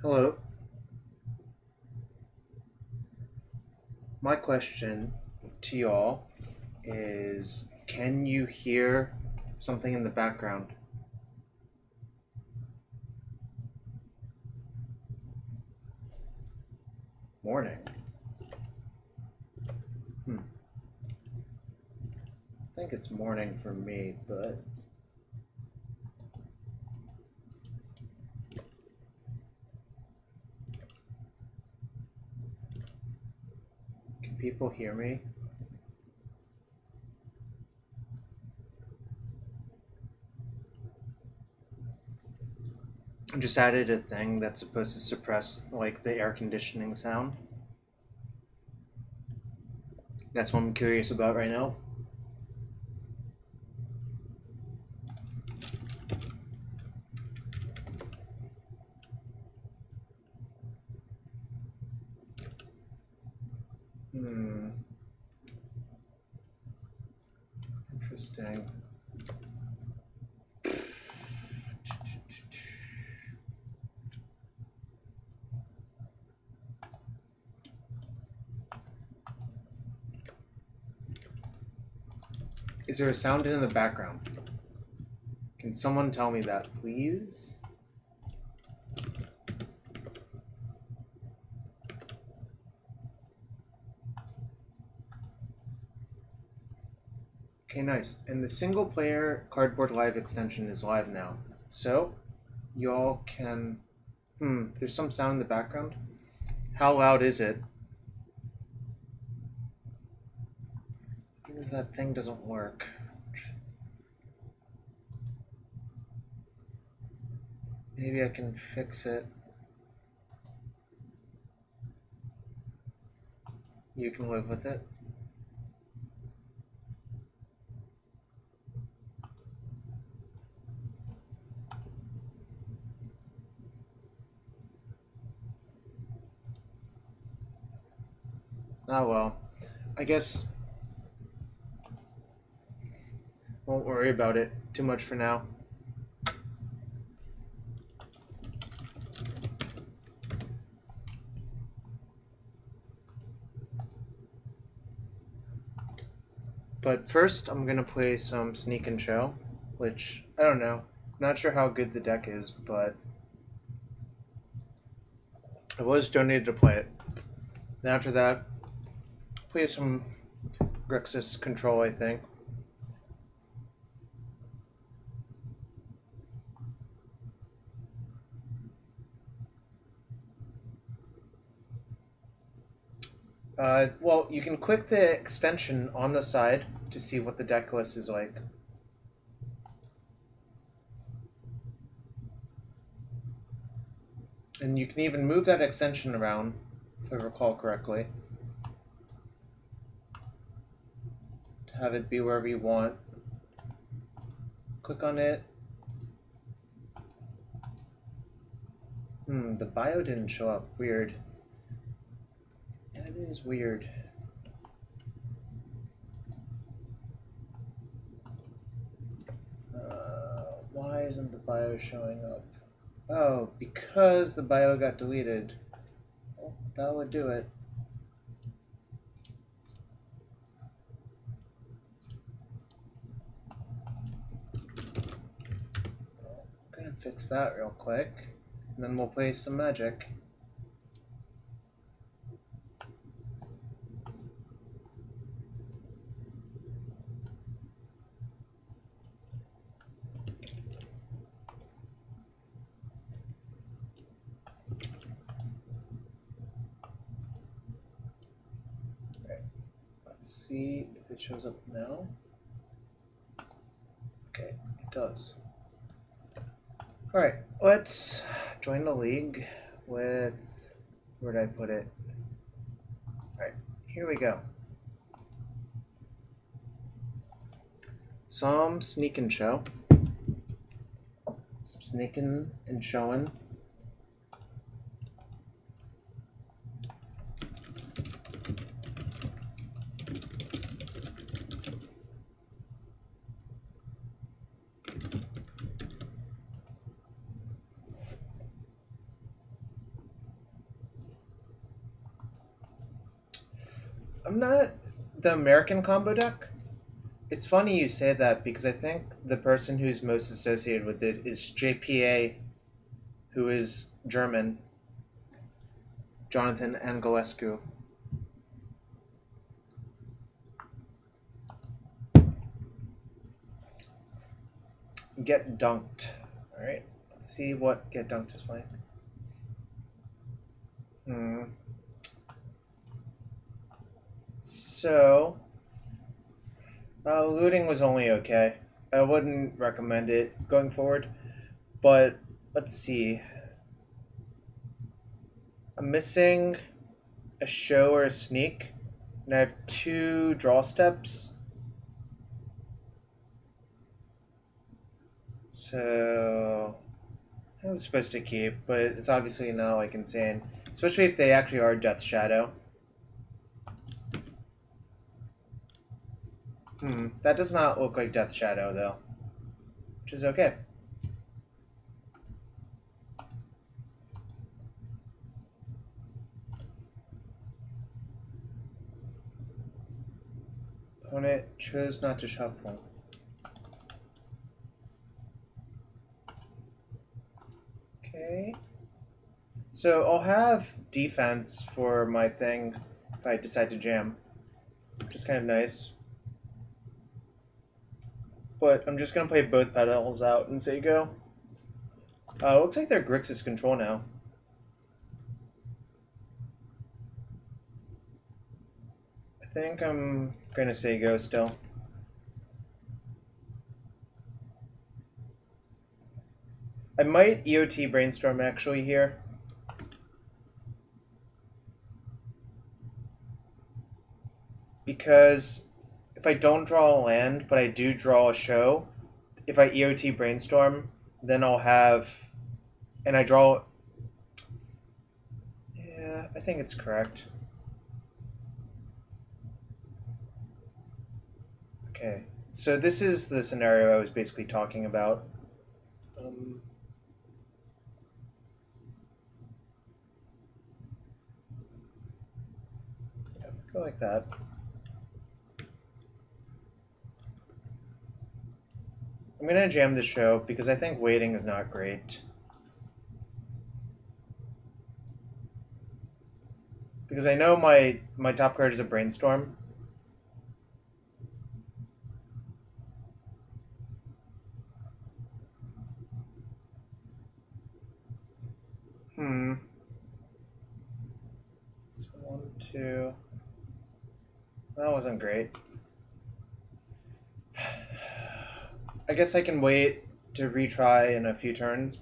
Hello. My question to y'all is, can you hear something in the background? Morning. I think it's morning for me, but can people hear me? I just added a thing that's supposed to suppress like the air conditioning sound. That's what I'm curious about right now. Interesting. Is there a sound in the background? Can someone tell me that, please? Okay, nice. And the single player Cardboard Live extension is live now. So, y'all can... there's some sound in the background. How loud is it? Because that thing doesn't work. Maybe I can fix it. You can live with it. Oh well. I guess won't worry about it too much for now. But first, I'm gonna play some Sneak and Show, which I don't know. Not sure how good the deck is, but I was donated to play it. Then after that, play some Grixis control, I think. Well, you can click the extension on the side to see what the deck list is like. And you can even move that extension around, if I recall correctly, to have it be wherever you want. Click on it. The bio didn't show up. Weird. That is weird. Why isn't the bio showing up? Oh, because the bio got deleted. Well, that would do it. I'm gonna fix that real quick, and then we'll play some Magic. Let's see if it shows up now. Okay, it does. Alright, let's join the league with... where did I put it? Alright, here we go. Some sneak and show. Some sneaking and showing. I'm not the American combo deck. It's funny you say that because I think the person who's most associated with it is JPA, who is German, Jonathan Angelescu. Get dunked. Alright, let's see what Get Dunked is playing. So, looting was only okay. I wouldn't recommend it going forward, but let's see. I'm missing a show or a sneak, and I have 2 draw steps. So I was supposed to keep, but it's obviously not like insane. Especially if they actually are Death's Shadow. That does not look like Death's Shadow though. Which is okay. Opponent chose not to shuffle. Okay. So I'll have defense for my thing if I decide to jam, which is kind of nice. But I'm just gonna play both pedals out and say go. Looks like they're Grixis control now. I think I'm gonna say go still. I might EOT Brainstorm actually here. Because if I don't draw a land, but I do draw a show, if I EOT Brainstorm, then I'll have... And I draw... Yeah, I think it's correct. Okay, so this is the scenario I was basically talking about. Yeah, go like that. I'm gonna jam the show because I think waiting is not great. Because I know my top card is a Brainstorm. So 1, 2. That wasn't great. I guess I can wait to retry in a few turns.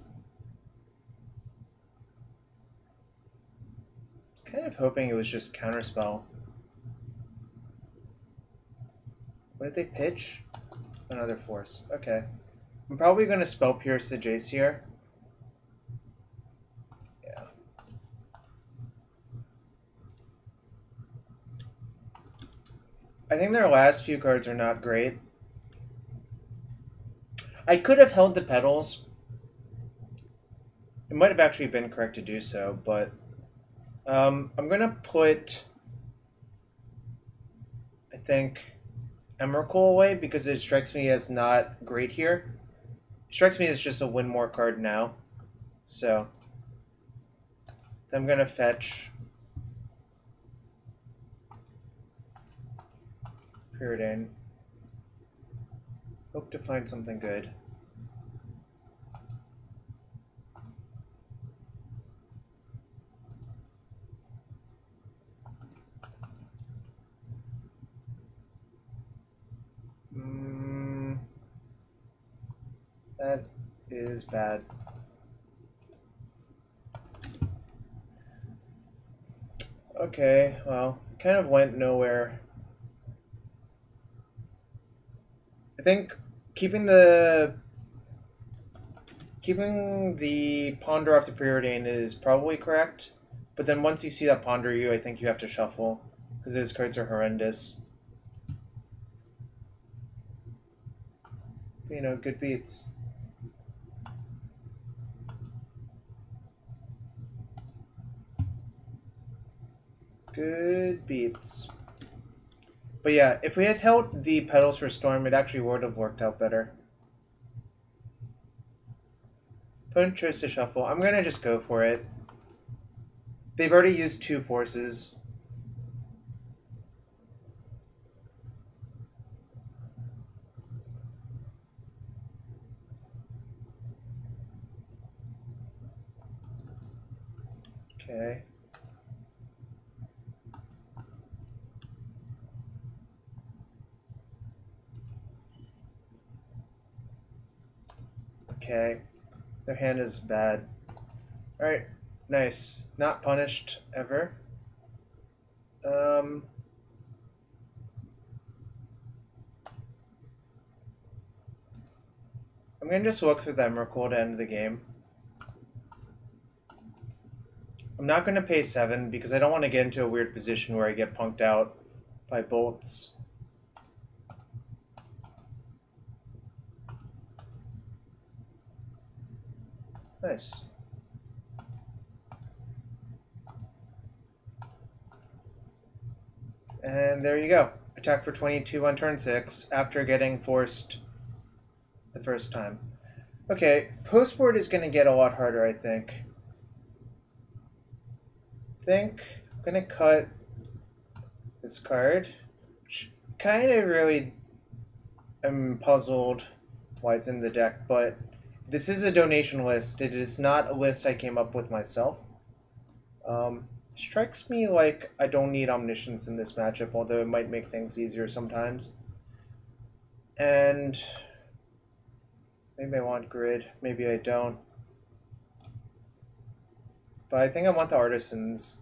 I was kind of hoping it was just Counterspell. What did they pitch? Another Force. Okay. I'm probably going to Spell Pierce the Jace here. Yeah. I think their last few cards are not great. I could have held the pedals. It might have actually been correct to do so, but I'm going to put, I think, Emrakul away because it strikes me as not great here. It strikes me as just a win more card now. So I'm going to fetch Preordain. Hope to find something good. That is bad. Okay, well, kind of went nowhere. I think keeping the Ponder off the Preordain is probably correct, but then once you see that Ponder you, I think you have to shuffle, because those cards are horrendous. You know, good beats. Good beats. But yeah, if we had held the Petals for Storm, it actually would have worked out better. Opponent chose to shuffle. I'm gonna just go for it. They've already used 2 forces. Okay. Okay. Their hand is bad. Alright. Nice. Not punished ever. I'm gonna just look for the Emrakul to end the game. I'm not gonna pay 7 because I don't want to get into a weird position where I get punked out by bolts. Nice. And there you go. Attack for 22 on turn 6 after getting forced the first time. Okay, postboard is going to get a lot harder, I think. I'm going to cut this card. Kind of really am puzzled why it's in the deck, but this is a donation list. It is not a list I came up with myself. Strikes me like I don't need Omniscience in this matchup, although it might make things easier sometimes. And maybe I want Grid, maybe I don't. But I think I want the Artisans.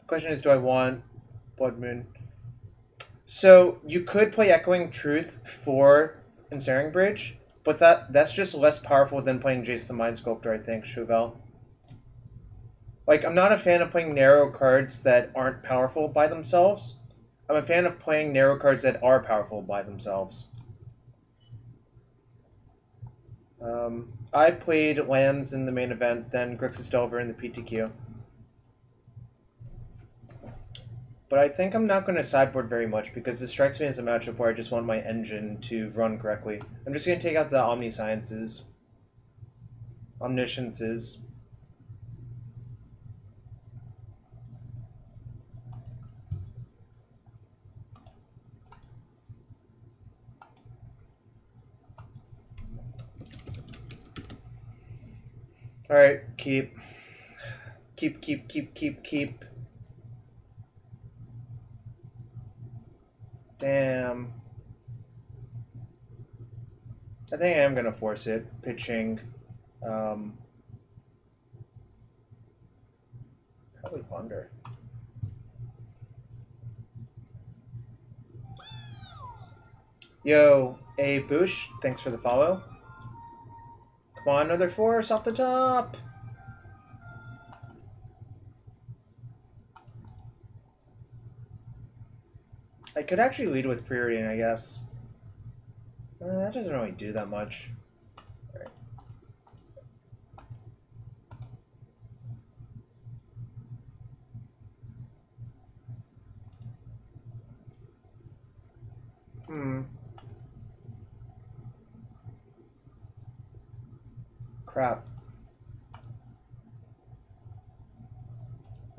The question is, do I want Blood Moon? So you could play Echoing Truth for Ensnaring Bridge, but that's just less powerful than playing Jace the Mind Sculptor, I think, Chauvel. Like, I'm not a fan of playing narrow cards that aren't powerful by themselves. I'm a fan of playing narrow cards that are powerful by themselves. I played lands in the main event, then Grixis Delver in the PTQ. But I think I'm not going to sideboard very much because this strikes me as a matchup where I just want my engine to run correctly. I'm just going to take out the Omnisciences. Omnisciences. Alright, keep. Keep. Damn. I think I am going to force it. Pitching. Probably Wonder. Yo, A Boosh, thanks for the follow. Come on, another force off the top! I could actually lead with Preordain, I guess. That doesn't really do that much. All right. Crap.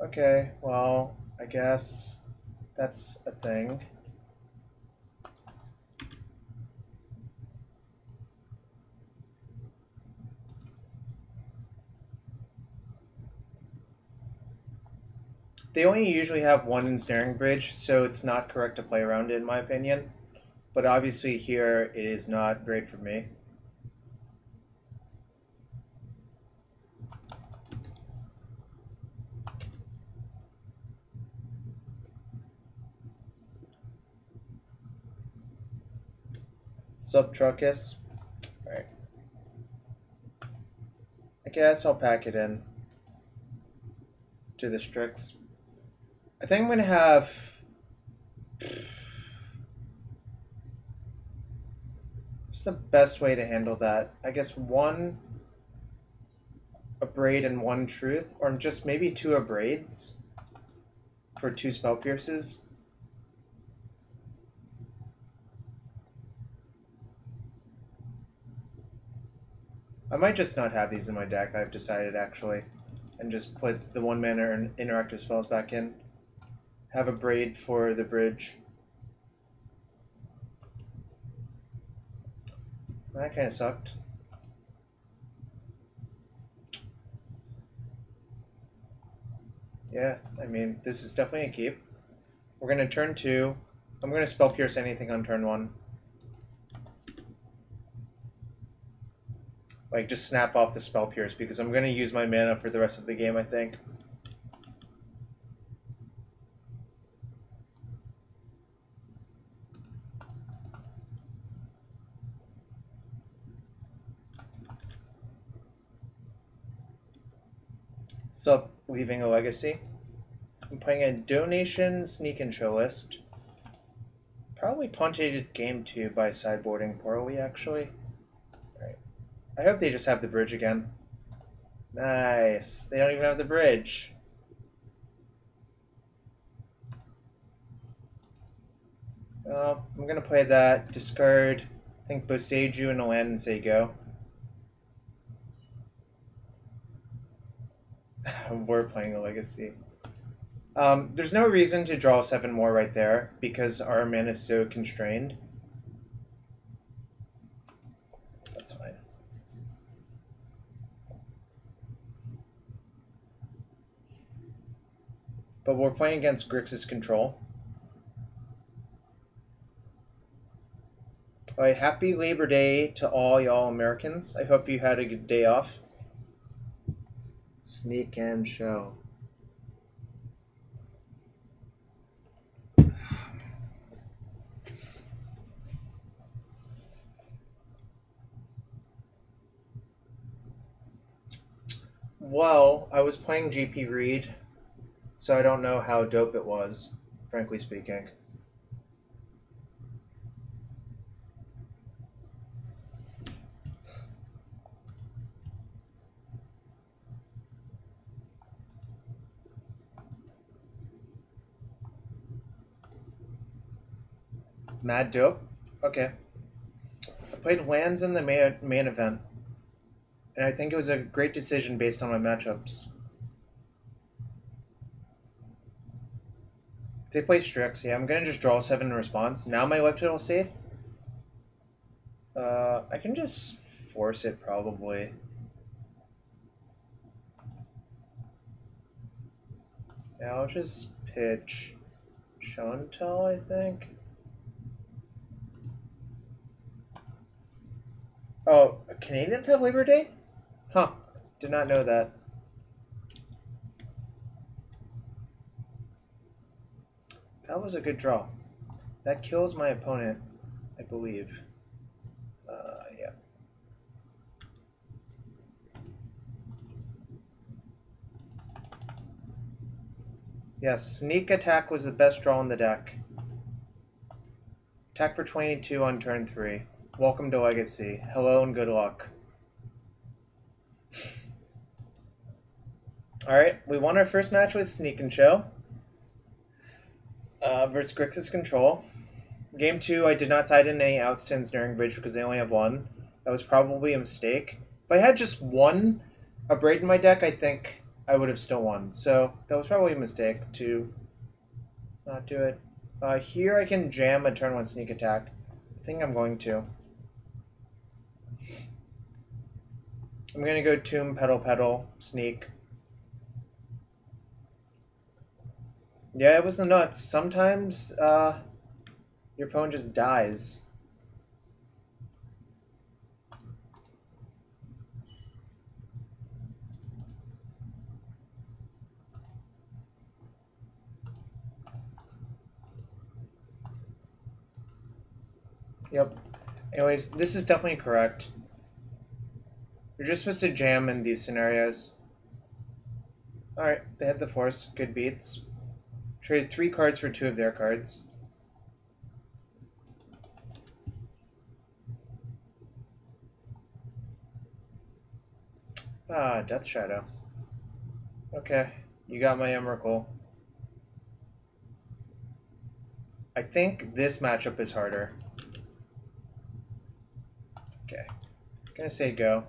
Okay, well, I guess that's a thing. They only usually have one Ensnaring Bridge, so it's not correct to play around it, in my opinion. But obviously here, it is not great for me. Sup, Truckus? Alright. I guess I'll pack it in to the Strix. I think I'm going to have... What's the best way to handle that? I guess one Abrade and one Truth, or just maybe 2 Abrades for 2 Spell Pierces. I might just not have these in my deck, I've decided actually. And just put the 1-mana interactive spells back in. Have a Braid for the bridge. That kind of sucked. Yeah, I mean, this is definitely a keep. We're going to turn 2. I'm going to Spell Pierce anything on turn 1. Like, just snap off the Spell Pierce, because I'm going to use my mana for the rest of the game, I think. So, leaving a Legacy. I'm playing a Donation Sneak and Show list. Probably punted game 2 by sideboarding poorly, actually. Alright. I hope they just have the bridge again. Nice. They don't even have the bridge. I'm gonna play that. Discard, I think, Boseiju and a land and say go. We're playing a Legacy. There's no reason to draw 7 more right there because our mana is so constrained. That's fine. But we're playing against Grixis control. Alright, happy Labor Day to all y'all Americans. I hope you had a good day off. Sneak and show. Well, I was playing GP Reed, so I don't know how dope it was, frankly speaking. Mad dope? Okay. I played lands in the main event, and I think it was a great decision based on my matchups. They play Strix, yeah, I'm gonna just draw 7 in response. Now my left total safe. I can just force it probably. Yeah, I'll just pitch Show and Tell, I think. Oh, Canadians have Labor Day? Huh, did not know that. That was a good draw. That kills my opponent, I believe. Yeah. Yes, Sneak Attack was the best draw in the deck. Attack for 22 on turn 3. Welcome to Legacy. Hello and good luck. Alright, we won our first match with Sneak and Show. Versus Grixis Control. Game 2, I did not side in any outs to Ensnaring Bridge because they only have 1. That was probably a mistake. If I had just a Braid in my deck, I think I would have still won. So that was probably a mistake to not do it. Here I can jam a turn 1 Sneak Attack. I think I'm going to. I'm going to go Tomb, Petal, Sneak. Yeah, it was nuts. Sometimes your opponent just dies. Yep. Anyways, this is definitely correct. You're just supposed to jam in these scenarios. Alright, they had the force. Good beats. Trade 3 cards for 2 of their cards. Ah, Death Shadow. Okay, you got my Emrakul. I think this matchup is harder. Okay, I'm gonna say go.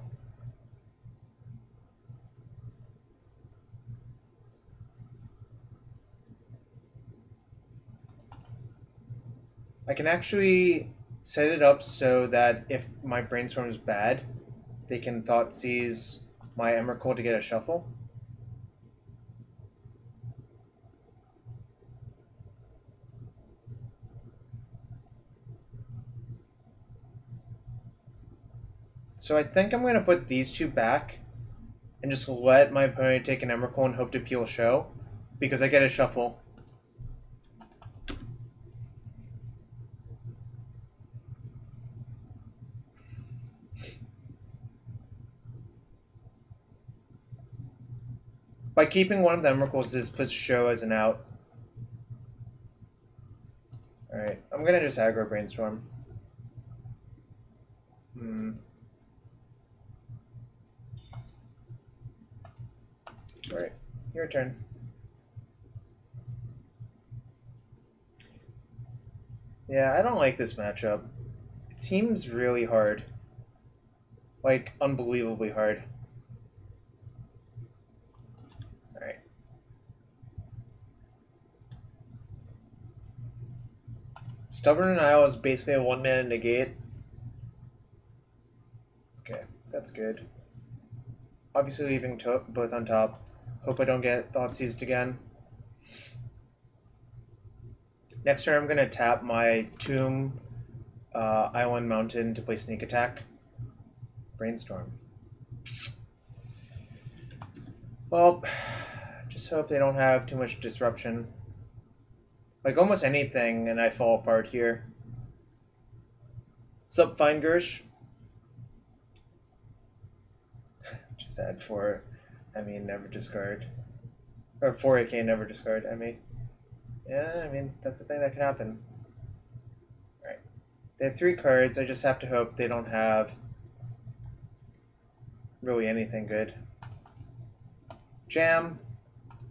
I can actually set it up so that if my brainstorm is bad, they can thought seize my Emrakul to get a shuffle. So I think I'm going to put these two back and just let my opponent take an Emrakul and hope to peel show, because I get a shuffle. By keeping one of the Emrakuls, this puts show as an out. Alright, I'm going to just aggro brainstorm. Alright, your turn. Yeah, I don't like this matchup. It seems really hard. Like, unbelievably hard. Alright. Stubborn Denial is basically a one-mana negate. Okay, that's good. Obviously leaving both on top. Hope I don't get thought seized again. Next turn I'm going to tap my Tomb Island Mountain to play Sneak Attack. Brainstorm. Well, just hope they don't have too much disruption. Like almost anything and I fall apart here. Sup, Fine Gersh? Just add 4 Emmy and never discard. Or 4 AK and never discard Emmy. Yeah, I mean, that's the thing that could happen. Alright. They have 3 cards. I just have to hope they don't have really anything good. Jam.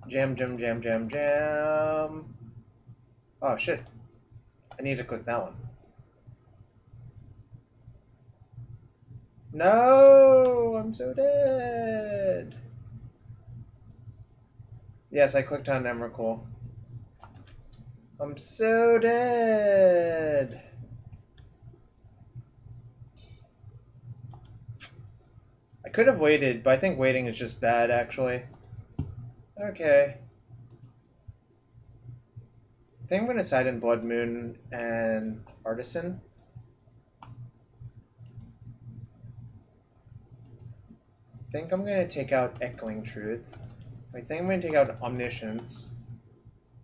Jam, jam, jam, jam, jam. Oh, shit. I need to click that one. No! I'm so dead! Yes, I clicked on Emrakul. I'm so dead! I could have waited, but I think waiting is just bad, actually. Okay. I think I'm going to side in Blood Moon and Artisan. I think I'm going to take out Echoing Truth. I think I'm going to take out Omniscience.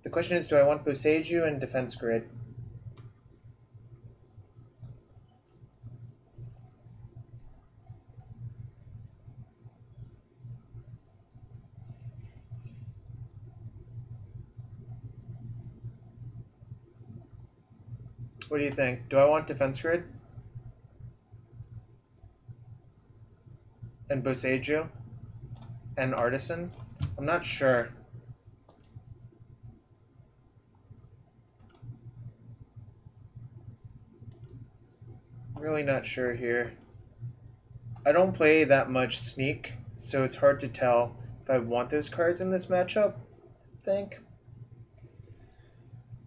The question is, do I want Boseiju and Defense Grid? What do you think? Do I want Defense Grid? And Boseiju? And Artisan? I'm not sure. Really not sure here. I don't play that much Sneak, so it's hard to tell if I want those cards in this matchup, I think.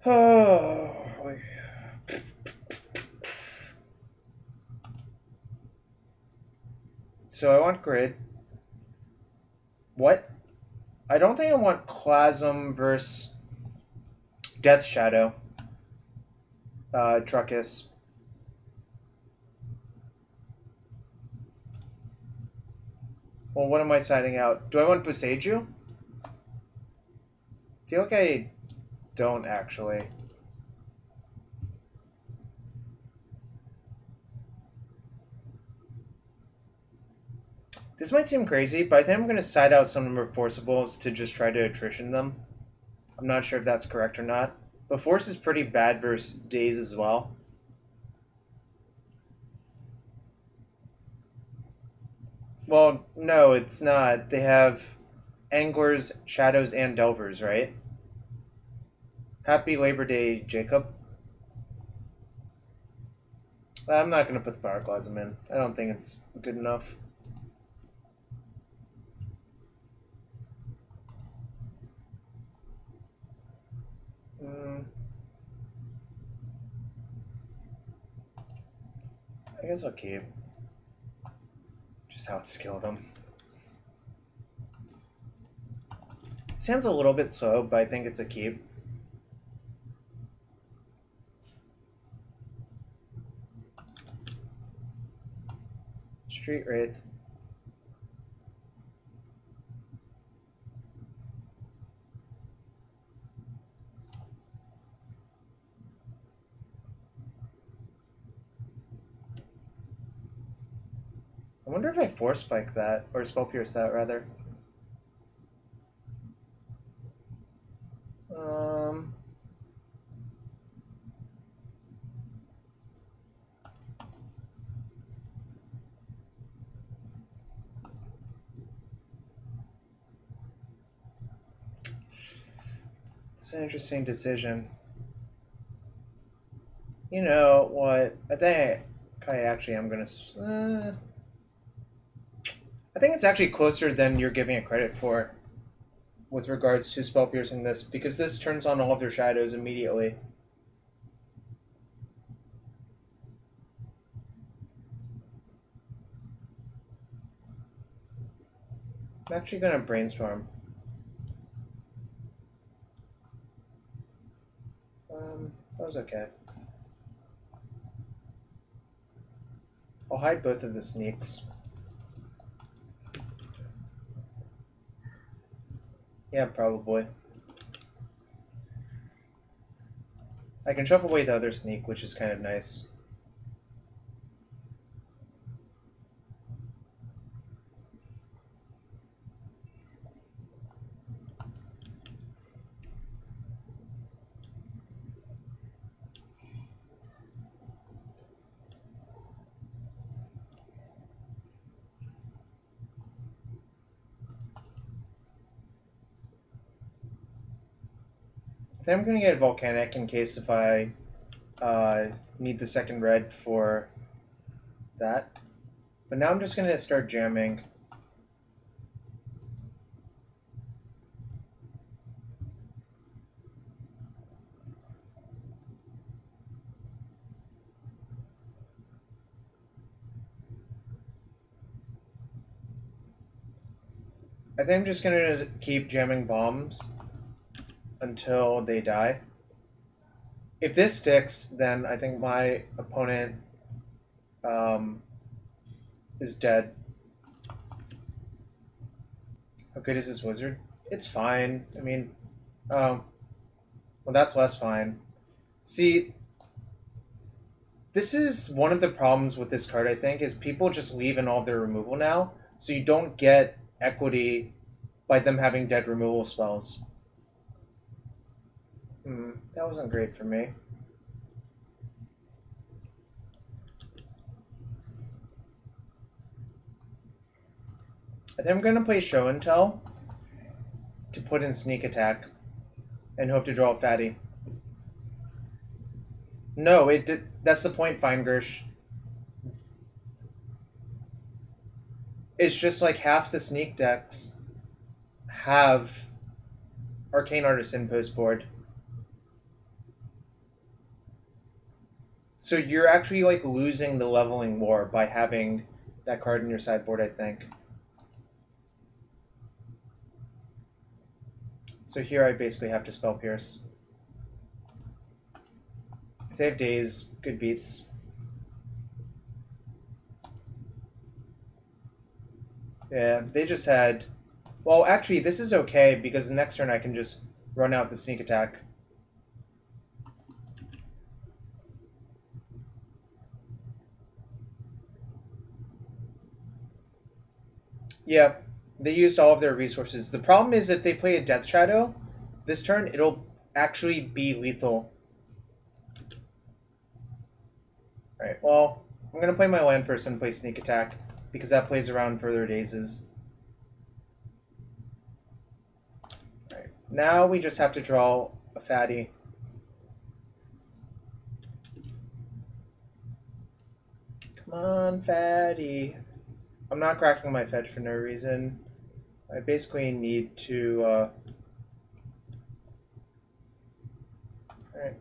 Oh. So I want Grid. What? I don't think I want Clasm versus Death Shadow. Truckus. Well, what am I siding out? Do I want Boseiju? I feel like I don't, actually. This might seem crazy, but I think I'm going to side out some number of Forcibles to just try to attrition them. I'm not sure if that's correct or not. But Force is pretty bad versus Daze as well. Well, no, it's not. They have Anglers, Shadows, and Delvers, right? Happy Labor Day, Jacob. I'm not going to put the Pyroclasm in. I don't think it's good enough. guess I'll keep. Just outscale them. Sounds a little bit slow, but I think it's a keep. Street Wraith. I wonder if I Force Spike that, or Spell Pierce that, rather. It's an interesting decision. You know what? I think I actually am gonna. I think it's actually closer than you're giving it credit for, with regards to spell piercing this, because this turns on all of their shadows immediately. I'm actually gonna brainstorm. That was okay. I'll hide both of the sneaks. Yeah, probably. I can shuffle away the other sneak, which is kind of nice. I think I'm going to get Volcanic in case if I need the second red for that. But now I'm just going to start jamming. I think I'm just going to keep jamming bombs until they die. If this sticks, then I think my opponent is dead. How good is this wizard? It's fine. I mean, well, that's less fine. See, this is one of the problems with this card, I think, is people just leave in all of their removal now, so you don't get equity by them having dead removal spells. That wasn't great for me. I think I'm going to play Show and Tell to put in Sneak Attack and hope to draw a fatty. No, it did. That's the point, Fine Gersh. It's just like half the Sneak decks have Arcane Artist in post board. So you're actually like losing the leveling war by having that card in your sideboard, I think. So here I basically have to Spell Pierce. If they have Daze, good beats. Yeah, they just had... Well, actually, this is okay, because the next turn I can just run out the Sneak Attack. Yeah, they used all of their resources. The problem is if they play a Death Shadow this turn, it'll actually be lethal. Alright, well, I'm going to play my land first and play Sneak Attack, because that plays around further dazes. Alright, now we just have to draw a fatty. Come on, fatty. I'm not cracking my fetch for no reason. I basically need to... Alright.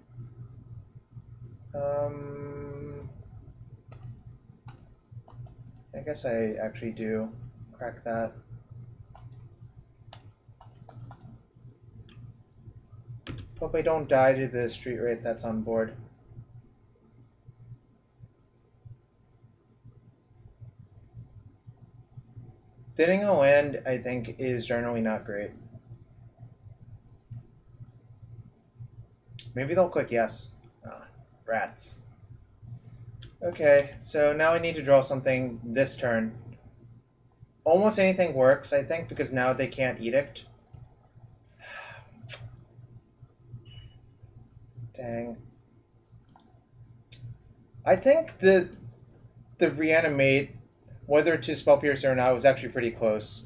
I guess I actually do crack that. Hope I don't die to the street rate that's on board. Thinning a land, I think, is generally not great. Maybe they'll click yes. Ah, rats. Okay, so now I need to draw something this turn. Almost anything works, I think, because now they can't edict. Dang. I think the reanimate, whether to spell pierce or not, was actually pretty close.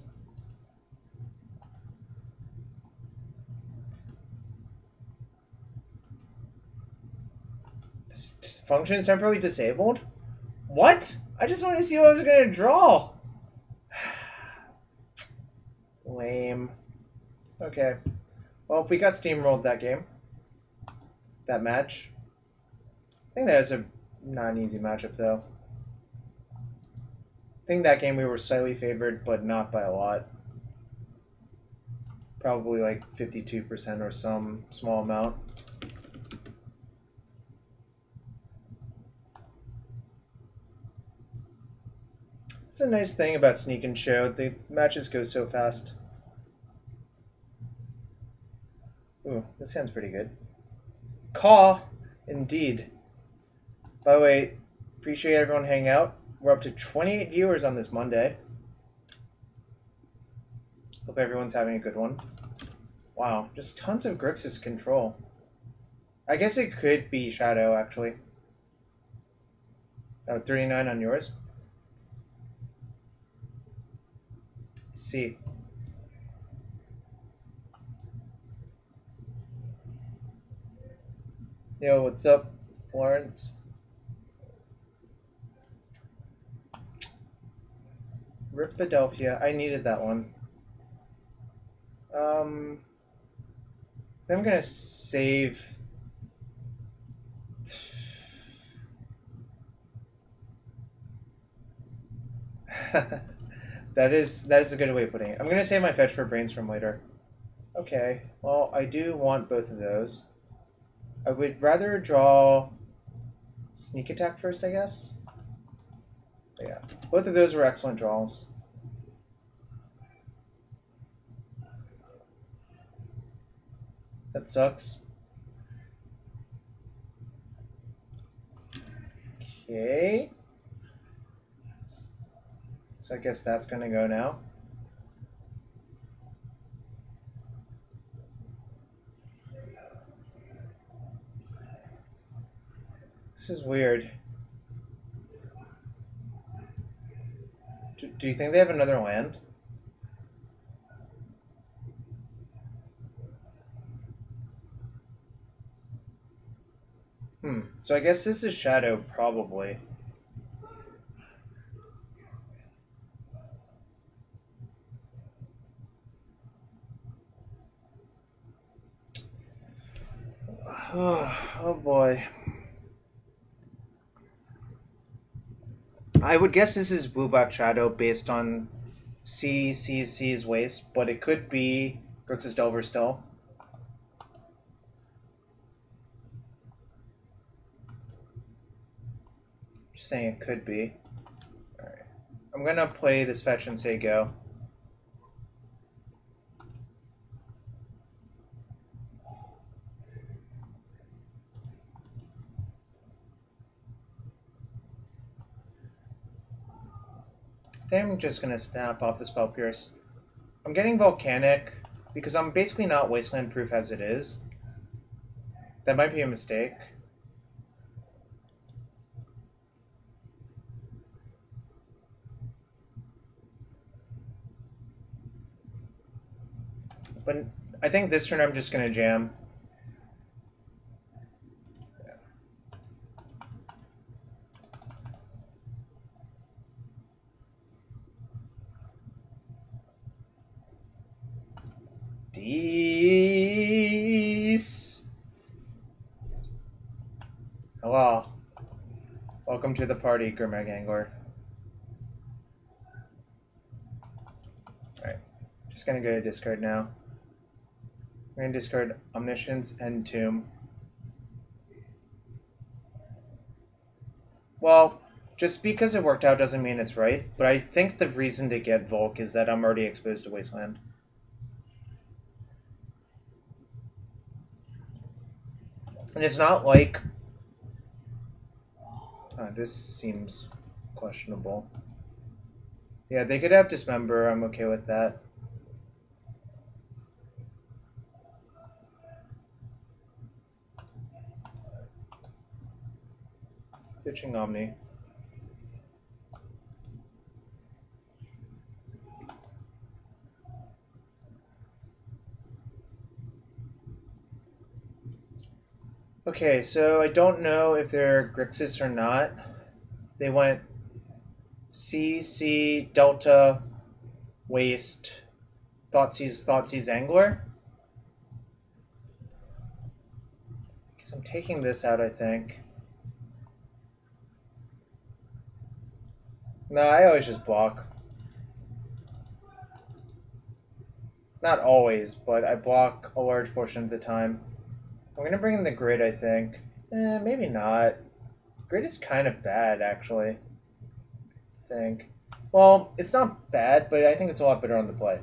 This function is temporarily disabled? What? I just wanted to see what I was going to draw. Lame. Okay. Well, we got steamrolled that game. That match. I think that is a not an easy matchup, though. I think that game we were slightly favored, but not by a lot. Probably like 52% or some small amount. It's a nice thing about Sneak and Show. The matches go so fast. Ooh, this hand's pretty good. Caw! Indeed. By the way, appreciate everyone hanging out. We're up to 28 viewers on this Monday. Hope everyone's having a good one. Wow, just tons of Grixis control. I guess it could be Shadow, actually. Oh, 39 on yours? Let's see. Yo, what's up, Lawrence? Rip Philadelphia. I needed that one. I'm gonna save. that is a good way of putting it. I'm gonna save my fetch for Brainstorm later. Okay. Well, I do want both of those. I would rather draw Sneak Attack first, I guess. But yeah, both of those were excellent draws. That sucks. Okay. So I guess that's gonna go now. This is weird. Do you think they have another land? So I guess this is Shadow, probably. Oh boy. I would guess this is Blue-Black Shadow based on C's waste, but it could be Grixis Delver still. Just saying it could be. Alright. I'm gonna play this fetch and say go. I'm just gonna snap off the Spell Pierce. I'm getting Volcanic because I'm basically not Wasteland proof as it is. That might be a mistake. But I think this turn I'm just gonna jam. Dees. Hello. Welcome to the party, Gurmag Angler. just gonna go to discard now. I'm gonna discard Omniscience and Tomb. Well, just because it worked out doesn't mean it's right, but I think the reason to get Volk is that I'm already exposed to Wasteland. And it's not like... this seems questionable. Yeah, they could have Dismember. I'm okay with that. Pitching Omni. Okay, so I don't know if they're Grixis or not. They went C, Delta, Waste, Thoughtseize, Angler. Because I'm taking this out, I think. No, I always just block. Not always, but I block a large portion of the time. I'm going to bring in the Grid, I think. Maybe not. Grid is kind of bad, actually. I think. Well, it's not bad, but I think it's a lot better on the play.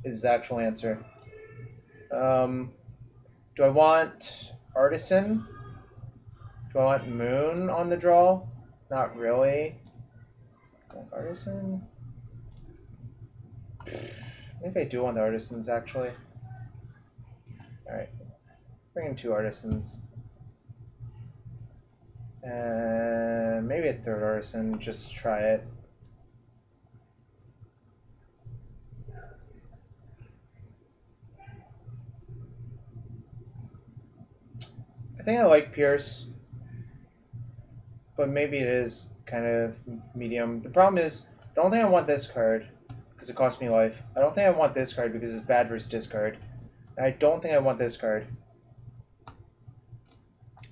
Is the actual answer. Do I want Artisan? Do I want Moon on the draw? Not really. Artisan? Maybe I do want the Artisans, actually. Alright. Bring in 2 Artisans. And maybe a 3rd Artisan, just to try it. I think I like Pierce, but maybe it is kind of medium. The problem is, I don't think I want this card, because it costs me life. I don't think I want this card because it's bad versus discard. And I don't think I want this card.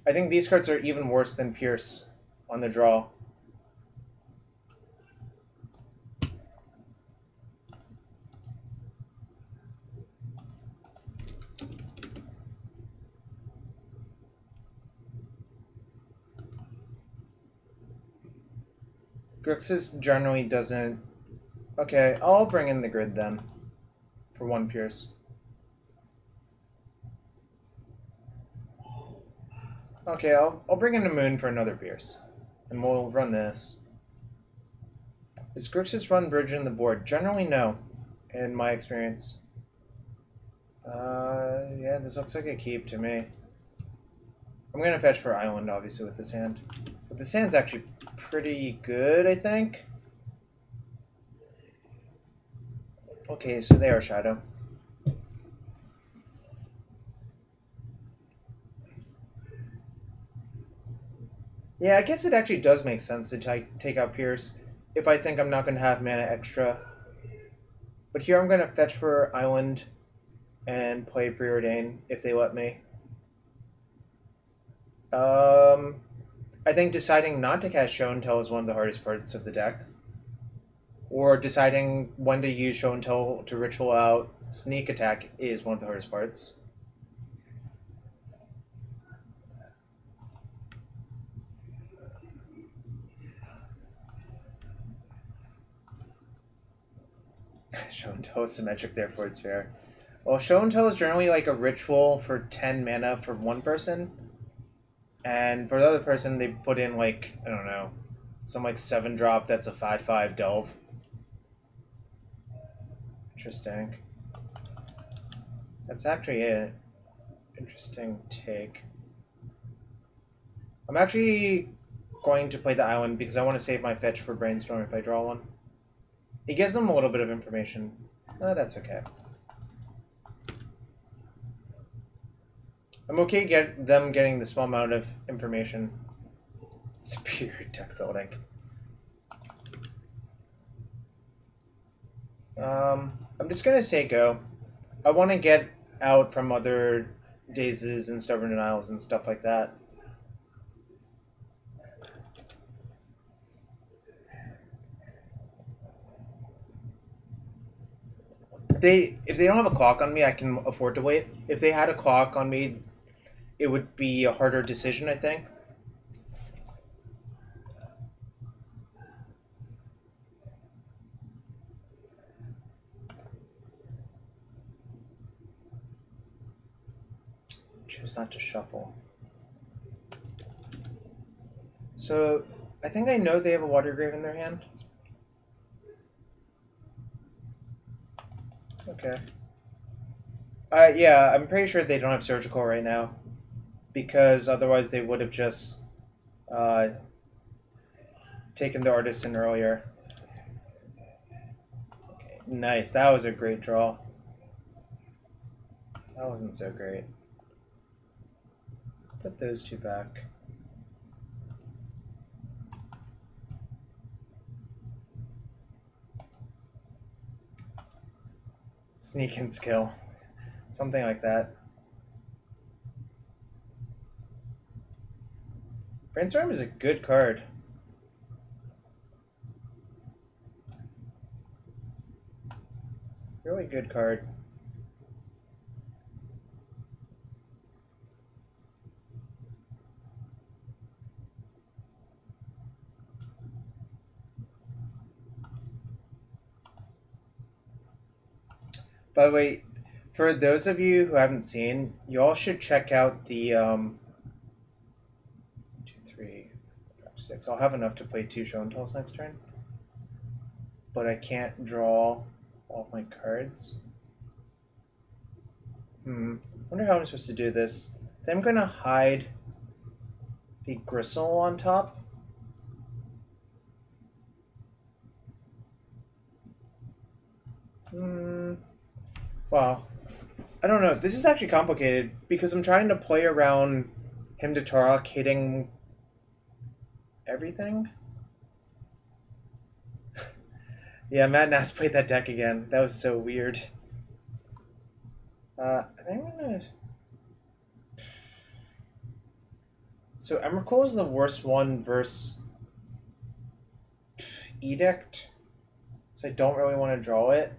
I think these cards are even worse than Pierce on the draw. Grixis generally doesn't... Okay, I'll bring in the Grid then. For 1 Pierce. Okay, I'll bring in the Moon for another Pierce. And we'll run this. Does Grixis run Bridge in the board? Generally, no. In my experience. Yeah, this looks like a keep to me. I'm gonna fetch for Island, obviously, with this hand. But this hand's actually pretty good, I think. Okay, so they are Shadow. Yeah, I guess it actually does make sense to take out Pierce if I think I'm not going to have mana extra. But here I'm going to fetch for Island and play Preordain if they let me. I think deciding not to cast Show and Tell is one of the hardest parts of the deck. Or deciding when to use Show and Tell to ritual out Sneak Attack is one of the hardest parts. Show and Tell is symmetric, therefore it's fair. Well, Show and Tell is generally like a ritual for 10 mana for one person. And for the other person, they put in like, I don't know, some like 7-drop that's a 5/5 delve. Interesting. That's actually an interesting take. I'm actually going to play the Island because I want to save my fetch for Brainstorm if I draw one. It gives them a little bit of information. That's okay. I'm okay them getting the small amount of information. Superior deck building. I'm just gonna say go. I want to get out from other Dazes and Stubborn Denials and stuff like that. if they don't have a clock on me, I can afford to wait. If they had a clock on me, it would be a harder decision, I think. Choose not to shuffle. So, I think I know they have a water grave in their hand. Okay. Yeah, I'm pretty sure they don't have surgical right now. Because otherwise they would have just taken the artisan earlier. Okay, nice. That was a great draw. That wasn't so great. Put those two back. Sneak and skill. Something like that. Brainstorm is a good card. Really good card. By the way, for those of you who haven't seen, you all should check out the 2, 3, 5, 6. I'll have enough to play 2 show and tells next turn. But I can't draw all of my cards. Wonder how I'm supposed to do this. Then I'm gonna hide the gristle on top. Wow. I don't know. This is actually complicated because I'm trying to play around him to Turok hitting everything. Yeah, Matt Nass played that deck again. That was so weird. I think I'm gonna... So Emrakul is the worst one versus Edict. So I don't really want to draw it.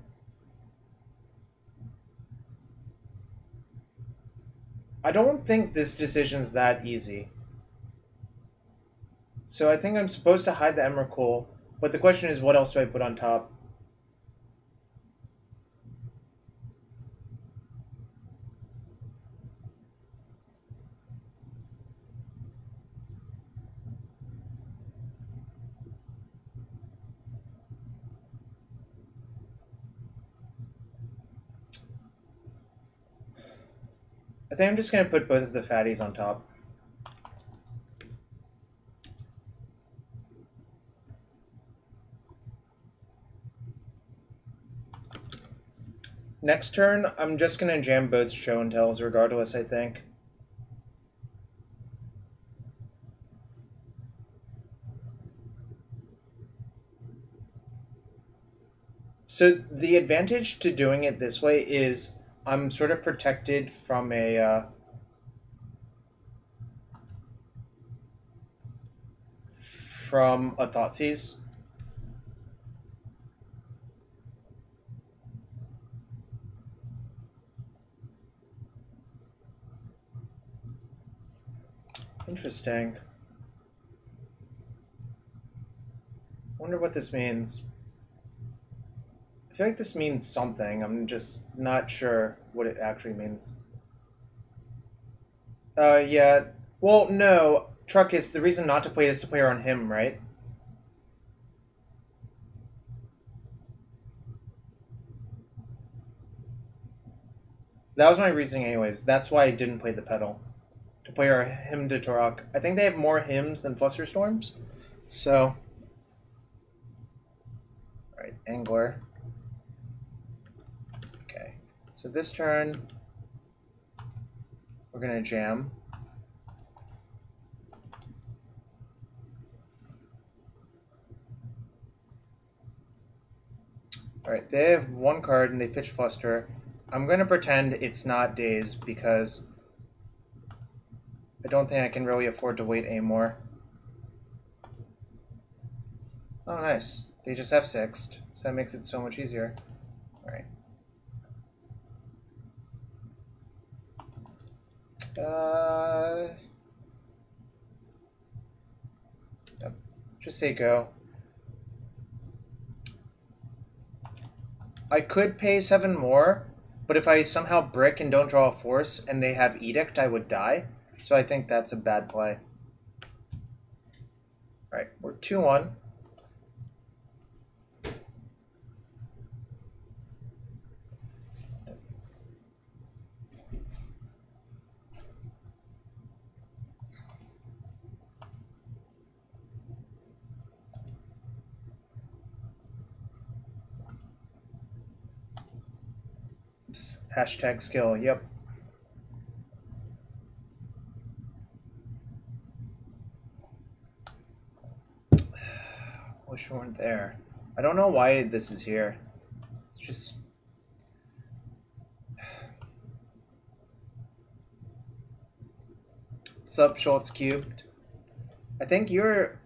I don't think this decision's that easy. So I think I'm supposed to hide the Emrakul, but the question is, what else do I put on top? I think I'm just going to put both of the fatties on top. Next turn, I'm just going to jam both show and tells regardless, I think. So the advantage to doing it this way is I'm sort of protected from a Thoughtseize. Interesting. Wonder what this means. I feel like this means something. I'm just not sure what it actually means. Yeah. Well, no. Truckus, the reason not to play it is to play around him, right? That was my reasoning anyways. That's why I didn't play the pedal. To play our hymn to Turok. I think they have more hymns than Flusterstorms. So... Alright, Angler. Okay. So this turn... We're gonna jam. Alright, they have one card and they pitch Fluster. I'm gonna pretend it's not Daze because I don't think I can really afford to wait anymore. Oh, nice. They just F6'd, so that makes it so much easier. Alright. Yep. Just say go. I could pay 7 more, but if I somehow brick and don't draw a force and they have Edict, I would die. So I think that's a bad play. Alright, we're 2-1. Hashtag skill, yep. Wish we weren't there. I don't know why this is here. It's just... Sup, Schultz Cubed? I think you're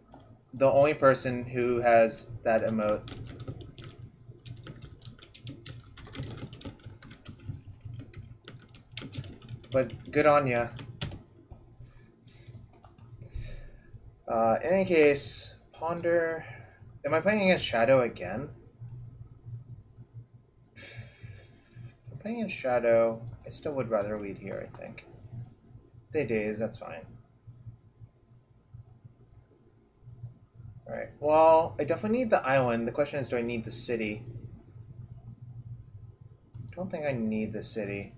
the only person who has that emote. But good on ya. In any case, Ponder... Am I playing against Shadow again? If I'm playing against Shadow, I still would rather lead here, I think. They days, that's fine. Alright, well, I definitely need the island. The question is, do I need the city? I don't think I need the city.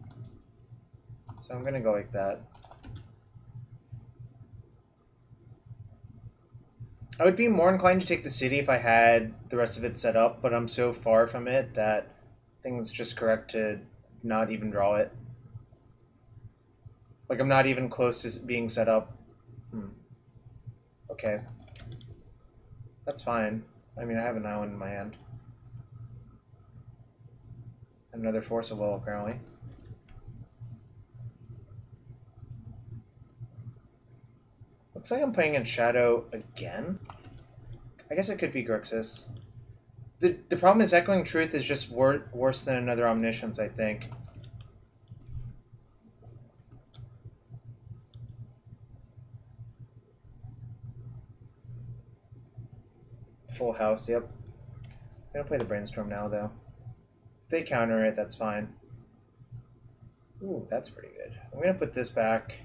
So I'm gonna go like that. I would be more inclined to take the city if I had the rest of it set up, but I'm so far from it that I think it's just correct to not even draw it. Like, I'm not even close to being set up. Okay. That's fine. I mean, I have an island in my hand. Another Force of Will, apparently. Looks like I'm playing in Shadow again. I guess it could be Grixis. The problem is Echoing Truth is just worse than another Omniscience, I think. Full house, yep. I'm gonna play the Brainstorm now, though. If they counter it, that's fine. Ooh, that's pretty good. I'm gonna put this back.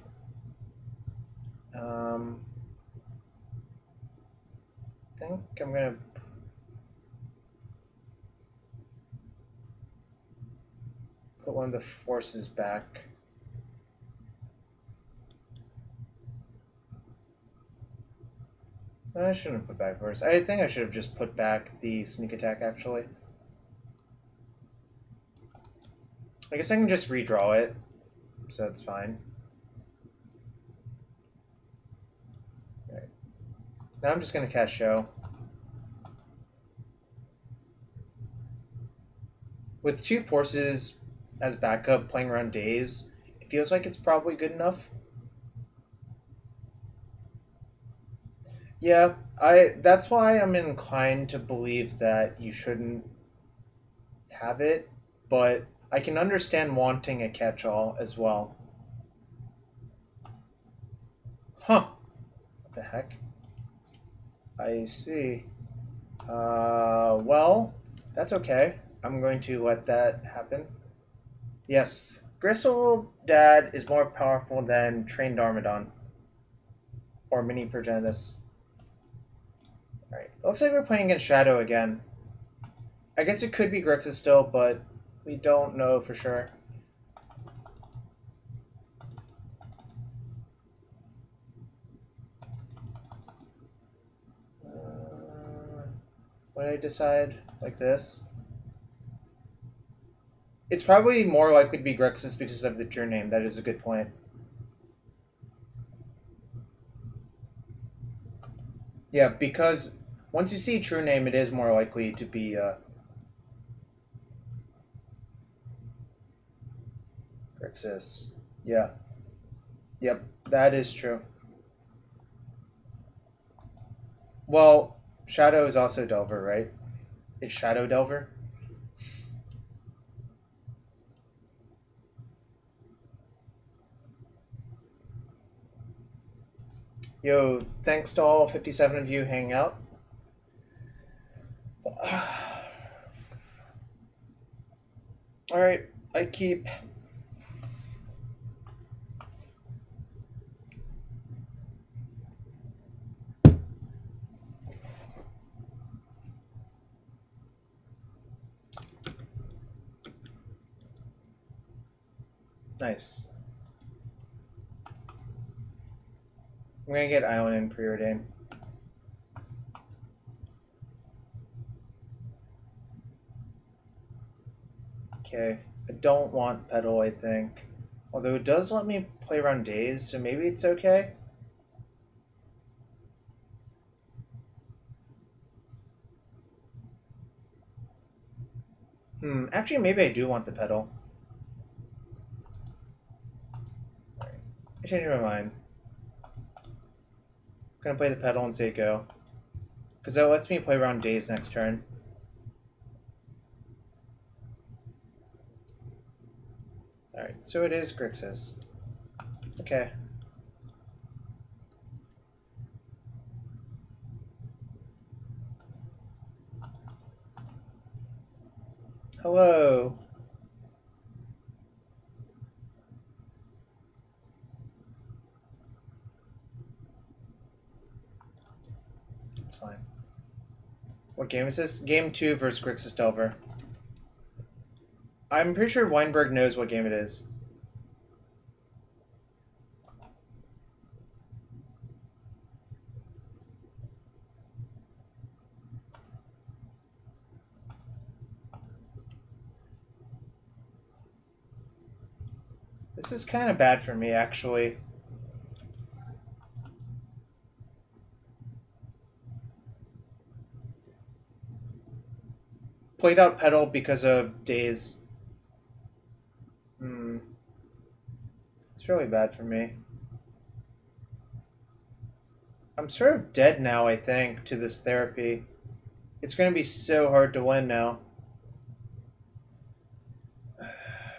I think I'm gonna put one of the forces back. I shouldn't have put back force. I think I should have just put back the sneak attack, actually. I guess I can just redraw it, so that's fine. Right. Now I'm just going to cast Show. With 2 forces as backup playing around days, it feels like it's probably good enough. Yeah, that's why I'm inclined to believe that you shouldn't have it, but I can understand wanting a catch-all as well. Huh. What the heck? I see. Well, that's okay. I'm going to let that happen. Yes, Gristle Dad is more powerful than Trained Armadon. Or Mini Progenitus. Alright, looks like we're playing against Shadow again. I guess it could be Grixis still, but we don't know for sure. What did I decide? Like this? It's probably more likely to be Grixis because of the true name. That is a good point. Yeah, because once you see true name, it is more likely to be Grixis. Yeah. Yep, that is true. Well, Shadow is also Delver, right? It's Shadow Delver. Yo, thanks to all 57 of you hanging out. Alright, I keep... Nice. I'm gonna get Island in preordain. Okay, I don't want Petal, I think. Although it does let me play around days, so maybe it's okay. Actually maybe I do want the Petal. I changed my mind. I'm gonna play the Petal and say go. Because that lets me play around days next turn. Alright, so it is Grixis. Okay. Hello. It's fine. What game is this? Game 2 versus Grixis Delver. I'm pretty sure Weinberg knows what game it is. This is kind of bad for me, actually. Played out Petal because of days. It's really bad for me. I'm sort of dead now, I think, to this therapy. It's going to be so hard to win now.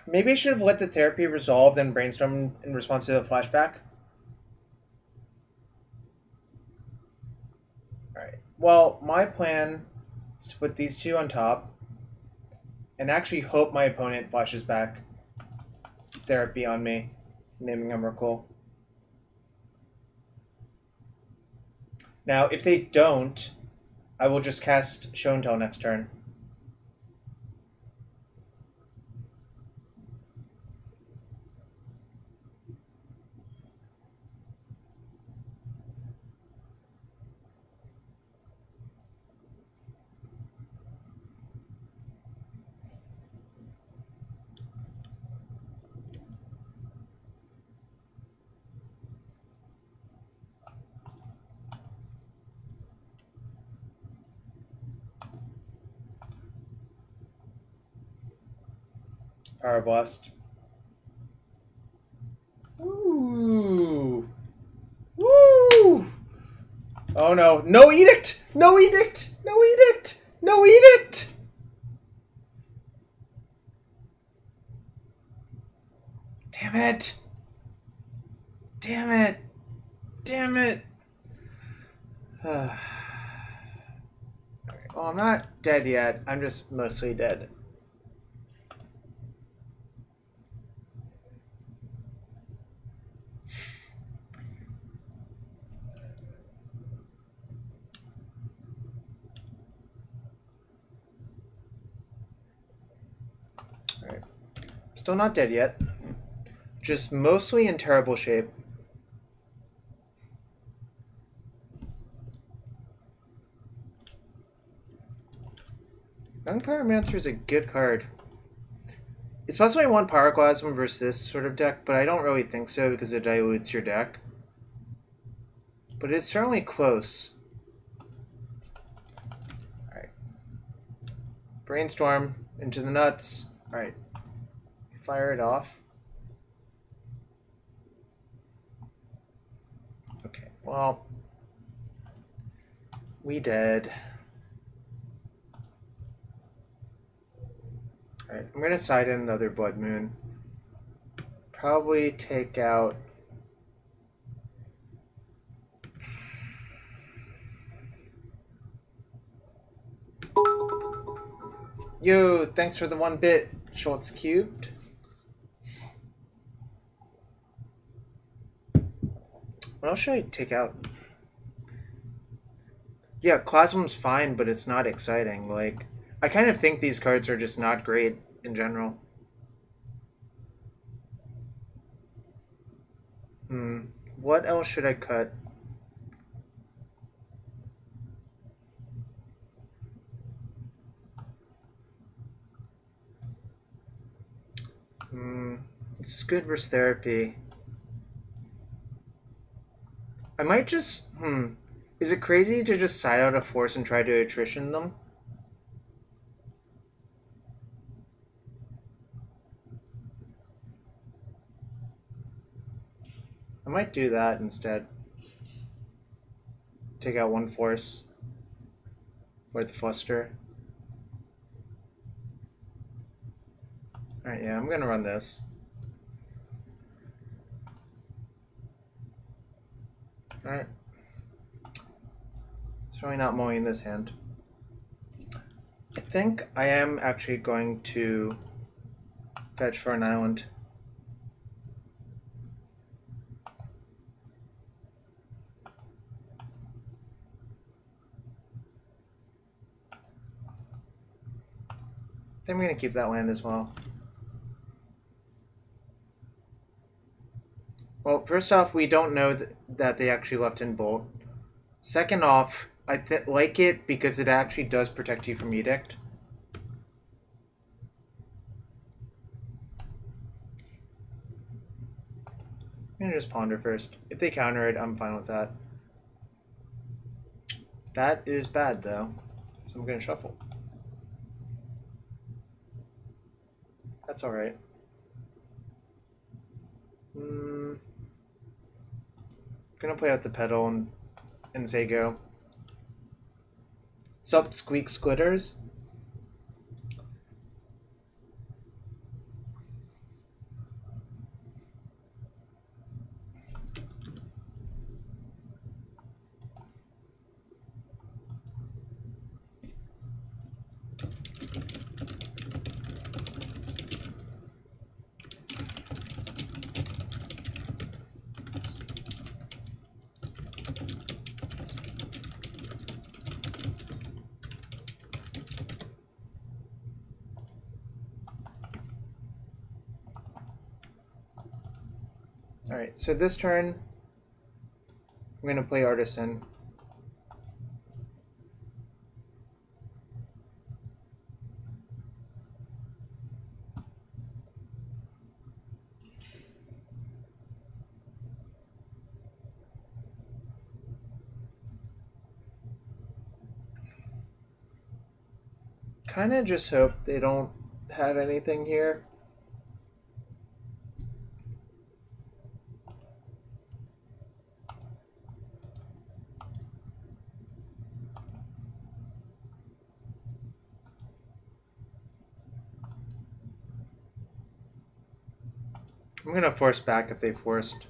Maybe I should have let the therapy resolve and brainstorm in response to the flashback. Alright. Well, my plan is to put these two on top and actually hope my opponent flashes back therapy on me, naming Emrakul. Now, if they don't, I will just cast Show and Tell next turn. Power Blast. Ooh. Woo! Oh no. No Edict! No Edict! No Edict! No Edict! Damn it! Damn it! Damn it! Well, I'm not dead yet. I'm just mostly dead. Alright. Still not dead yet. Just mostly in terrible shape. Young Pyromancer is a good card. It's possible I want Pyroclasm versus this sort of deck, but I don't really think so because it dilutes your deck. But it's certainly close. Alright. Brainstorm into the nuts. Alright. Fire it off. Okay, well. We dead. Alright, I'm gonna side in another Blood Moon. Probably take out Yo, thanks for the 1-bit, Schultz Cubed. What else should I take out? Yeah, Clasm's fine, but it's not exciting. Like, I kind of think these cards are just not great in general. What else should I cut? It's good versus therapy. I might just, Is it crazy to just side out a force and try to attrition them? I might do that instead. Take out 1 force for the fluster. Alright, yeah, I'm gonna run this. Alright. It's probably not mowing this hand. I think I am actually going to fetch for an island. I'm going to keep that land as well. Well, first off, we don't know that they actually left in Bolt. Second off, I like it because it actually does protect you from Edict. I'm going to just ponder first. If they counter it, I'm fine with that. That is bad, though. So I'm going to shuffle. That's alright. Gonna play out the pedal and say go. Sup, Squeak Squitters? Alright, so this turn, I'm going to play Artisan. Kind of just hope they don't have anything here. I'm going to force back if they forced.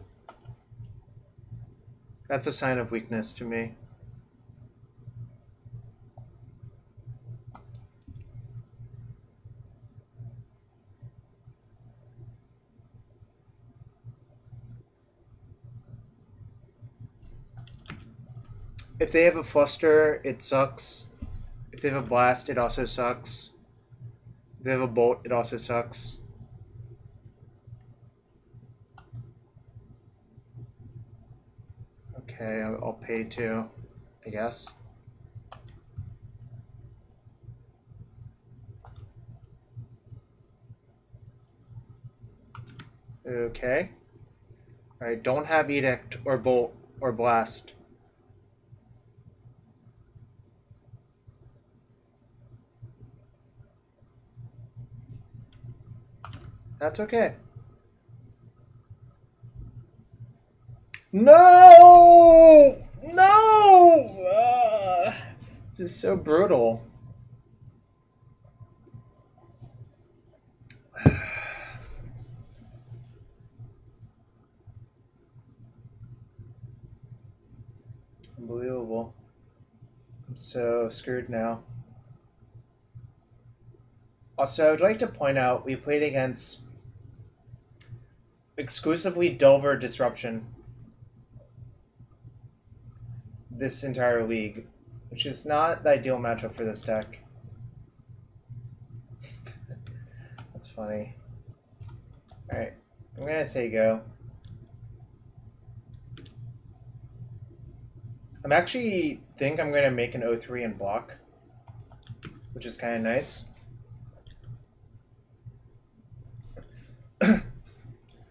That's a sign of weakness to me. If they have a fluster, it sucks. If they have a blast, it also sucks. If they have a bolt, it also sucks. Okay, I'll pay too, I guess. Okay. Alright, don't have Edict or Bolt or Blast. That's okay. No! No! This is so brutal. Unbelievable. I'm so screwed now. Also, I would like to point out we played against exclusively Delver Disruption this entire league, which is not the ideal matchup for this deck. That's funny. Alright, I'm gonna say go. I'm actually think I'm gonna make an 0-3 and block, which is kind of nice.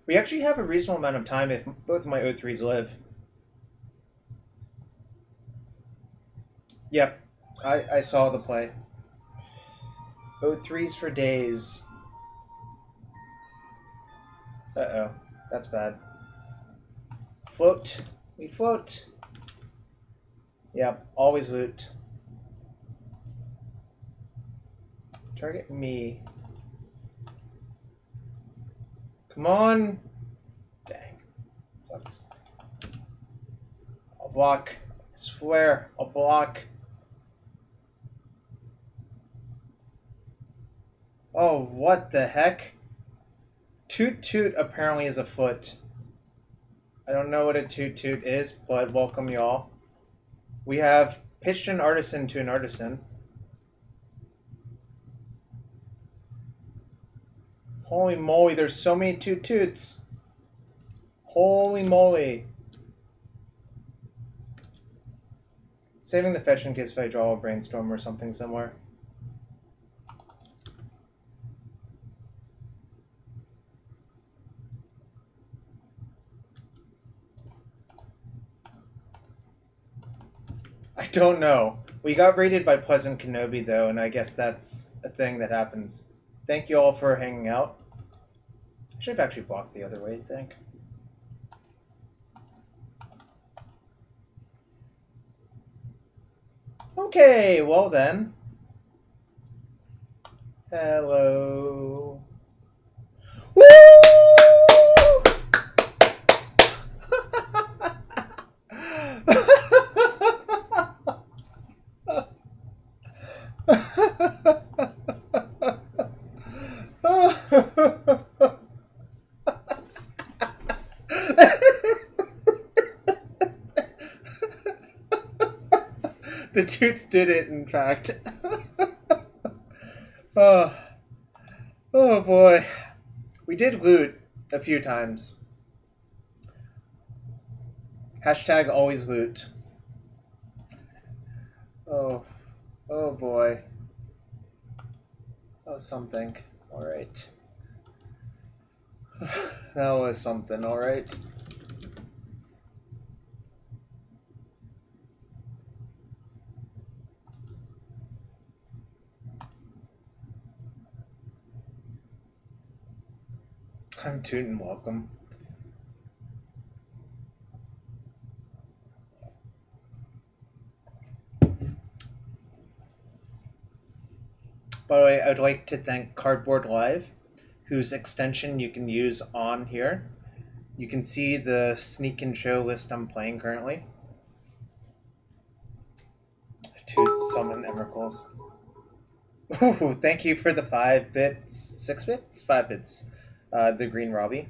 We actually have a reasonable amount of time if both of my 0-3s live. Yep, I saw the play. 0-3s for days. Uh-oh, that's bad. Float. We float. Yep, always loot. Target me. Come on. Dang. Sucks. I'll block. I swear, I'll block. Oh, what the heck? Toot Toot apparently is afoot. I don't know what a Toot Toot is, but welcome y'all. We have pitched an artisan to an artisan. Holy moly, there's so many Toot Toots. Holy moly. Saving the fetch in case if I draw a brainstorm or something similar. I don't know. We got raided by Pleasant Kenobi, though, and I guess that's a thing that happens. Thank you all for hanging out. I should have actually blocked the other way, I think. Okay, well then. Hello. Woo! The Toots did it, in fact. Oh boy. We did loot a few times. Hashtag always loot. Oh boy. That was something. Alright. That was something, alright. I'm tootin' welcome. By the way, I'd like to thank Cardboard Live, whose extension you can use on here. You can see the sneak and show list I'm playing currently. To summon Emeralds. Ooh, thank you for the 5 bits. 6 bits? 5 bits. The Green Robbie.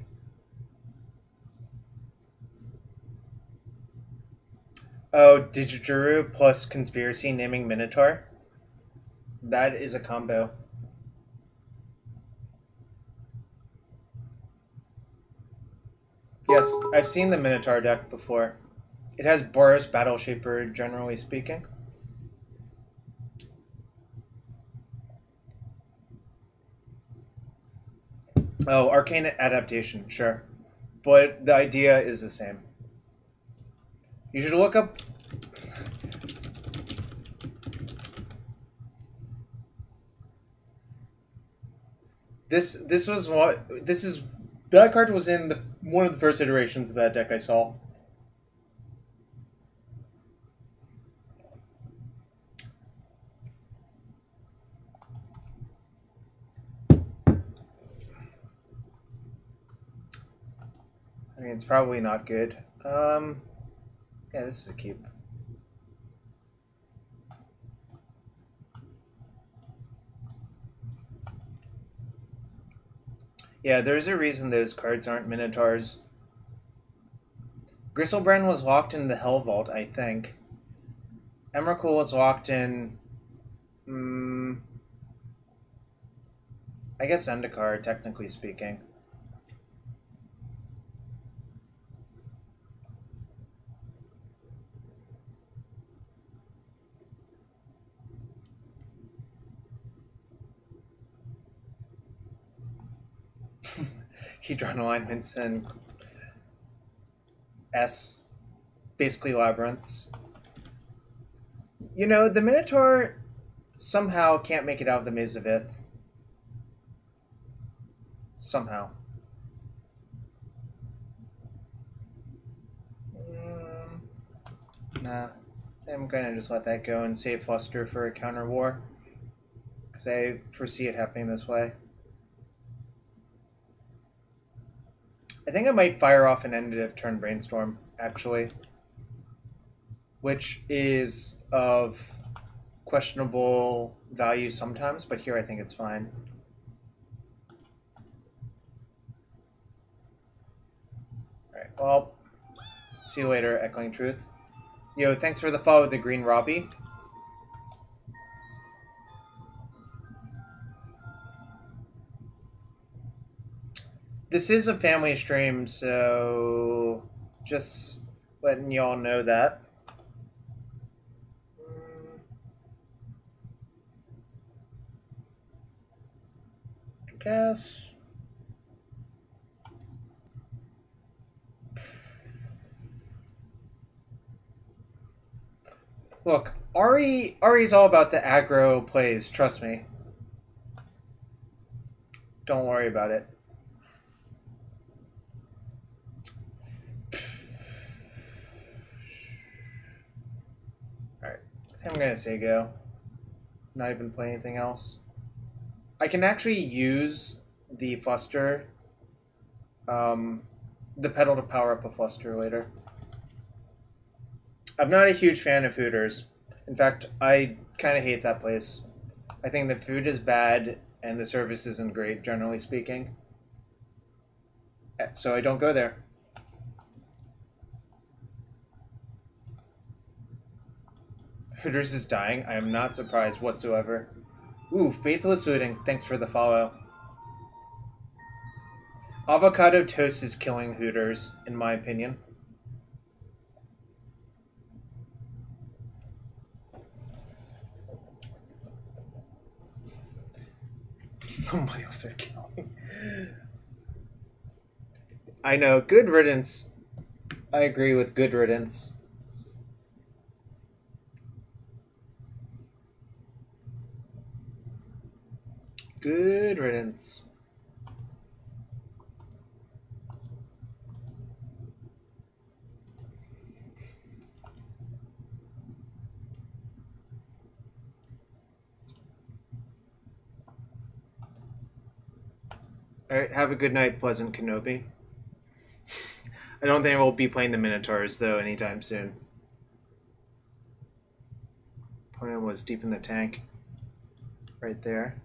Oh, Digiduru plus Conspiracy naming Minotaur. That is a combo. Yes, I've seen the Minotaur deck before. It has Boros Battle Shaper, generally speaking. Oh, Arcane Adaptation, sure. But the idea is the same. You should look up... This was what... This is... That card was in one of the first iterations of that deck I saw. I mean, it's probably not good. Yeah, this is a keep. Yeah, there's a reason those cards aren't Minotaurs. Gristlebrand was locked in the Hell Vault, I think. Emrakul was locked in... I guess Zendikar, technically speaking. Hedron alignments and S, basically labyrinths. You know, the Minotaur somehow can't make it out of the Maze of Ith. Somehow. Nah. I'm gonna just let that go and save Fluster for a counter war. Because I foresee it happening this way. I think I might fire off an end of turn Brainstorm, actually. Which is of questionable value sometimes, but here I think it's fine. Alright, well, see you later, Echoing Truth. Yo, thanks for the follow, the Green Robbie. This is a family stream, so just letting y'all know that. I guess. Look, Ari's all about the aggro plays, trust me. Don't worry about it. Alright, I think I'm gonna say go. Not even play anything else. I can actually use the Fluster, the pedal to power up a Fluster later. I'm not a huge fan of Hooters. In fact, I kind of hate that place. I think the food is bad and the service isn't great, generally speaking. So I don't go there. Hooters is dying. I am not surprised whatsoever. Ooh, Faithless Looting, thanks for the follow. Avocado toast is killing Hooters, in my opinion. Nobody else are killing. I know, good riddance. I agree with good riddance. Good riddance. Alright, have a good night, Pleasant Kenobi. I don't think we'll be playing the Minotaurs, though, anytime soon. Opponent was deep in the tank. Right there.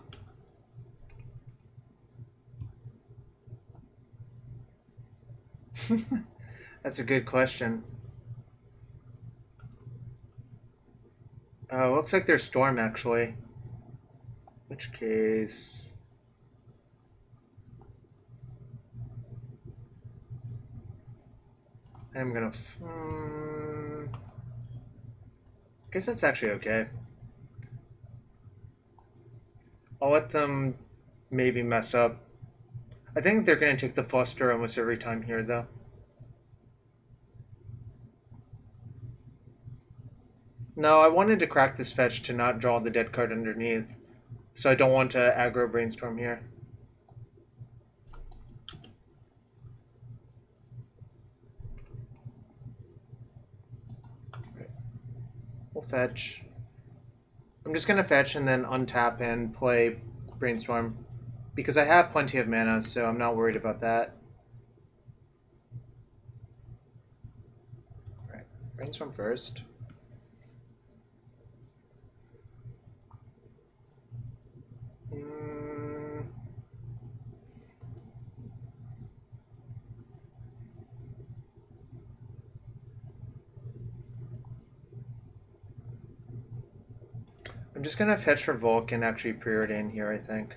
That's a good question. Looks like there's Storm, actually. Which case... I'm gonna... I guess that's actually okay. I'll let them maybe mess up. I think they're gonna take the Fluster almost every time here, though. No, I wanted to crack this fetch to not draw the dead card underneath. So I don't want to aggro Brainstorm here. We'll fetch. I'm just going to fetch and then untap and play Brainstorm. Because I have plenty of mana, so I'm not worried about that. Alright, Brainstorm first. I'm just gonna fetch for Volk and actually preordain here, I think.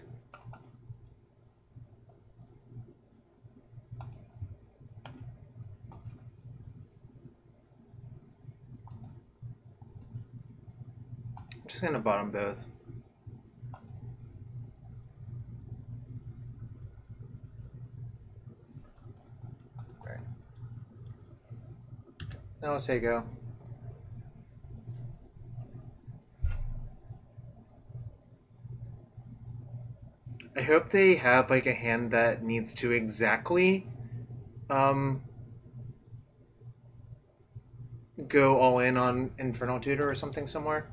I'm just gonna bottom both. Right. Now let's say go. I hope they have like a hand that needs to exactly go all in on Infernal Tutor or something somewhere.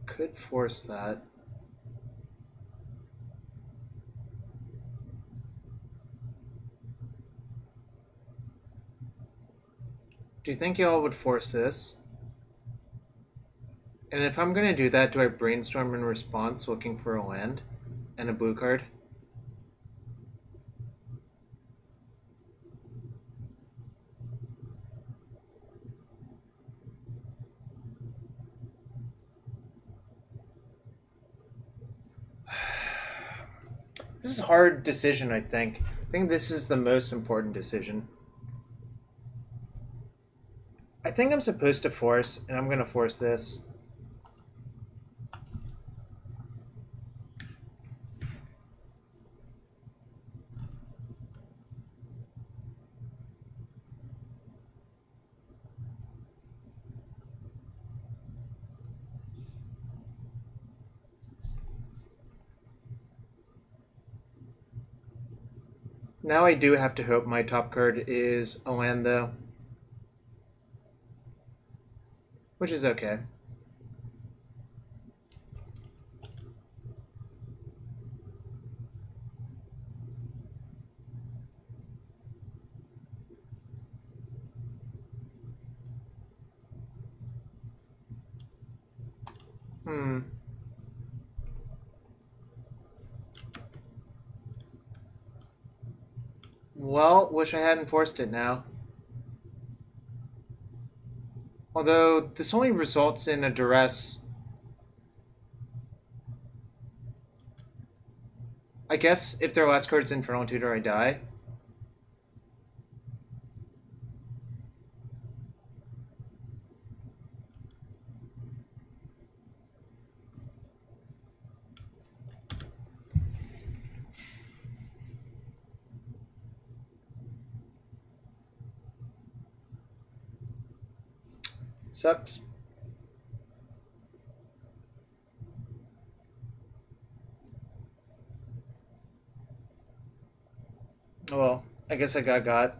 Could force that. Do you think y'all would force this? And if I'm gonna do that, do I brainstorm in response looking for a land and a blue card? This is a hard decision, I think. I think this is the most important decision. I think I'm supposed to force, and I'm gonna force this. Now I do have to hope my top card is a land, though. Which is okay. Well, wish I hadn't forced it now. Although, this only results in a duress. I guess if their last card's Infernal Tutor, I die. Sucks. Oh well, I guess I got.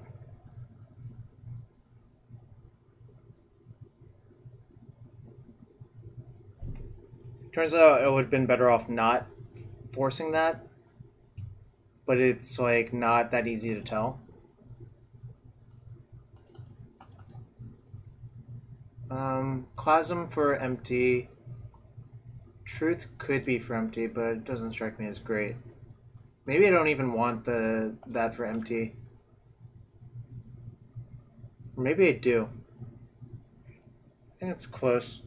Turns out I would have been better off not forcing that. But it's like not that easy to tell. Clasm for empty. Truth could be for empty, but it doesn't strike me as great. Maybe I don't even want that for empty. Or maybe I do. I think it's close.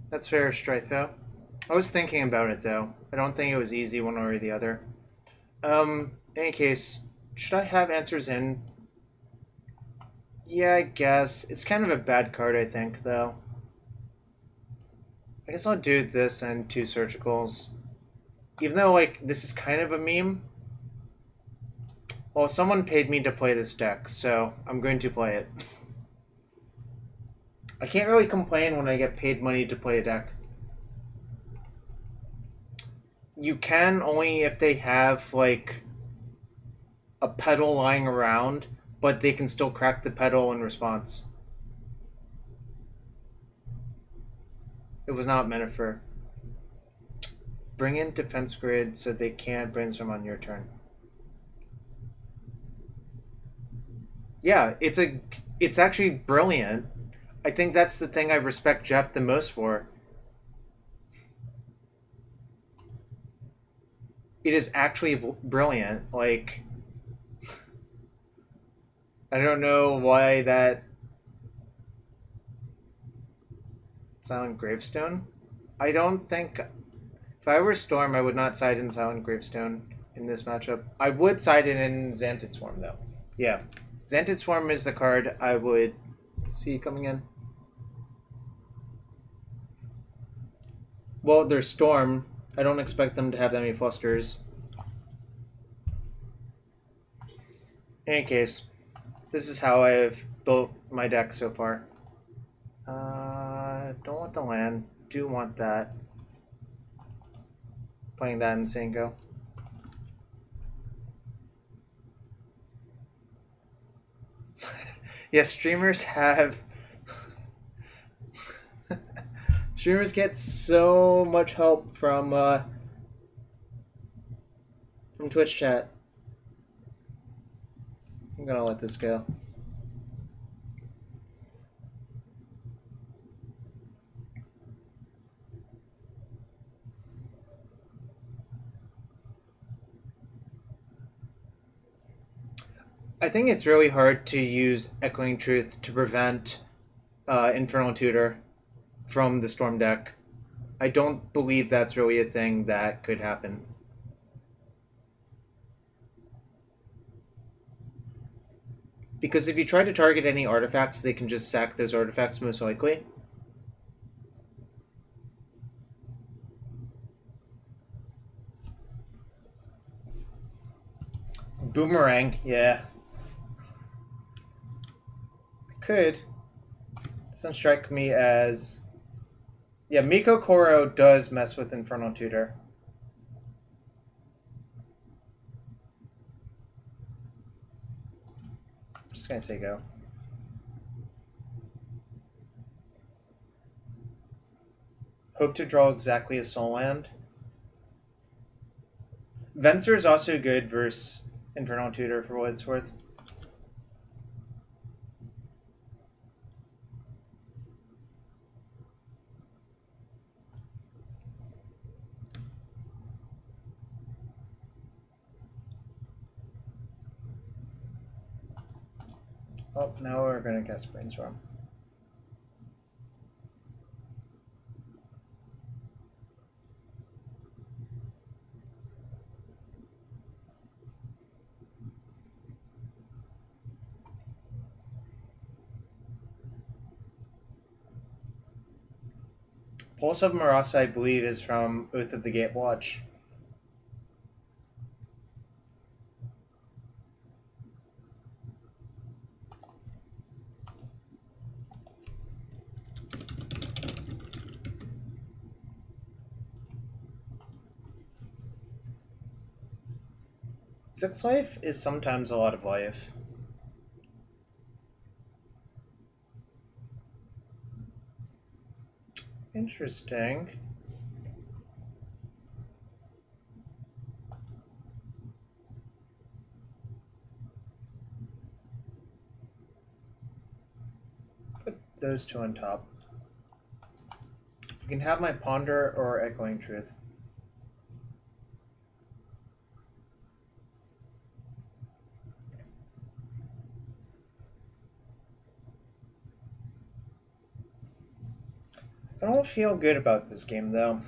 That's fair, Strytho. I was thinking about it, though. I don't think it was easy one way or the other. In any case, should I have answers in? Yeah, I guess. It's kind of a bad card, I think, though. I guess I'll do this and 2 surgicals. Even though, like, this is kind of a meme. Well, someone paid me to play this deck, so I'm going to play it. I can't really complain when I get paid money to play a deck. You can only if they have, like, a pedal lying around, but they can still crack the pedal in response. It was not meant for. bring in defense grid so they can't brainstorm on your turn. Yeah, it's actually brilliant. I think that's the thing I respect Jeff the most for. It is actually brilliant. Like, I don't know why that Silent Gravestone. I don't think if I were Storm, I would not side in Silent Gravestone in this matchup. I would side it in Xantid Swarm though. Yeah, Xantid Swarm is the card I would see coming in. Well, there's Storm. I don't expect them to have that many flusters. In any case, this is how I've built my deck so far. Don't want the land. Do want that. Playing that in Sango. Yes, streamers have... streamers get so much help from Twitch chat. I'm gonna let this go. I think it's really hard to use Echoing Truth to prevent Infernal Tutor from the Storm deck. I don't believe that's really a thing that could happen. Because if you try to target any artifacts, they can just sack those artifacts most likely. Boomerang, yeah. Could. Doesn't strike me as... Yeah, Miko Koro does mess with Infernal Tutor. I'm just gonna say go. Hope to draw exactly a soul land. Venser is also good versus Infernal Tutor for what it's worth. Oh, now we're gonna cast Brainstorm. Pulse of Marasa, I believe, is from Oath of the Gatewatch. Six life is sometimes a lot of life. Interesting. Put those two on top. You can have my Ponder or Echoing Truth. I don't feel good about this game, though.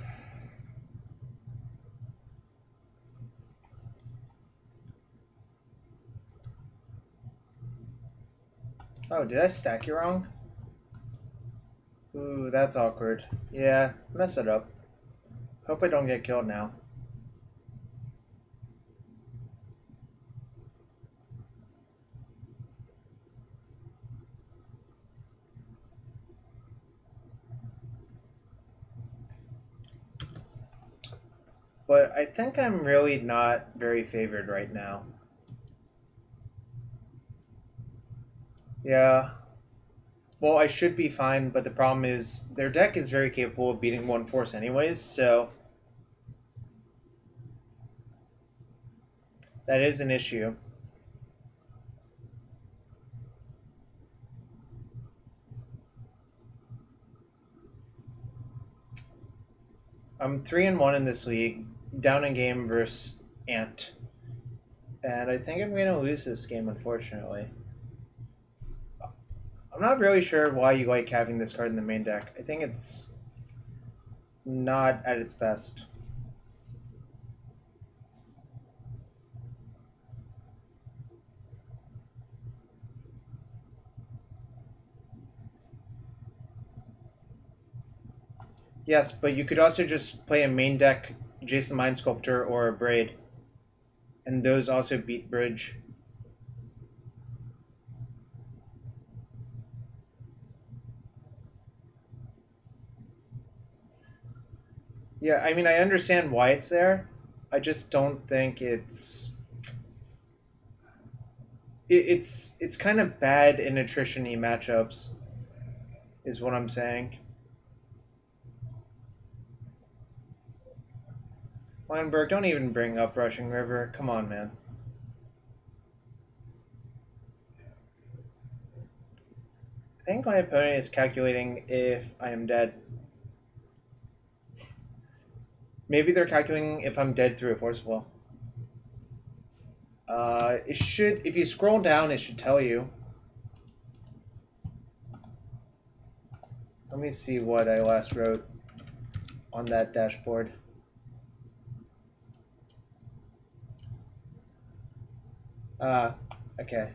Oh, did I stack you wrong? Ooh, that's awkward. Yeah, mess it up. Hope I don't get killed now. But I think I'm really not very favored right now. Yeah. Well, I should be fine, but the problem is their deck is very capable of beating one force anyways, so... That is an issue. I'm 3-1 in this league, down in game versus Ant. And I think I'm going to lose this game, unfortunately. I'm not really sure why you like having this card in the main deck. I think it's not at its best. Yes, but you could also just play a main deck Jason Mind Sculptor or a Braid. And those also beat Bridge. Yeah, I mean, I understand why it's there. I just don't think it's kind of bad in attrition-y matchups, is what I'm saying. Weinberg, don't even bring up Rushing River. Come on, man. I think my opponent is calculating if I am dead. Maybe they're calculating if I'm dead through a Force Wall. It should, if you scroll down, it should tell you. Let me see what I last wrote on that dashboard. Okay.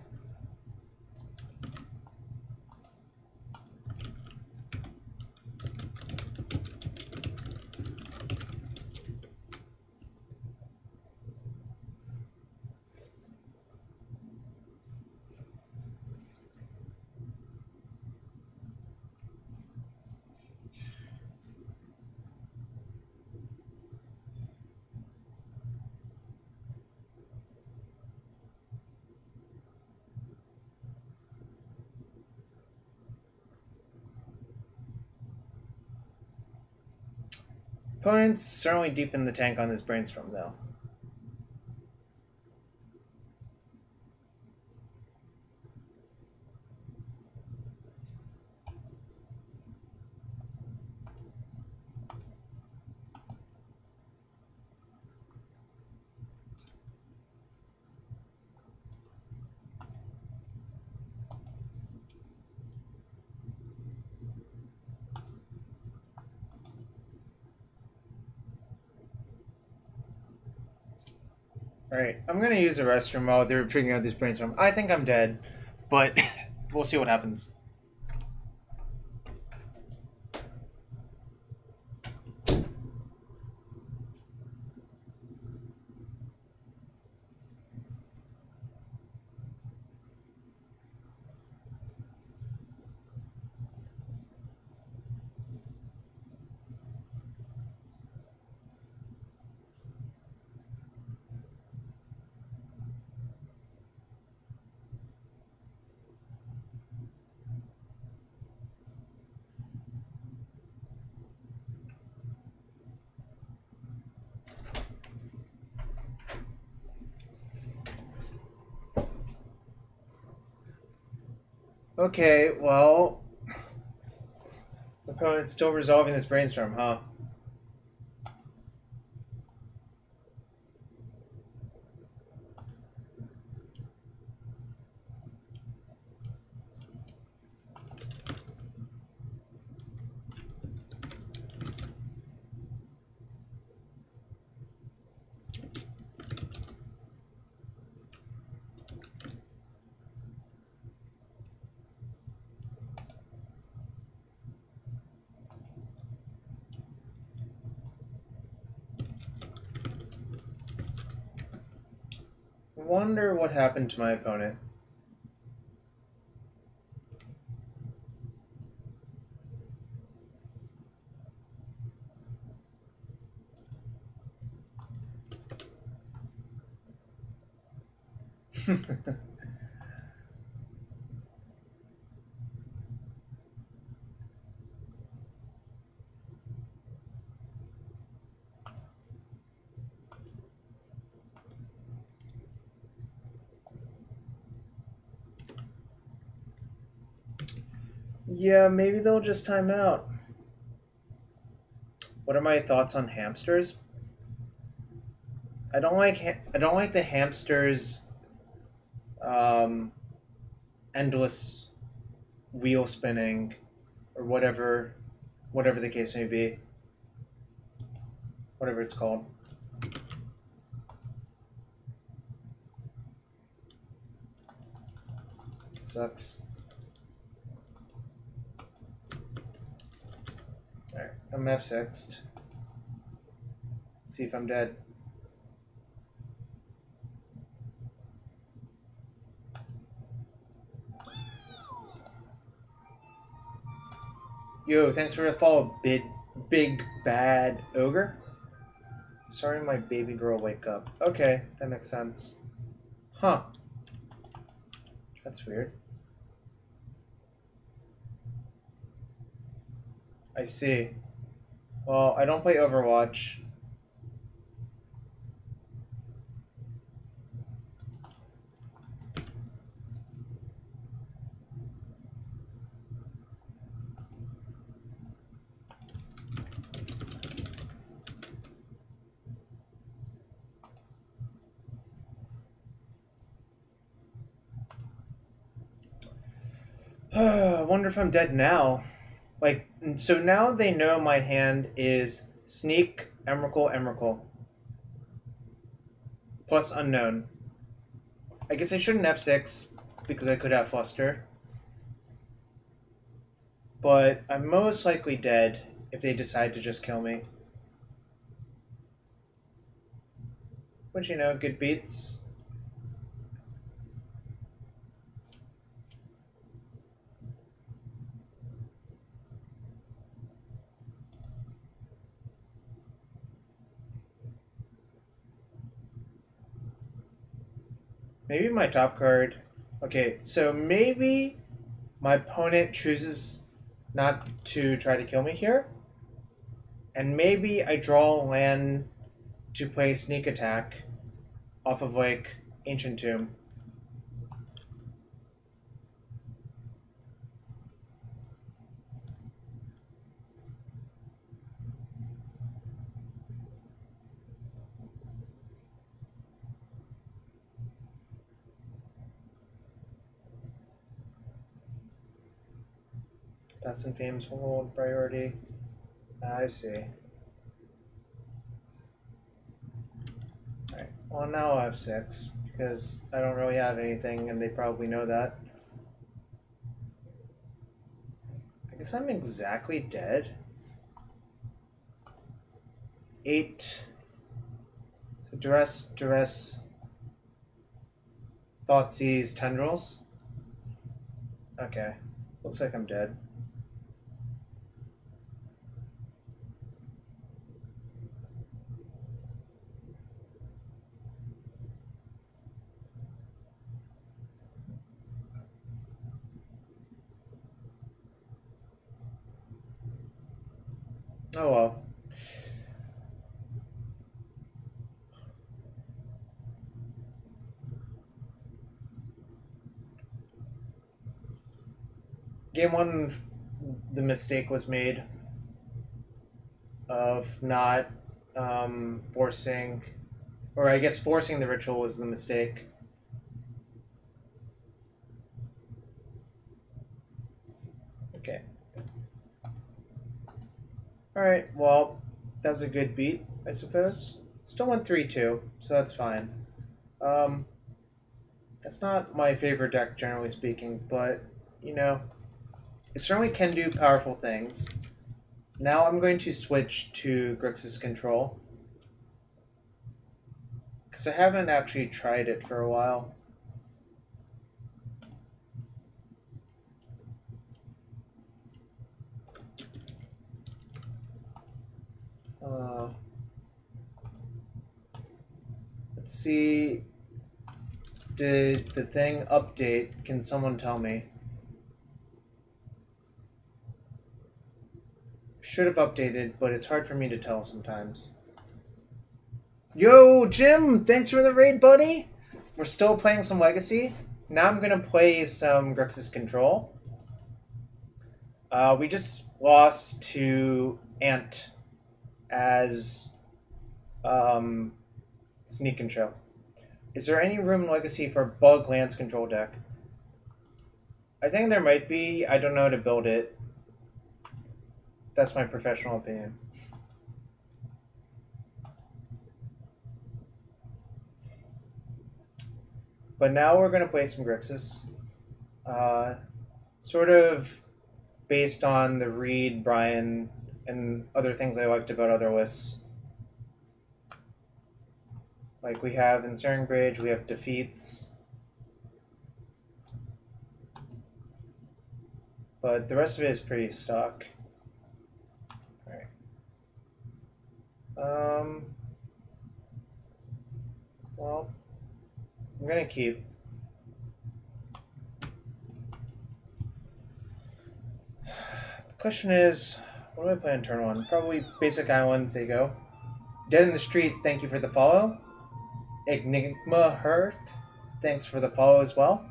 Opponent's certainly deep in the tank on this brainstorm, though. Alright, I'm gonna use the restroom while they're figuring out this brainstorm. I think I'm dead, but we'll see what happens. Okay, well, the opponent's still resolving this brainstorm, huh? Wonder what happened to my opponent. Yeah, maybe they'll just time out. What are my thoughts on hamsters? I don't like the hamsters um, endless wheel spinning or whatever the case may be. Whatever it's called. It sucks. Alright, I'm F6'd. Let's see if I'm dead. Yo, thanks for the follow, big bad ogre. Sorry my baby girl wake up. Okay, that makes sense. Huh. That's weird. I see. Well, I don't play Overwatch. I wonder if I'm dead now. Like, so now they know my hand is Sneak, Emrakul, plus Unknown. I guess I shouldn't F6 because I could have Fluster. But I'm most likely dead if they decide to just kill me. Which, you know, good beats. Maybe my top card. Okay, so maybe my opponent chooses not to try to kill me here. And maybe I draw a land to play Sneak Attack off of, like, Ancient Tomb. Past and Fame's hold priority. I see. Alright, well now I have 6, because I don't really have anything, and they probably know that. I guess I'm exactly dead. 8. So Duress, Thoughtseize, Tendrils. Okay, looks like I'm dead. Oh well. Game 1, the mistake was made of not forcing, or I guess forcing the ritual was the mistake. Okay. Alright, well, that was a good beat, I suppose. Still went 3-2, so that's fine. That's not my favorite deck, generally speaking, but, you know, it certainly can do powerful things. Now I'm going to switch to Grixis Control, because I haven't actually tried it for a while. Let's see. Did the thing update? Can someone tell me? Should have updated, but it's hard for me to tell sometimes. Yo, Jim! Thanks for the raid, buddy! We're still playing some Legacy. Now I'm gonna play some Grixis Control. We just lost to Ant as Sneak and Show. Is there any room in Legacy for Bug Lance Control deck? I think there might be. I don't know how to build it. That's my professional opinion. But now we're going to play some Grixis. Sort of based on the Reed, Brian, and other things I liked about other lists. Like we have Ensnaring Bridge, we have Defeats. But the rest of it is pretty stock. Alright. Well, I'm gonna keep. The question is, what do I play on turn one? Probably Basic Islands, they go. Dead in the Street, thank you for the follow. Enigma Hearth, thanks for the follow as well.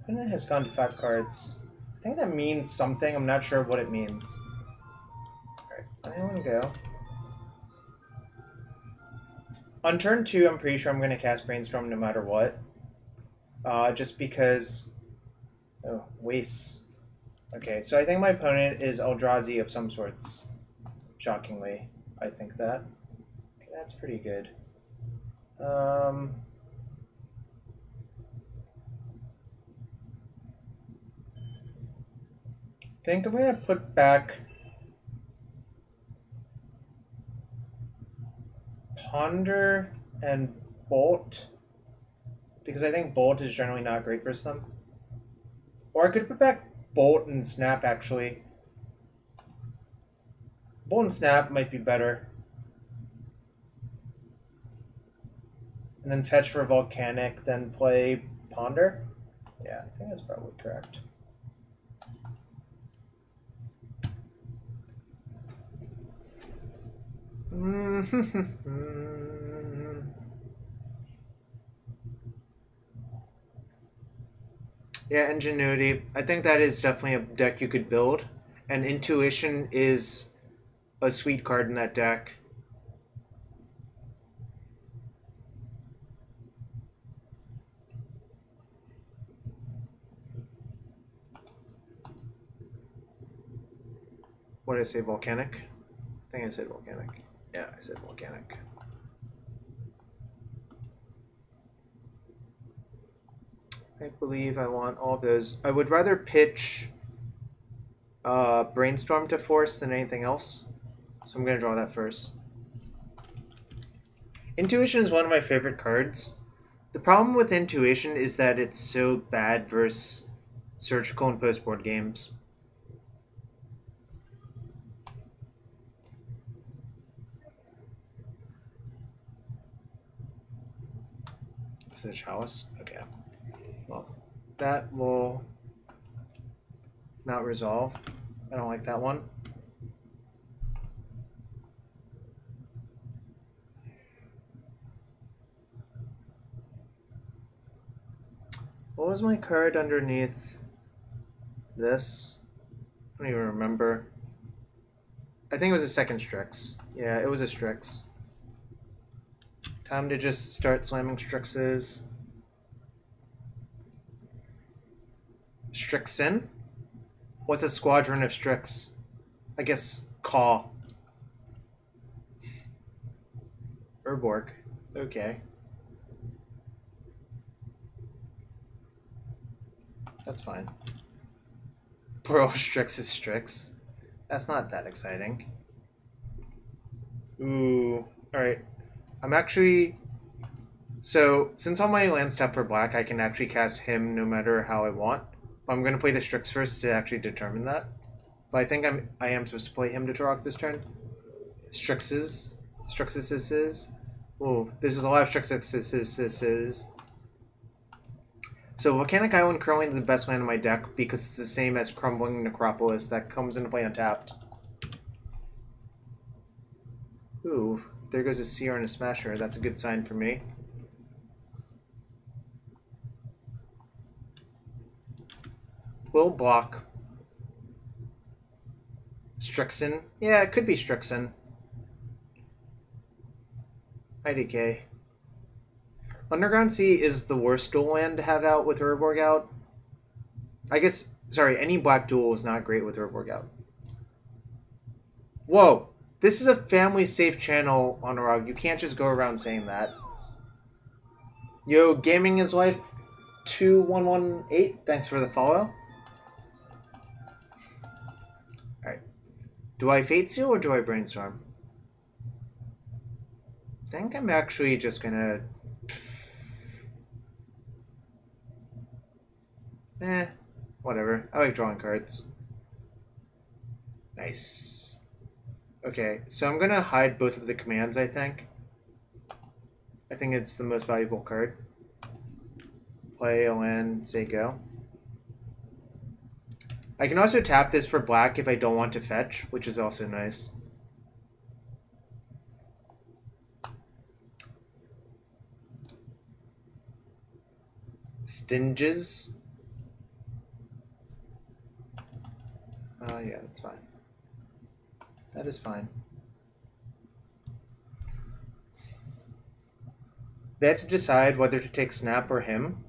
Opponent has gone to 5 cards. I think that means something. I'm not sure what it means. Alright, I want to go. On turn 2, I'm pretty sure I'm going to cast Brainstorm no matter what. Just because... Oh, wastes. Okay, so I think my opponent is Eldrazi of some sorts. Shockingly, I think that. Okay, that's pretty good. I think I'm going to put back Ponder and Bolt, because I think Bolt is generally not great for some. Or I could put back Bolt and Snap, actually. Bolt and Snap might be better. And then fetch for Volcanic, then play Ponder? Yeah, I think that's probably correct. Yeah, Ingenuity. I think that is definitely a deck you could build. And Intuition is a sweet card in that deck. What did I say, Volcanic? I think I said Volcanic. Yeah, I said Volcanic. I believe I want all of those. I would rather pitch Brainstorm to Force than anything else. So I'm going to draw that first. Intuition is one of my favorite cards. The problem with Intuition is that it's so bad versus Surgical and Post-board games. Is it a Chalice? Okay. Well, that will not resolve. I don't like that one. What was my card underneath this? I don't even remember. I think it was a second Strix. Yeah, it was a Strix. Time to just start slamming Strixes. Strixen? What's a squadron of Strix? I guess Caw. Urborg. Okay. That's fine. Bro, Strix is Strix. That's not that exciting. Ooh. Alright. I'm actually... So, since all my lands tap for black, I can actually cast him no matter how I want. I'm going to play the Strix first to actually determine that. But I think I am supposed to play him to draw off this turn. Strixes. Strixes. Ooh, this is a lot of Strixes. So Volcanic Island currently is the best land in my deck because it's the same as Crumbling Necropolis that comes into play untapped. Ooh, there goes a Seer and a Smasher. That's a good sign for me. Will block. Strixen? Yeah, it could be Strixen. IDK. Underground Sea is the worst dual land to have out with Urborg out. I guess, sorry, any black duel is not great with Urborg out. Whoa! This is a family safe channel, Honorog. You can't just go around saying that. Yo, Gaming is Life 2118, thanks for the follow. Alright. Do I Fate Seal or do I Brainstorm? I think I'm actually just gonna... whatever. I like drawing cards. Nice. Okay, so I'm gonna hide both of the commands, I think. I think it's the most valuable card. Play a land, say go. I can also tap this for black if I don't want to fetch, which is also nice. Stinges. Yeah, that's fine. That is fine. They have to decide whether to take Snap or him.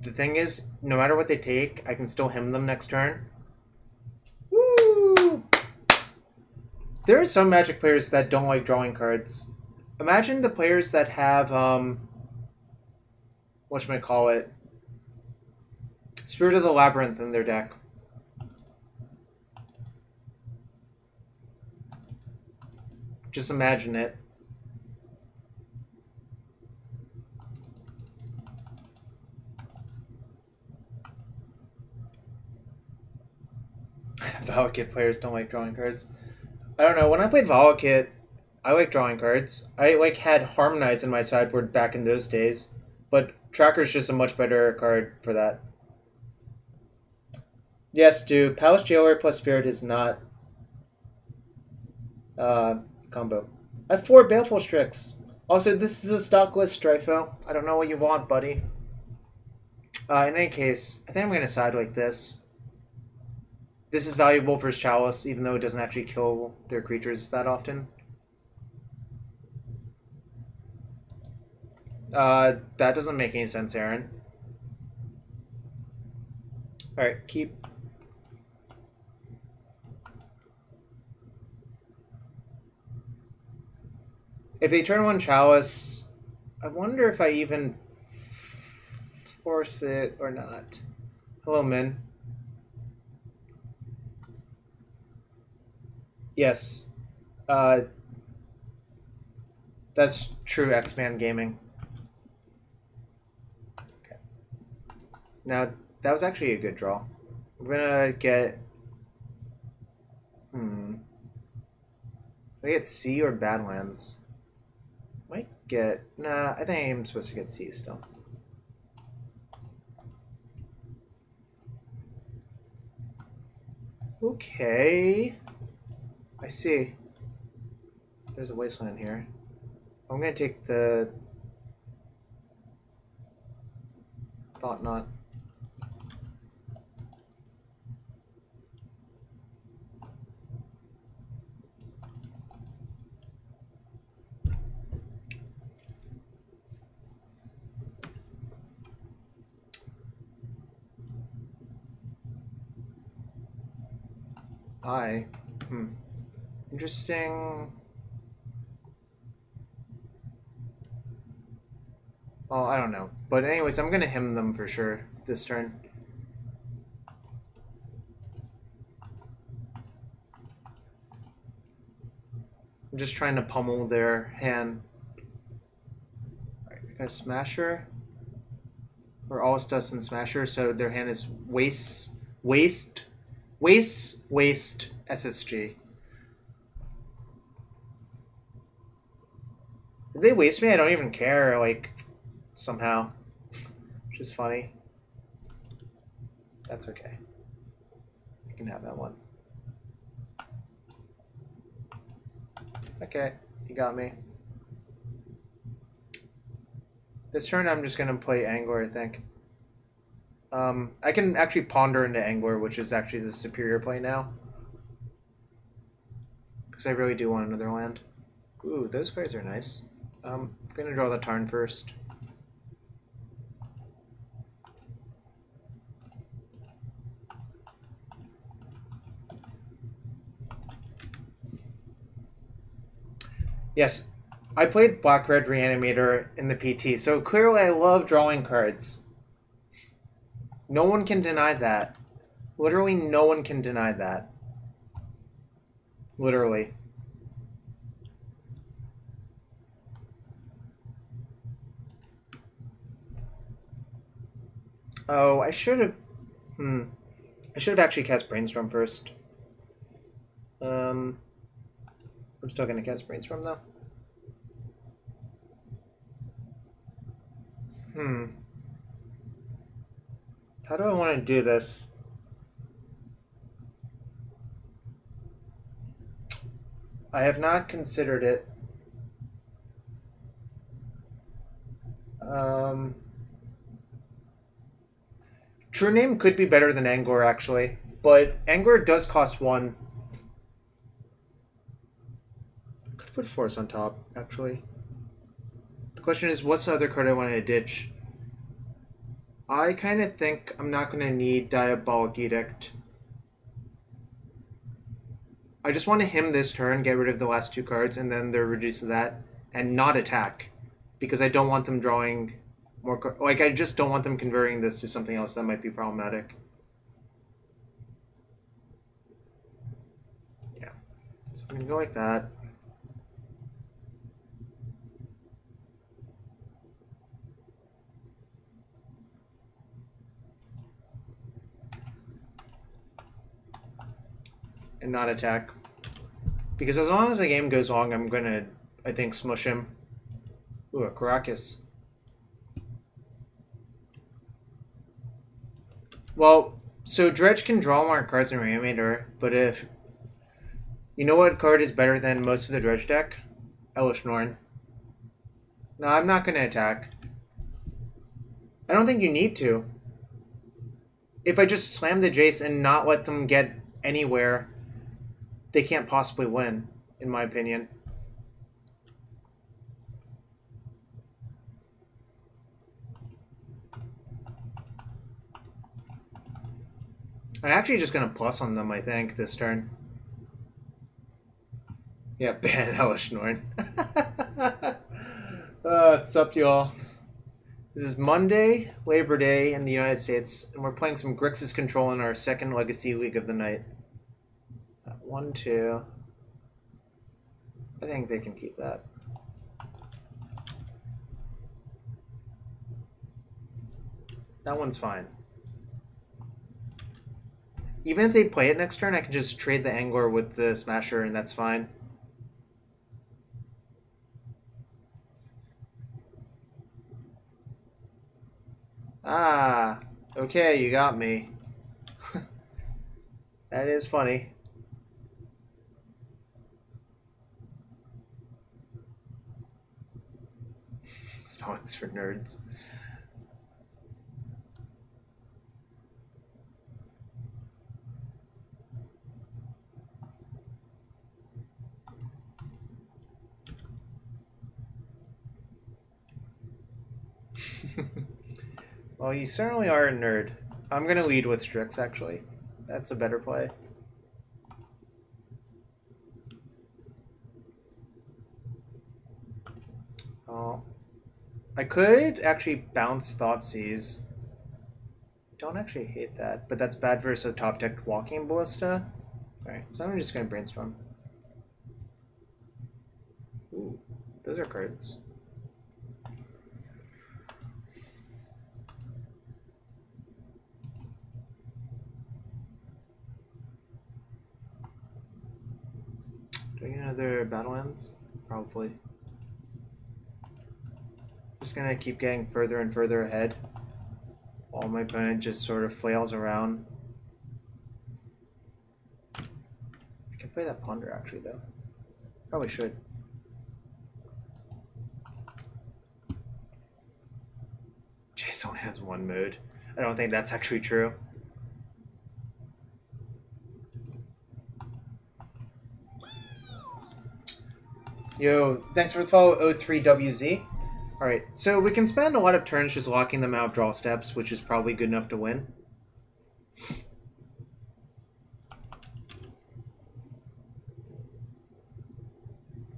The thing is, no matter what they take, I can still him them next turn. Woo! There are some Magic players that don't like drawing cards. Imagine the players that have, whatchamacallit, Spirit of the Labyrinth in their deck. Just imagine it. Valakut players don't like drawing cards. I don't know. When I played Valakut, I like drawing cards. I had Harmonize in my sideboard back in those days, but Tracker's just a much better card for that. Yes, dude. Palace Jailer plus Spirit is not combo. I have 4 Baleful Strix. Also, this is a stock list, Stryfo. I don't know what you want, buddy. In any case, I think I'm going to side like this. This is valuable versus Chalice, even though it doesn't actually kill their creatures that often. That doesn't make any sense, Aaron. Alright, keep. If they turn 1 Chalice, I wonder if I even force it or not. Hello, Min. Yes. That's true, X-Man Gaming. Okay. Now, that was actually a good draw. We're gonna get... Do I get C or Badlands? Might get... Nah, I think I'm supposed to get C still. Okay. I see. There's a wasteland here. I'm gonna take the... Thought not. Interesting. Well, I don't know. But anyways, I'm gonna him them for sure this turn. I'm just trying to pummel their hand. Alright, we got Smasher. Or All-Dust and Smasher, so their hand is Waste, SSG. Did they waste me? I don't even care, like, somehow. Which is funny. That's okay. You can have that one. Okay, you got me. This turn I'm just gonna play Angler, I think. I can actually ponder into Angler, which is actually the superior play now. because I really do want another land. Ooh, those cards are nice. I'm gonna draw the Tarn first. Yes, I played Black-Red Reanimator in the PT, so clearly I love drawing cards. No one can deny that. Literally no one can deny that. Literally. Oh, I should have... I should have actually cast Brainstorm first. I'm still gonna cast Brainstorm though. How do I want to do this? I have not considered it. True Name could be better than Angor, actually. But Angor does cost 1. Could put Force on top, actually. The question is, what's the other card I want to ditch? I kind of think I'm not going to need Diabolic Edict. I just want to him this turn, get rid of the last 2 cards, and then they're reduced to that, and not attack. Because I don't want them drawing more cards. Like, I just don't want them converting this to something else that might be problematic. Yeah. So I'm going to go like that. And not attack. Because as long as the game goes long, I'm going to, I think, smush him. Ooh, a Caracas. Well, so Dredge can draw more cards in Reanimator, but if... You know what card is better than most of the Dredge deck? Elesh Norn. No, I'm not going to attack. I don't think you need to. If I just slam the Jace and not let them get anywhere, they can't possibly win, in my opinion. I'm actually just going to plus on them, I think, this turn. Yeah, ban Elesh Norn. What's up, y'all? This is Monday, Labor Day in the United States, and we're playing some Grixis Control in our second Legacy League of the night. 1, 2. I think they can keep that. That one's fine. Even if they play it next turn, I can just trade the Angler with the Smasher, and that's fine. Ah, okay, you got me. That is funny. Spellings for nerds. Well, you certainly are a nerd. I'm going to lead with Strix, actually. That's a better play. Oh. I could actually bounce Thoughtseize. Don't actually hate that, but that's bad versus a top-decked Walking Ballista. Alright, so I'm just going to Brainstorm. Ooh, those are cards. Doing another Battlelands? Probably. Just gonna keep getting further and further ahead while my opponent just sort of flails around. I can play that Ponder actually though. Probably should. Jace only has 1 mode. I don't think that's actually true. Yo, thanks for the follow, O3WZ. Alright, so we can spend a lot of turns just locking them out of draw steps, which is probably good enough to win.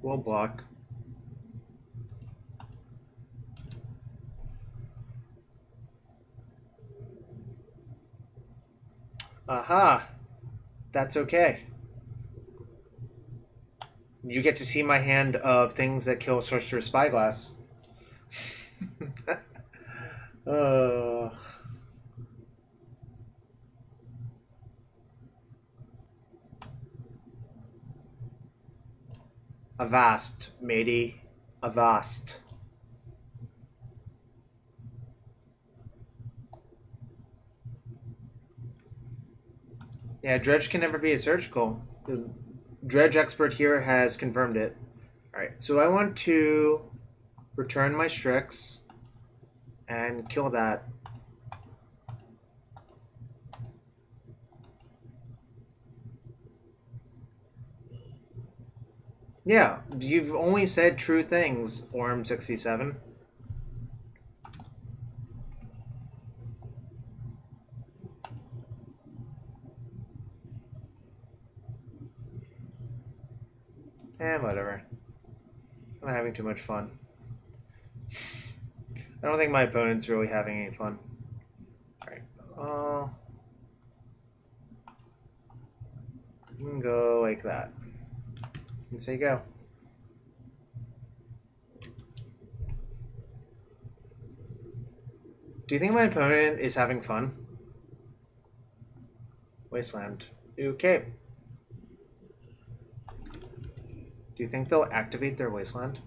We'll block. Aha! That's okay. You get to see my hand of things that kill Sorcerer's Spyglass. Avast, matey. Avast. Yeah, Dredge can never be a surgical. The Dredge expert here has confirmed it. Alright, so I want to return my Strix and kill that. Yeah, you've only said true things, Orm67. And whatever. I'm having too much fun. I don't think my opponent's really having any fun. Alright. You can go like that. And say go. Do you think my opponent is having fun? Wasteland. Okay. Do you think they'll activate their Wasteland?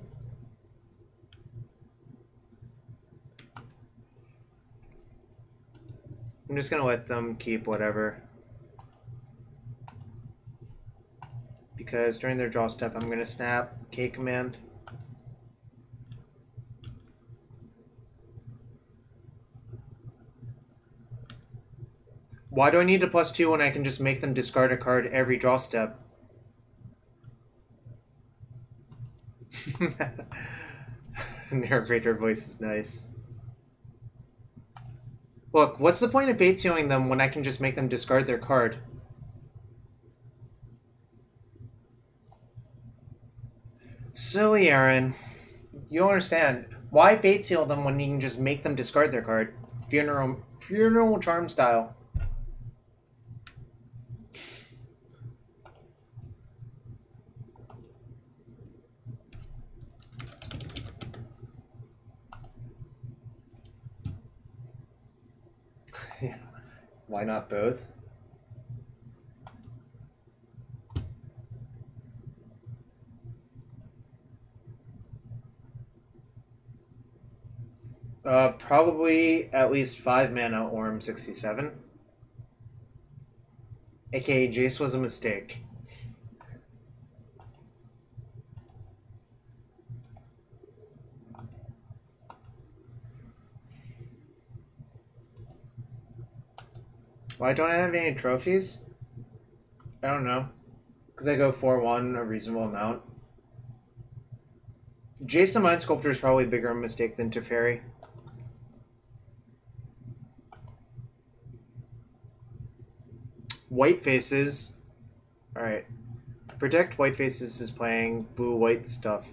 I'm just gonna let them keep whatever. Because during their draw step, I'm gonna snap K command. Why do I need a +2 when I can just make them discard a card every draw step? Narrator voice is nice. Look, what's the point of bait sealing them when I can just make them discard their card? Silly Aaron. You don't understand. Why bait seal them when you can just make them discard their card? Funeral charm style. Yeah. Why not both? Probably at least 5 mana Orm 67. AKA Jace was a mistake. Why don't I have any trophies? I don't know. Because I go 4-1 a reasonable amount. Jace the Mind Sculptor is probably a bigger mistake than Teferi. White Faces. Alright. Protect White Faces is playing blue-white stuff.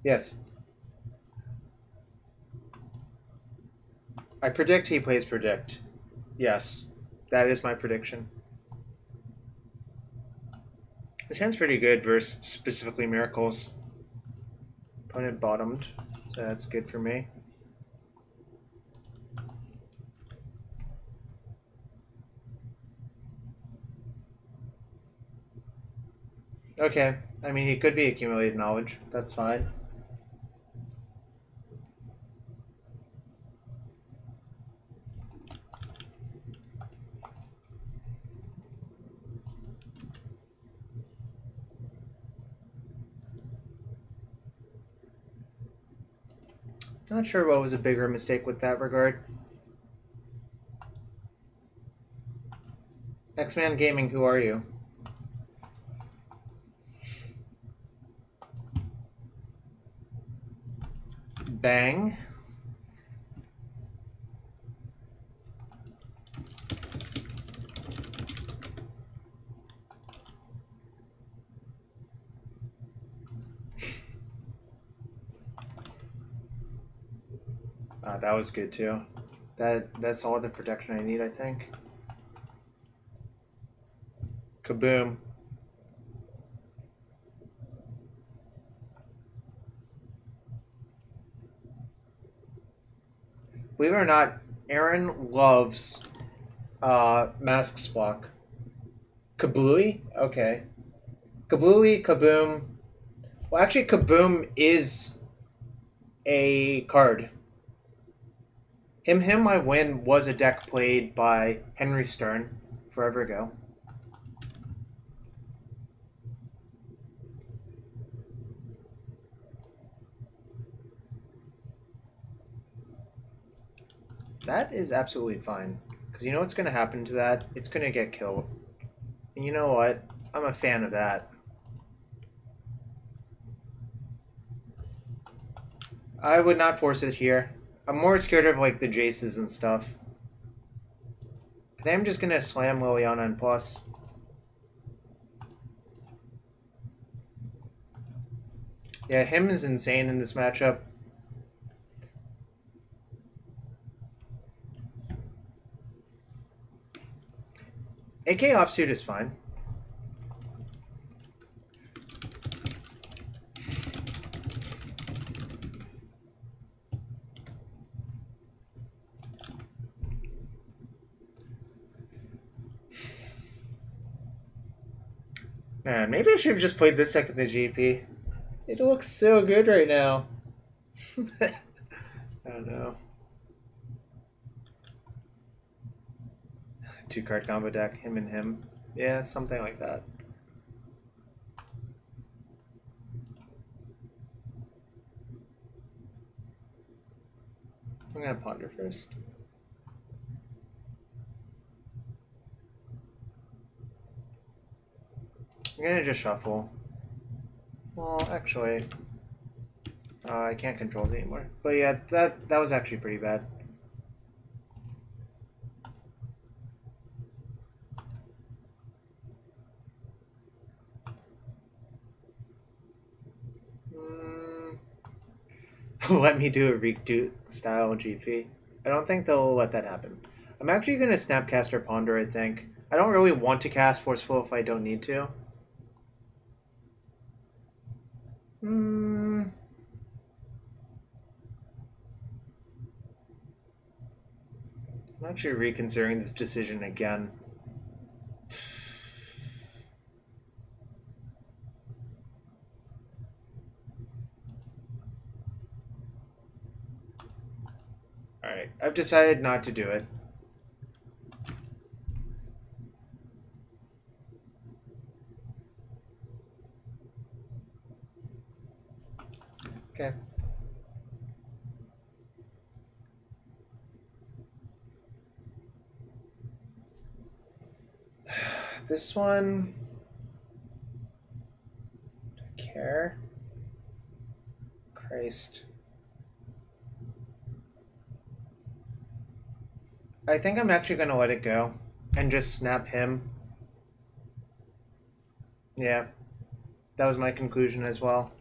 Yes. I predict he plays Predict. Yes. That is my prediction. This hand's pretty good versus specifically Miracles. Opponent bottomed, so that's good for me. Okay, I mean, he could be accumulated knowledge. That's fine. Not sure what was a bigger mistake with that regard. X-Man Gaming, who are you? Bang. That was good too. That's all the protection I need, I think. Kaboom. Believe it or not, Aaron loves Masks block. Kablooey? Okay. Kablooey, Kaboom. Well, actually, Kaboom is a card. Him I Win was a deck played by Henry Stern forever ago. That is absolutely fine. Because you know what's going to happen to that? It's going to get killed. And you know what? I'm a fan of that. I would not force it here. I'm more scared of like the Jaces and stuff. I think I'm just going to slam Liliana and plus. Yeah, him is insane in this matchup. AK offsuit is fine. Man, maybe I should have just played this deck in the GP. It looks so good right now. I don't know. 2-card combo deck, him and him. Yeah, something like that. I'm gonna ponder first. I'm gonna just shuffle. Well, actually, I can't control it anymore. But yeah, that was actually pretty bad. Let me do a Reek style GP. I don't think they'll let that happen. I'm actually gonna Snapcaster Ponder, I think. I don't really want to cast Forceful if I don't need to. I'm actually reconsidering this decision again. Alright, I've decided not to do it. Okay. This one... Do I care? Christ. I think I'm actually going to let it go and just snap him. Yeah, that was my conclusion as well.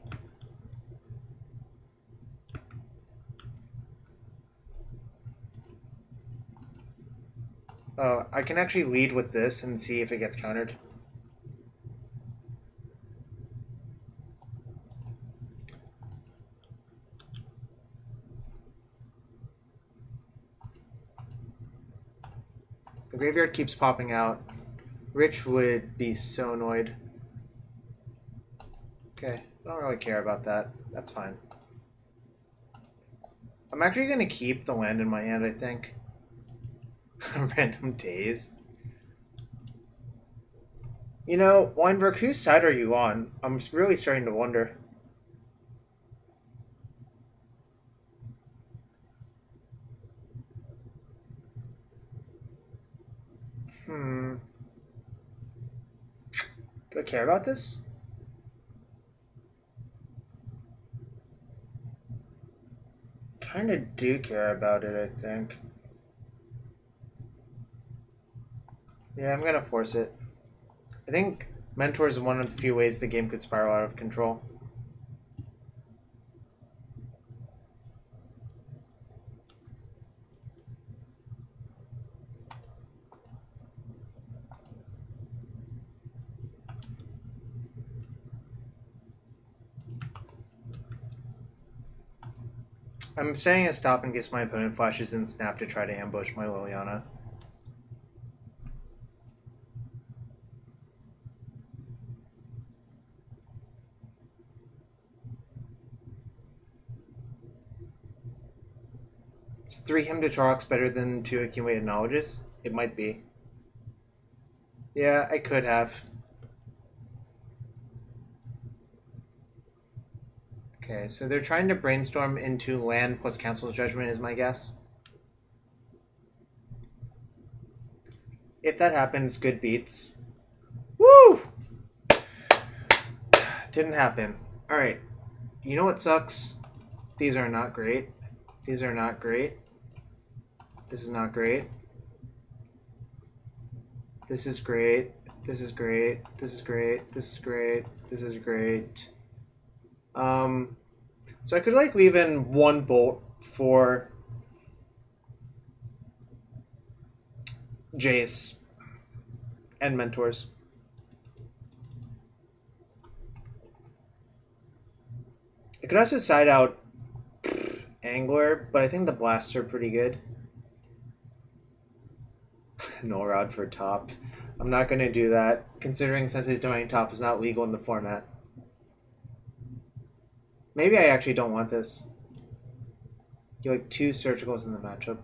Oh, I can actually lead with this and see if it gets countered. The graveyard keeps popping out. Rich would be so annoyed. Okay, I don't really care about that. That's fine. I'm actually going to keep the land in my hand, I think. Random days. You know, Weinberg, whose side are you on? I'm really starting to wonder. Do I care about this? Kinda do care about it, I think. Yeah, I'm gonna force it. I think Mentor is one of the few ways the game could spiral out of control. I'm setting a stop in case my opponent flashes in Snap to try to ambush my Liliana. Is 3 Hymn to Charx better than 2 Accumulated Knowledges? It might be. Yeah, I could have. Okay, so they're trying to brainstorm into land plus Council's Judgment is my guess. If that happens, good beats. Woo! Didn't happen. Alright. You know what sucks? These are not great. These are not great. This is not great. This is great. This is great. This is great. This is great. This is great. So I could like leave in 1 bolt for Jace and Mentors. I could also side out Angler, but I think the blasts are pretty good. Null Rod for top. I'm not going to do that, considering Sensei's Domain top is not legal in the format. Maybe I actually don't want this. You like 2 surgicals in the matchup.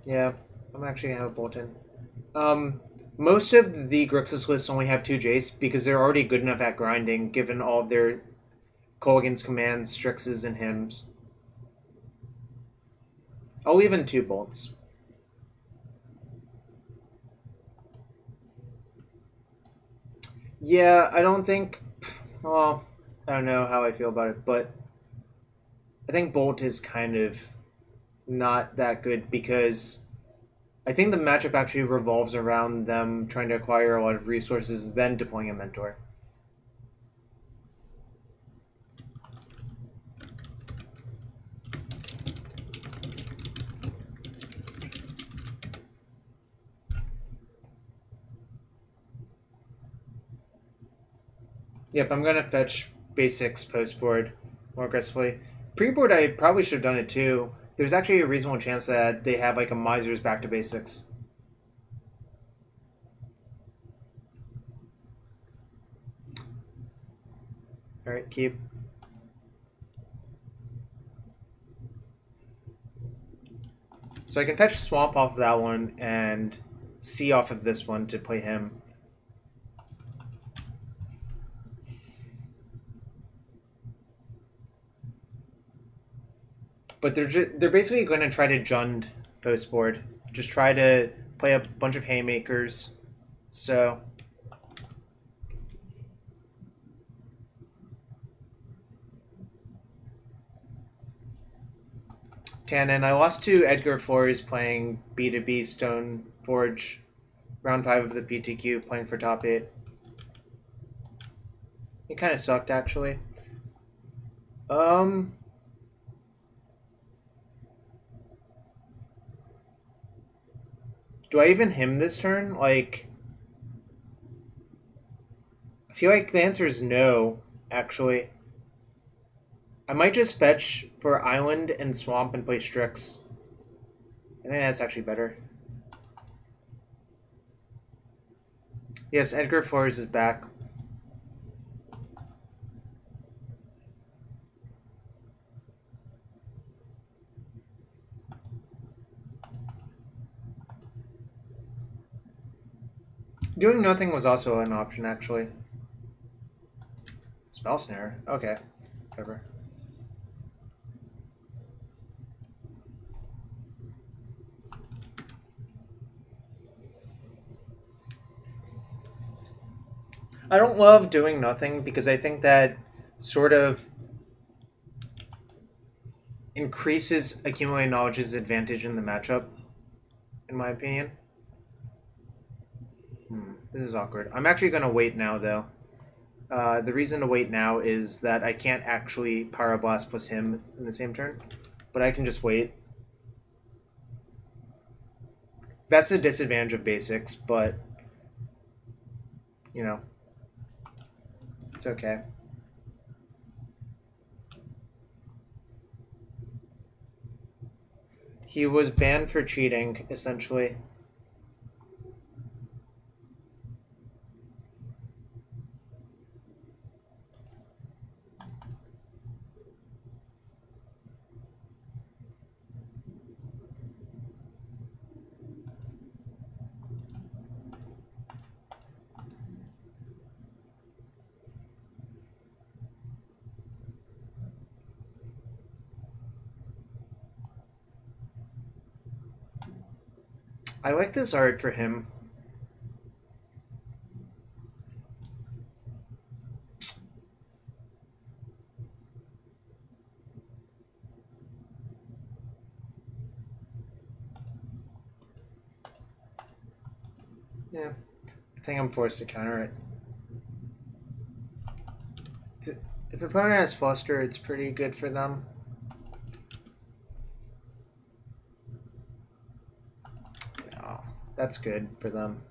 Yeah, I'm actually going to have a bolt in. Most of the Grixis lists only have 2 Jace because they're already good enough at grinding, given all of their Kolaghan's commands, Strixes, and Hymns. I'll leave in 2 bolts. Yeah, I don't think... Well, I don't know how I feel about it, but I think Bolt is kind of not that good because I think the matchup actually revolves around them trying to acquire a lot of resources, then deploying a Mentor. Yep, I'm going to fetch basics post-board more aggressively. Pre-board, I probably should have done it too. There's actually a reasonable chance that they have like a Miser's back to basics. Alright, keep. So I can fetch Swamp off of that one and Sea off of this one to play him. But they're basically going to try to Jund post board. Just try to play a bunch of haymakers. So Tannen, I lost to Edgar Flores playing B2B Stoneforge. Round 5 of the PTQ, playing for top 8. It kind of sucked, actually. Do I even hymn this turn? Like, I feel like the answer is no, actually. I might just fetch for Island and Swamp and play Strix. I think that's actually better. Yes, Edgar Flores is back. Doing nothing was also an option, actually. Spell Snare? Okay, whatever. I don't love doing nothing because I think that sort of increases accumulated knowledge's advantage in the matchup, in my opinion. This is awkward. I'm actually going to wait now, though. The reason to wait now is that I can't actually Pyroblast plus him in the same turn, but I can just wait. That's a disadvantage of basics, but, you know, it's okay. He was banned for cheating, essentially. I like this art for him. Yeah, I think I'm forced to counter it. If opponent has Fluster, it's pretty good for them. Oh, that's good for them.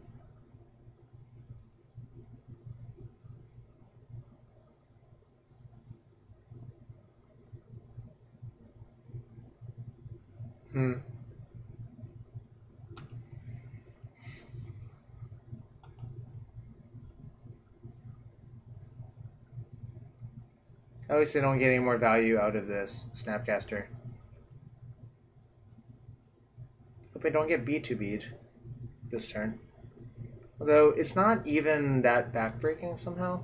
At least I don't get any more value out of this Snapcaster. Hope I don't get B2B'd this turn. Although it's not even that backbreaking somehow.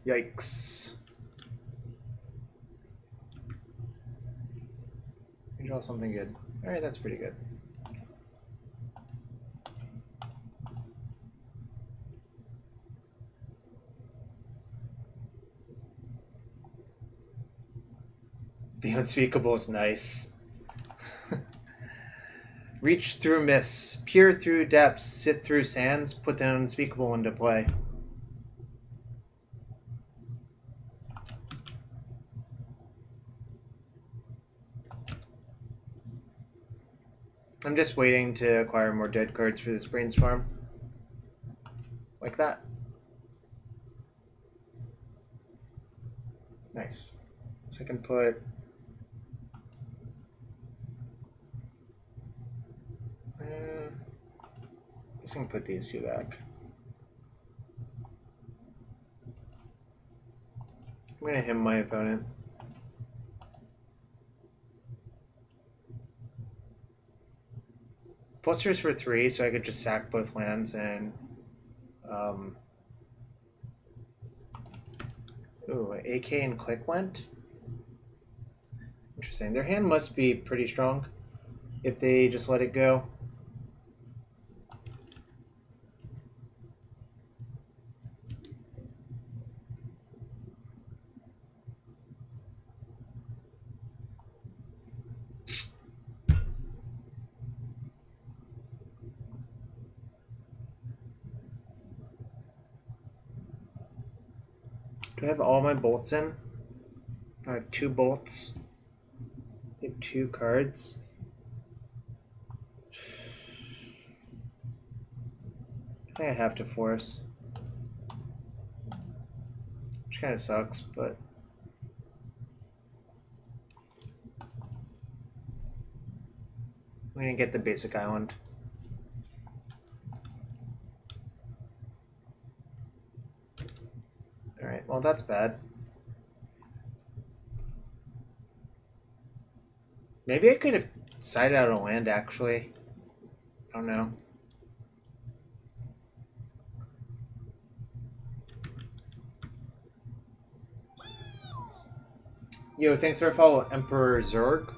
Yikes. You draw something good. Alright, that's pretty good. The unspeakable is nice. Reach through miss, peer through depths, sit through sands, put the unspeakable into play. I'm just waiting to acquire more dead cards for this brainstorm. Like that. Nice. So I can put... I guess I can put these two back. I'm going to him my opponent. Fluster's for 3, so I could just sack both lands and... Ooh, AK and Quick went? Interesting. Their hand must be pretty strong if they just let it go. Do I have all my bolts in? I have 2 bolts. They have 2 cards. I think I have to force. Which kind of sucks, but... I'm gonna get the basic island. Alright, well that's bad. Maybe I could have sided out a land, actually. I don't know. Yo, thanks for follow, Emperor Zerg.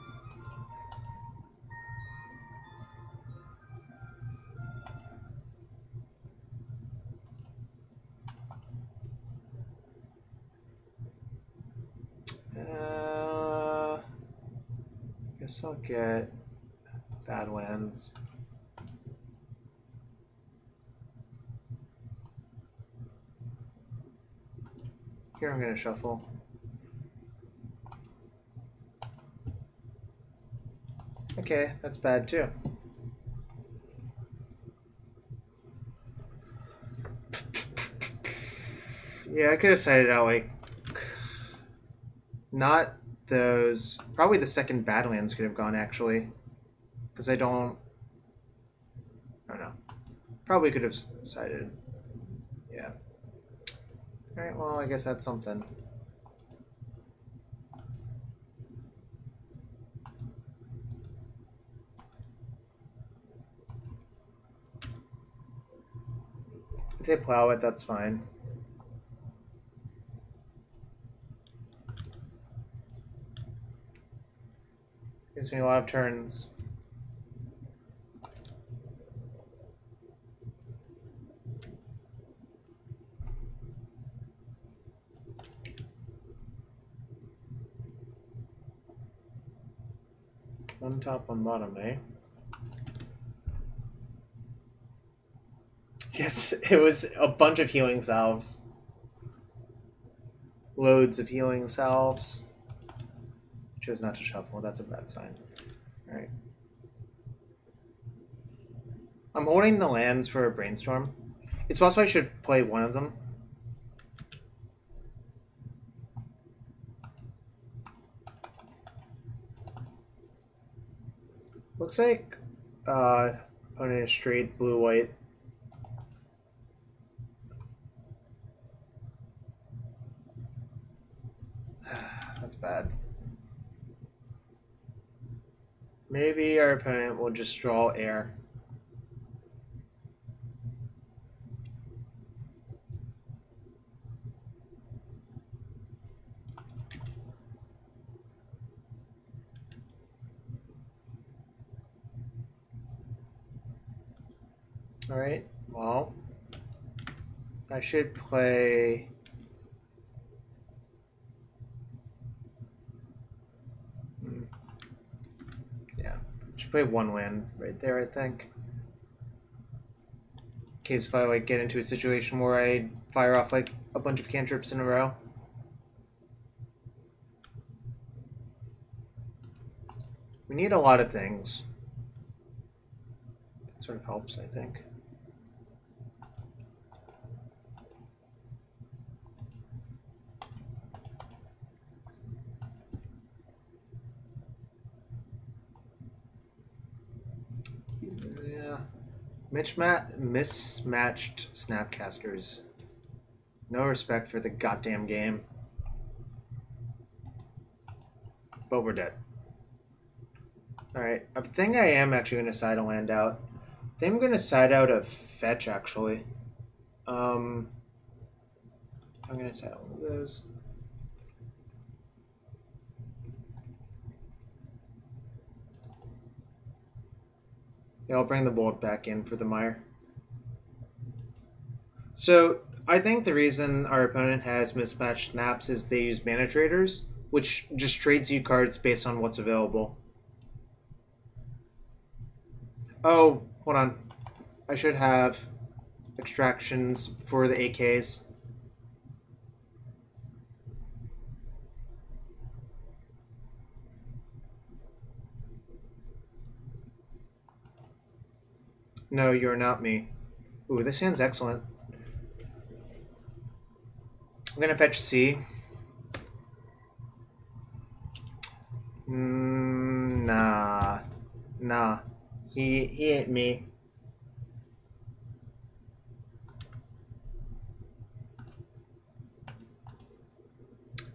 Guess I'll get Badlands. Here I'm gonna shuffle. Okay, that's bad too. Yeah, I could have sided out like not those. Probably the second Badlands could have gone actually, because I don't know. Probably could have sided. Yeah. All right. Well, I guess that's something. If they plow it, that's fine. Gives me a lot of turns. One top, one bottom, eh? Yes, it was a bunch of healing salves. Loads of healing salves. Chose not to shuffle. That's a bad sign. Alright. I'm holding the lands for a brainstorm. It's possible I should play one of them. Looks like opponent is straight blue-white. That's bad. Maybe our opponent will just draw air. Alright, well, I should play... Yeah, I should play one land right there, I think. In case if I like get into a situation where I fire off like a bunch of cantrips in a row. We need a lot of things. That sort of helps, I think. Yeah. Mismatched Snapcasters. No respect for the goddamn game. But we're dead. Alright, I think I am actually going to side a land out. I think I'm going to side out a fetch, actually. I'm going to side out one of those. Yeah, I'll bring the bolt back in for the mire. So, I think the reason our opponent has mismatched snaps is they use mana traders, which just trades you cards based on what's available. Oh, hold on. I should have extractions for the AKs. No, you're not me. Ooh, this hand's excellent. I'm gonna fetch C. Nah. Nah. He ain't me.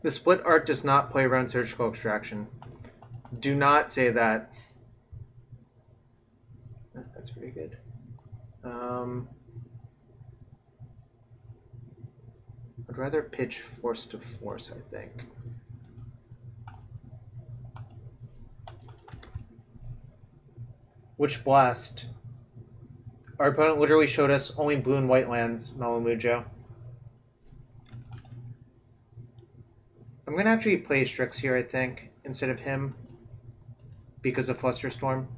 The split art does not play around surgical extraction. Do not say that. That's pretty good. I'd rather pitch force to force, I think. Which blast? Our opponent literally showed us only blue and white lands, Malamujo. I'm gonna actually play Strix here, I think, instead of him. Because of Flusterstorm.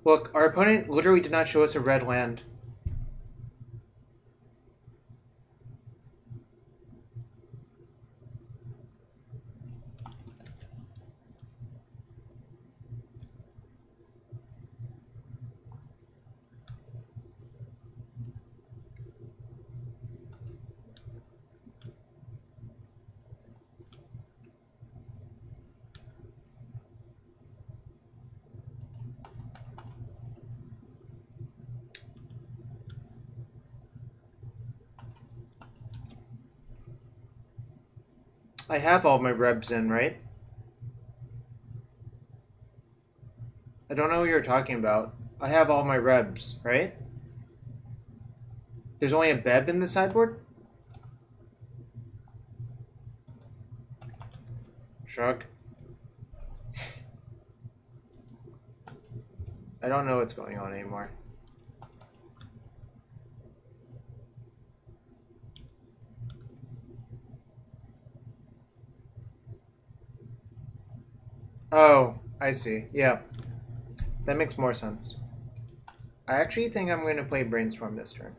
Look, our opponent literally did not show us a red land. I have all my rebs in, right? I don't know what you're talking about. I have all my rebs, right? There's only a Beb in the sideboard? Shrug. I don't know what's going on anymore. Oh, I see. Yeah. That makes more sense. I actually think I'm going to play Brainstorm this turn.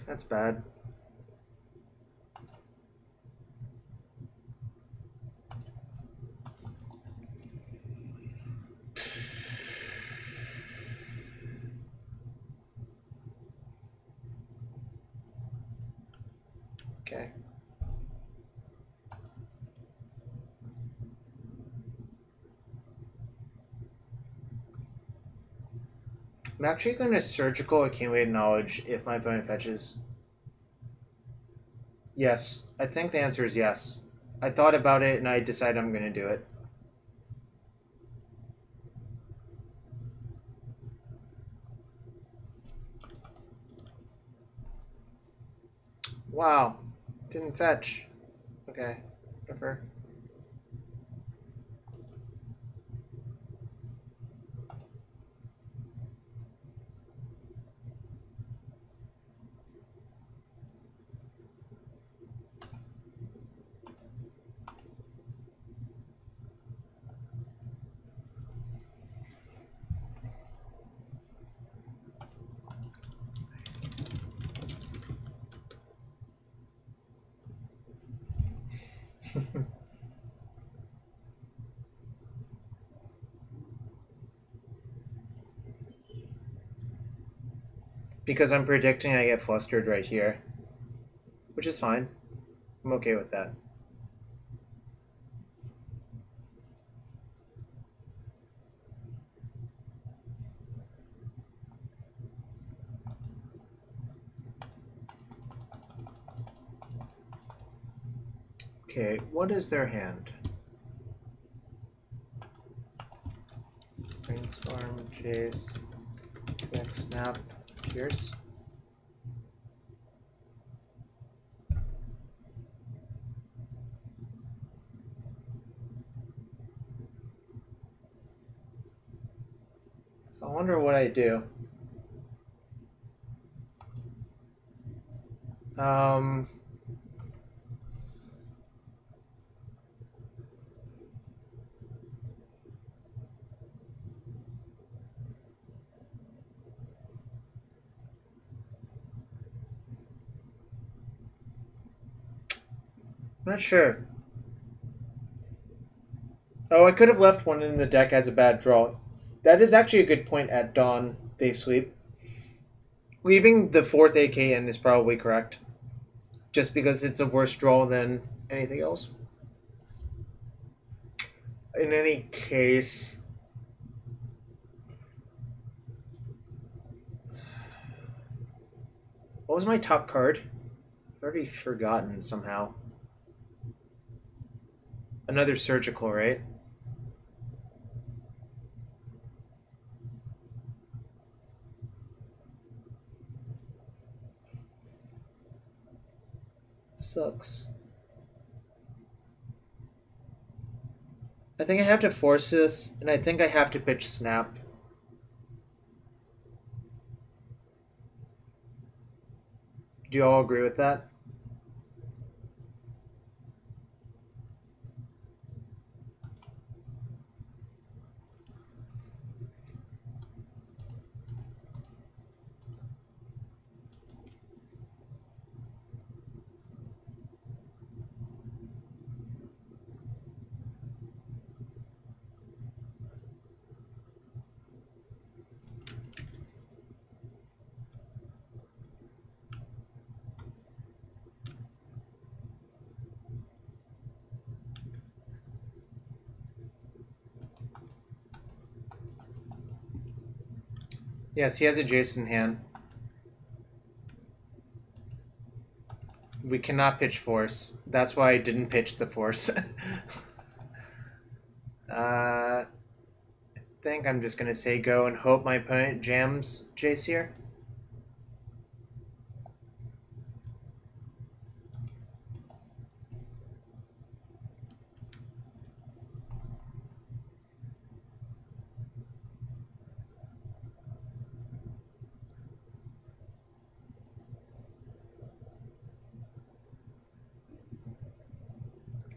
That's bad. Okay. I'm actually going to Surgical Accumulate Knowledge if my opponent fetches. Yes. I think the answer is yes. I thought about it and I decided I'm going to do it. Wow. Didn't fetch. Okay. Whatever. Because I'm predicting I get flustered right here. Which is fine. I'm okay with that. Okay, what is their hand? Brainstorm, Jace, Quick Snap, Pierce. So I wonder what I do. Not sure. Oh, I could have left one in the deck as a bad draw. That is actually a good point at dawn, they sleep. Leaving the 4th AK in is probably correct. Just because it's a worse draw than anything else. In any case... What was my top card? I've already forgotten somehow. Another Surgical, right? Sucks. I think I have to force this, and I think I have to pitch snap. Do you all agree with that? Yes, he has a Jason hand. We cannot pitch force. That's why I didn't pitch the force. I think I'm just gonna say go and hope my opponent jams Jace here.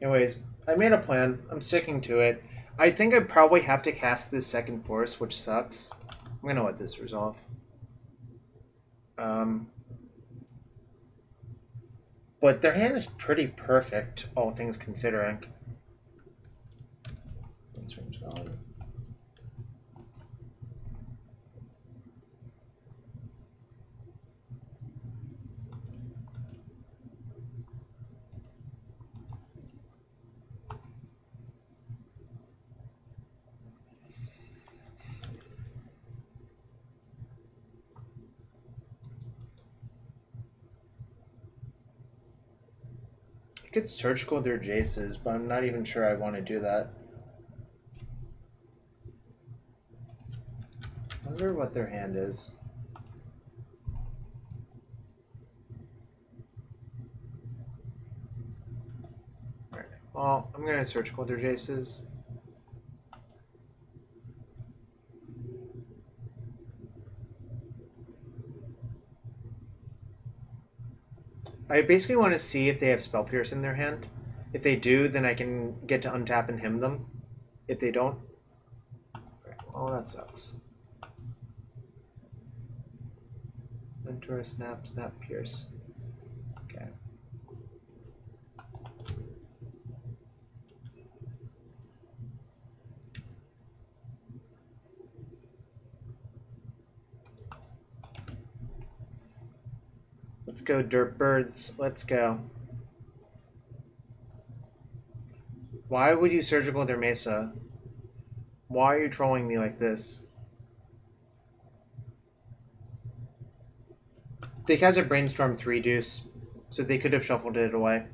Anyways, I made a plan. I'm sticking to it. I think I probably have to cast this second force, which sucks. I'm gonna let this resolve. But their hand is pretty perfect, all things considering. I could surgical their Jaces, but I'm not even sure I want to do that. I wonder what their hand is. Alright, well, I'm going to surgical their Jaces. I basically want to see if they have Spell Pierce in their hand. If they do, then I can get to untap and him them. If they don't, well, that sucks. Mentor, snap, snap, pierce. Okay. Let's go, dirt birds. Let's go. Why would you surgical their Mesa? Why are you trolling me like this? They has a Brainstorm 3 deuce, so they could have shuffled it away.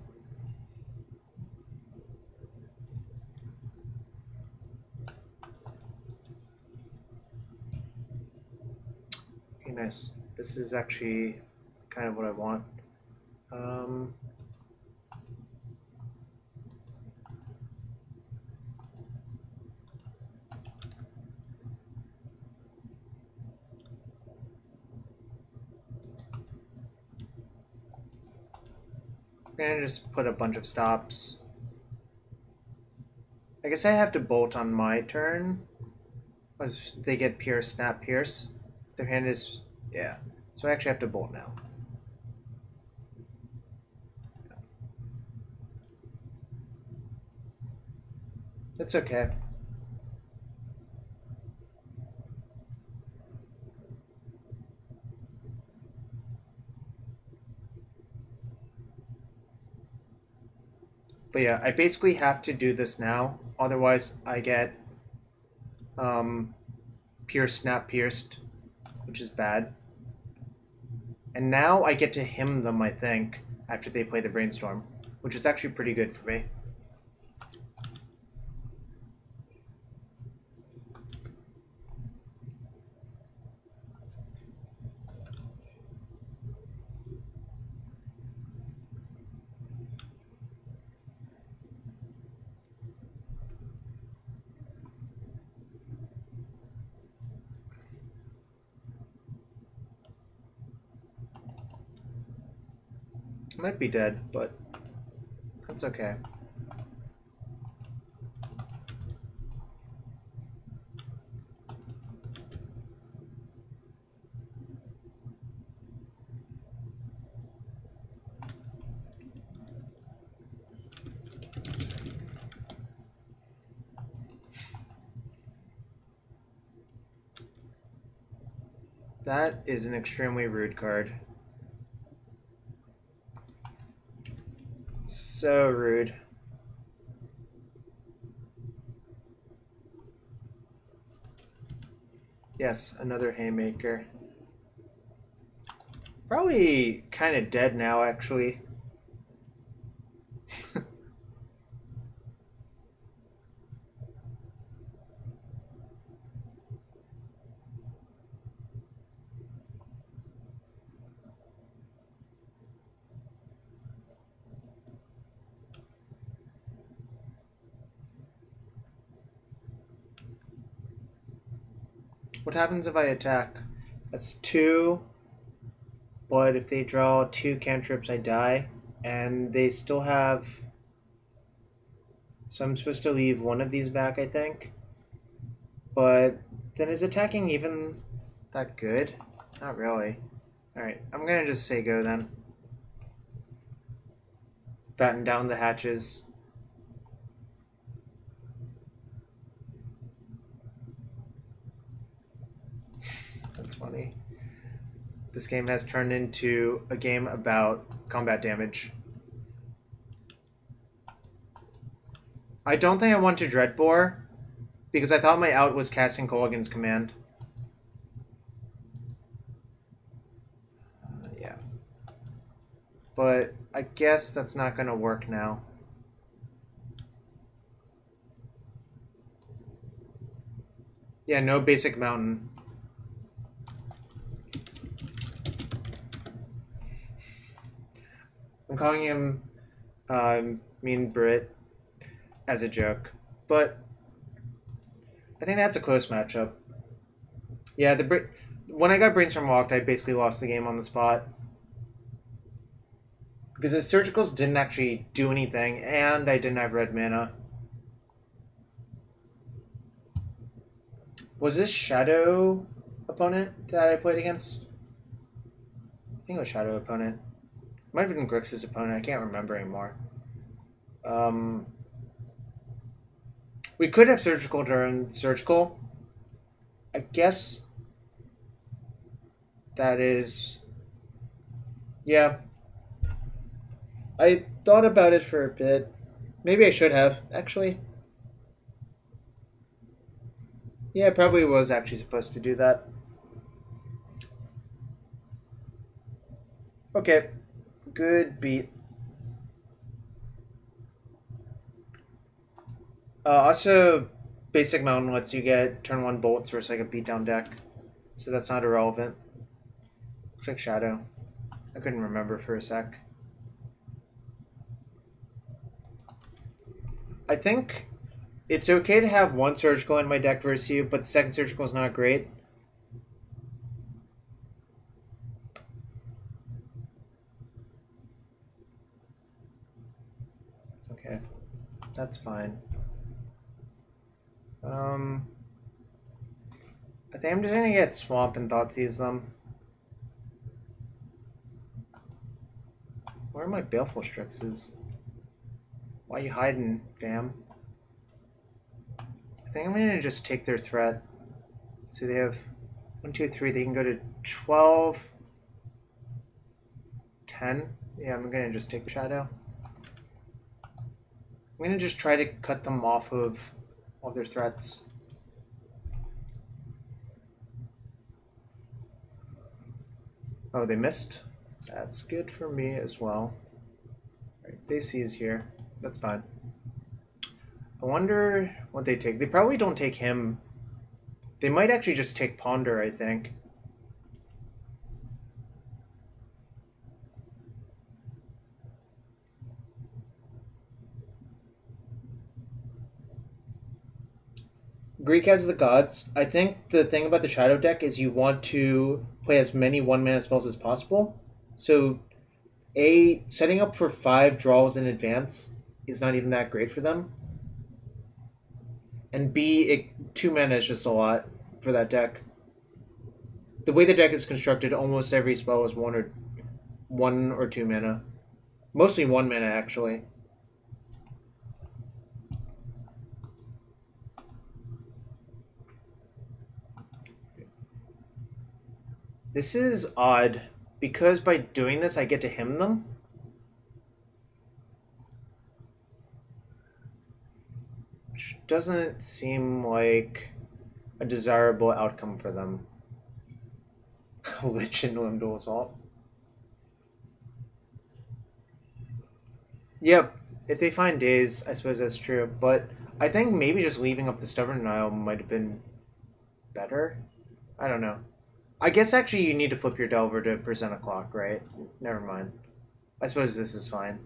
Okay, nice. This is actually kind of what I want. I'm gonna just put a bunch of stops. I guess I have to bolt on my turn. Because they get pierce, snap, pierce. Their hand is, yeah. So I actually have to bolt now. It's okay. But yeah, I basically have to do this now. Otherwise, I get pierce, snap, pierced, which is bad. And now I get to him them, I think, after they play the Brainstorm, which is actually pretty good for me. Might be dead, but that's okay. That is an extremely rude card. So rude. Yes, another haymaker. Probably kind of dead now, actually. What happens if I attack? That's 2, but if they draw 2 cantrips, I die. And they still have... So I'm supposed to leave one of these back, I think. But then is attacking even that good? Not really. Alright, I'm gonna just say go then. Batten down the hatches. That's funny. This game has turned into a game about combat damage. I don't think I want to Dreadbore, because I thought my out was casting Kolaghan's Command. Yeah. But I guess that's not going to work now. Yeah, no basic mountain. I'm calling him Mean Brit as a joke, but I think that's a close matchup. Yeah, when I got Brainstorm Walked, I basically lost the game on the spot. Because the Surgicals didn't actually do anything, and I didn't have red mana. Was this Shadow opponent that I played against? I think it was Shadow opponent. Might have been Grixis opponent, I can't remember anymore. We could have Surgical during Surgical. I guess that is... Yeah. I thought about it for a bit. Maybe I should have, actually. Yeah, I probably was actually supposed to do that. Okay. Good beat. Also, Basic Mountain lets you get turn 1 bolts versus like a beatdown deck. So that's not irrelevant. Looks like Shadow. I couldn't remember for a sec. I think it's okay to have 1 Surgical in my deck versus you, but the second Surgical is not great. Okay, that's fine. I think I'm just gonna get Swamp and Thoughtseize them. Where are my Baleful Strixes? Why are you hiding, fam? I think I'm gonna just take their threat. So they have 1, 2, 3. They can go to 12, 10. Yeah, I'm gonna just take Shadow. I'm gonna just try to cut them off of all their threats. Oh, they missed? That's good for me as well. Right, they seize here. That's fine. I wonder what they take. They probably don't take him. They might actually just take Ponder, I think. Greek has the gods. I think the thing about the Shadow deck is you want to play as many 1-mana spells as possible. So A, setting up for 5 draws in advance is not even that great for them. And B, 2 mana is just a lot for that deck. The way the deck is constructed, almost every spell is 1 or 2 mana. Mostly 1 mana, actually. This is odd, because by doing this I get to hymn them. Which doesn't seem like a desirable outcome for them. Lich and Limdol's Vault. Yep, if they find days, I suppose that's true. But I think maybe just leaving up the Stubborn Denial might have been better. I don't know. I guess actually you need to flip your Delver to present a clock, right? Never mind. I suppose this is fine.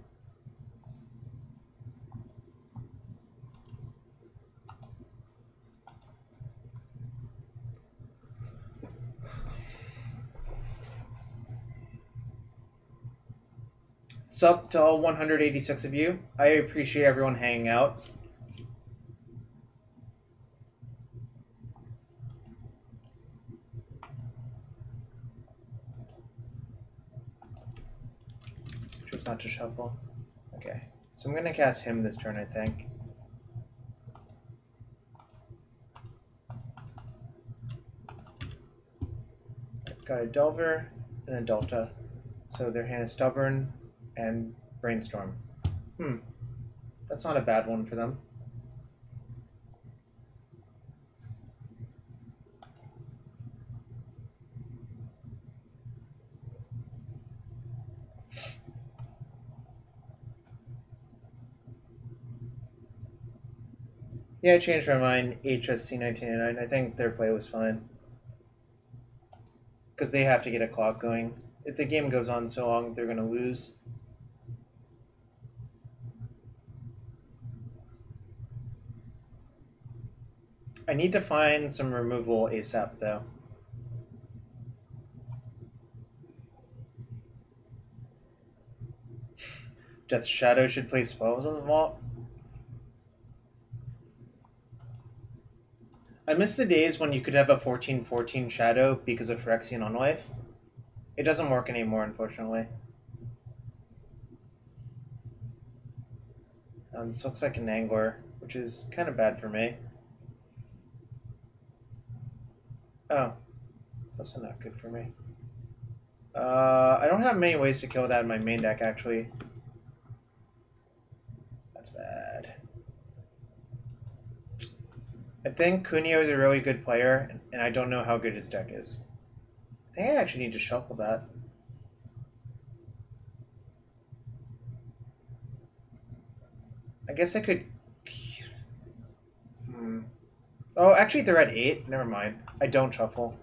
What's up to all 186 of you? I appreciate everyone hanging out. Choose not to shuffle. Okay. So I'm going to cast him this turn, I think. Got a Delver and a Delta. So their hand is Stubborn and Brainstorm. That's not a bad one for them. Yeah, I changed my mind. HSC 1989. I think their play was fine. Because they have to get a clock going. If the game goes on so long, they're going to lose. I need to find some removal ASAP, though. Death's Shadow should play spells on the vault. I miss the days when you could have a 14/14 Shadow because of Phyrexian Unlife. It doesn't work anymore, unfortunately. This looks like an Angler, which is kind of bad for me. Oh, it's also not good for me. I don't have many ways to kill that in my main deck, actually. That's bad. I think Kunio is a really good player, and I don't know how good his deck is. I think I actually need to shuffle that. I guess I could... Oh, actually they're at 8. Never mind. I don't shuffle.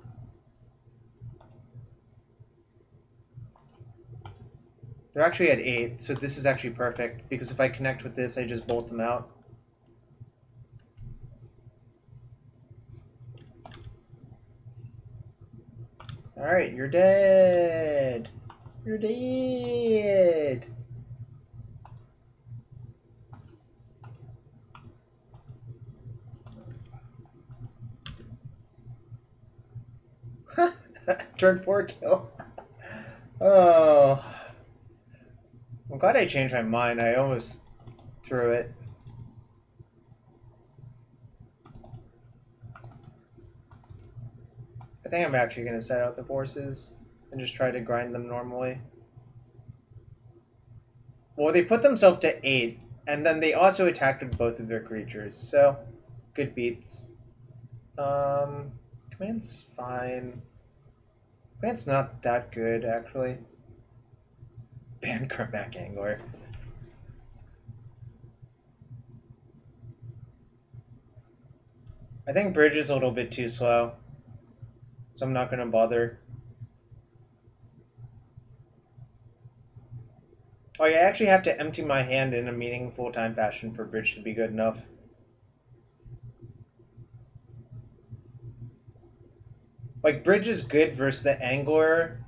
They're actually at 8, so this is actually perfect, because if I connect with this, I just bolt them out. Alright, you're dead. You're dead. Turn 4 kill. Oh. I'm glad I changed my mind. I almost threw it. I think I'm actually going to set out the forces and just try to grind them normally. Well, they put themselves to 8, and then they also attacked with both of their creatures, so good beats. Command's fine. Command's not that good, actually. Ban Kermac Angler. I think Bridge is a little bit too slow, so I'm not going to bother. Oh, yeah, I actually have to empty my hand in a meaningful time fashion for Bridge to be good enough. Like, Bridge is good versus the Angler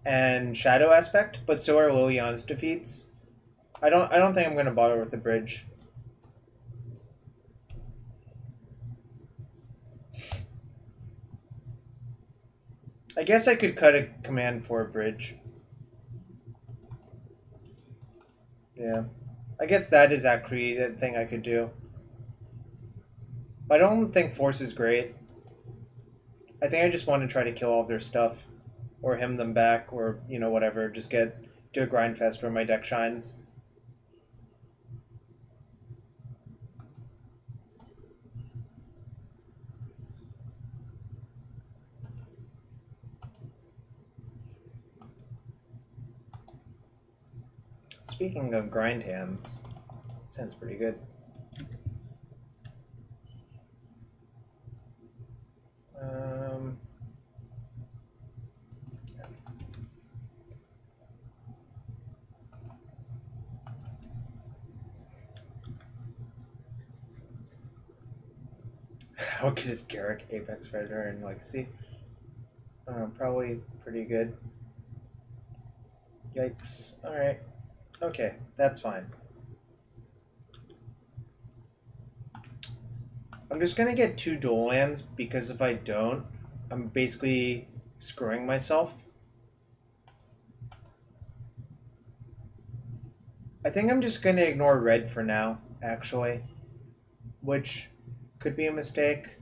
and Shadow Aspect, but so are Liliana's defeats. I don't think I'm gonna bother with the bridge. I guess I could cut a command for a bridge. Yeah. I guess that is actually the thing I could do. I don't think Force is great. I think I just want to try to kill all of their stuff. Or him them back, or, you know, whatever. Just do a grind fest where my deck shines. Speaking of grind hands, sounds pretty good. How good is Garrick Apex Predator and Legacy? Probably pretty good. Yikes. Alright. Okay, that's fine. I'm just gonna get 2 dual lands because if I don't, I'm basically screwing myself. I think I'm just gonna ignore red for now, actually. Which could be a mistake.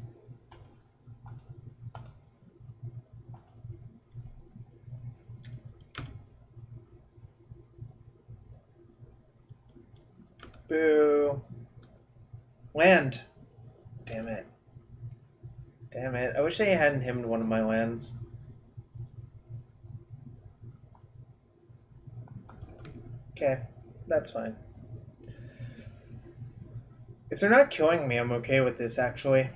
Boo. Land. Damn it. Damn it. I wish I hadn't hymned one of my lands. Okay, that's fine. If they're not killing me, I'm okay with this, actually.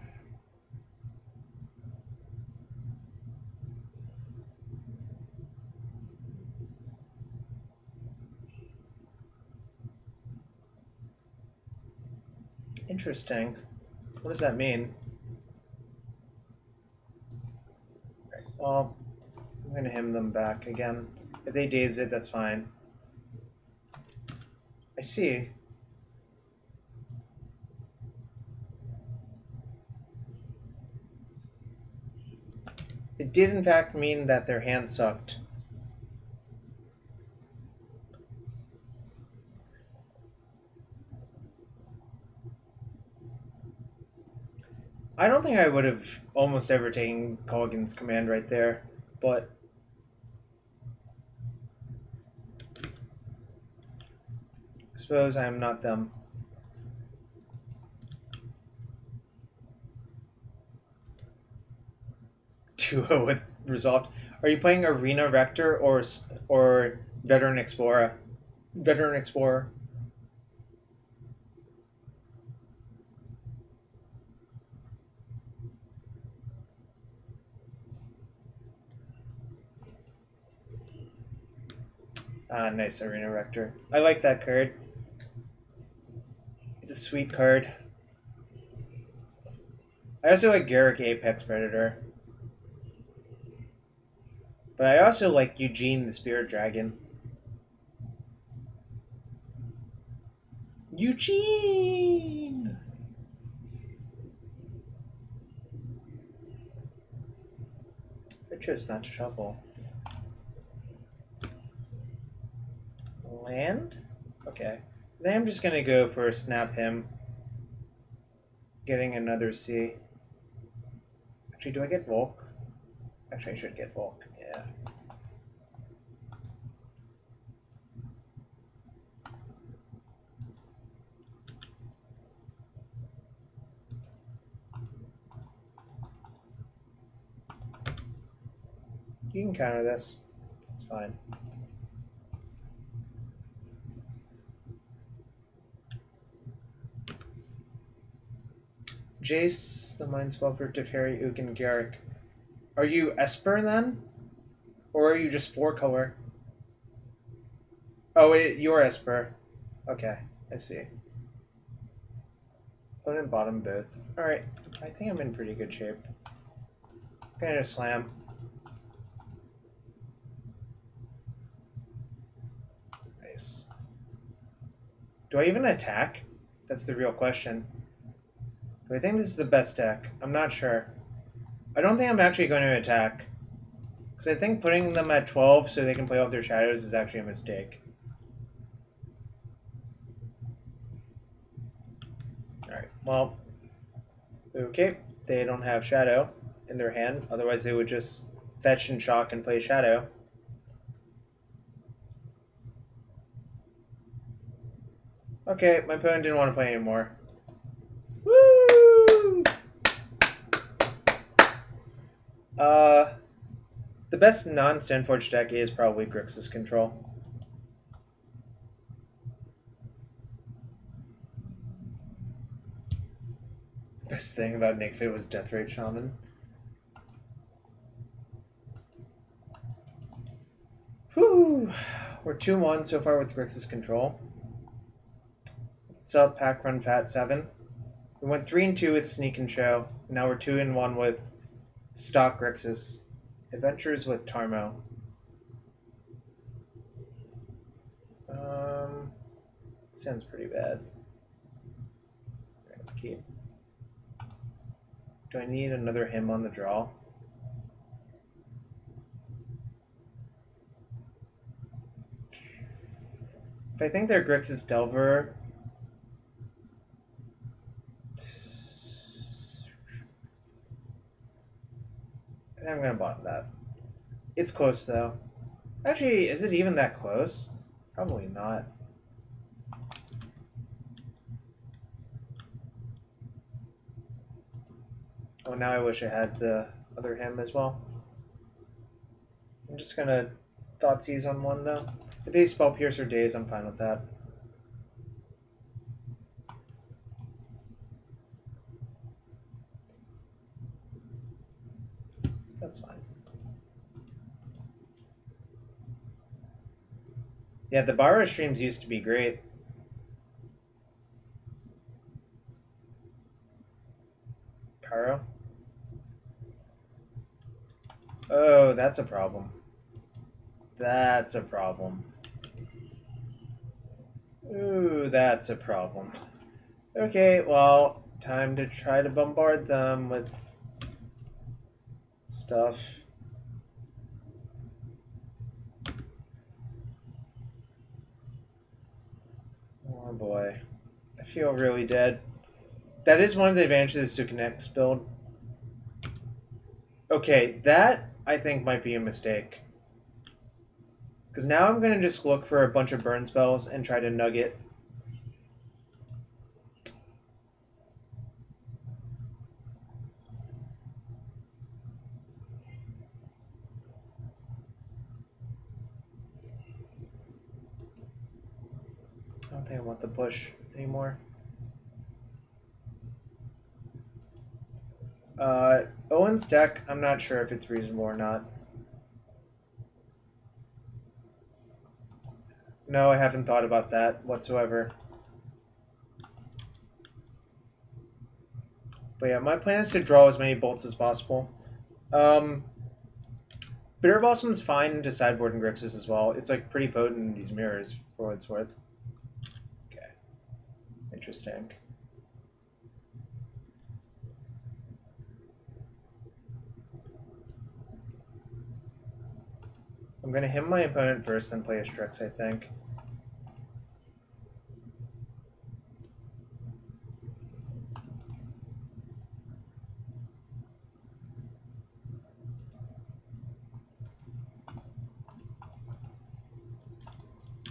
Interesting. What does that mean? Well, I'm gonna hymn them back again. If they daze it, that's fine. I see. It did in fact mean that their hand sucked. I don't think I would have almost ever taken Colgan's command right there, but I suppose I am not them. Duo with Resolved. Are you playing Arena Rector or Veteran Explorer? Veteran Explorer. Ah, nice Arena Rector. I like that card. It's a sweet card. I also like Garrick Apex Predator. But I also like Eugene the Spirit Dragon. Eugene! I chose not to shuffle. Land? Okay. Then I'm just gonna go for a Snap Him. Getting another C. Actually, do I get Volk? Actually, I should get Volk. Yeah. You can counter this. It's fine. Jace, the Mind Sculptor, Teferi, Ook, and Garrick. Are you Esper then? Or are you just 4-color? Oh, wait, you're Esper. Okay, I see. Opponent bottom both. Alright, I think I'm in pretty good shape. I'm gonna slam. Do I even attack? That's the real question. Do I think this is the best deck? I'm not sure. I don't think I'm actually going to attack. Because I think putting them at 12 so they can play off their shadows is actually a mistake. Alright, well. Okay, they don't have shadow in their hand. Otherwise they would just fetch and shock and play shadow. Okay, my opponent didn't want to play anymore. Woo! The best non-Stanforge deck is probably Grixis Control. Best thing about Nick Fit was Death Rate Shaman. Whew! We're 2-1 so far with Grixis Control. What's up, Pack Run Fat 7? We went 3-2 with Sneak and Show. Now we're 2-1 with Stock Grixis. Adventures with Tarmo. Sounds pretty bad. Keep. Do I need another hymn on the draw? If I think they're Grixis Delver, I think I'm gonna bottom that. It's close though. Actually, is it even that close? Probably not. Oh, now I wish I had the other hymn as well. I'm just gonna Thoughtseize on one though. If they spell Pierce or Daze, I'm fine with that. That's fine. Yeah, the Barrow streams used to be great. Paro? Oh, that's a problem. That's a problem. Ooh, that's a problem. Okay, well, time to try to bombard them with stuff. Oh boy. I feel really dead. That is one of the advantages of the Sukanex build. Okay, that I think might be a mistake. Because now I'm going to just look for a bunch of burn spells and try to nugget. I don't think I want the push anymore. Owen's deck, I'm not sure if it's reasonable or not. No, I haven't thought about that whatsoever. But yeah, my plan is to draw as many bolts as possible. Bitter Blossom's fine into Sideboarding Grixis as well. It's like pretty potent in these mirrors, for what it's worth. Okay. Interesting. I'm going to hit my opponent first, then play a Strix, I think.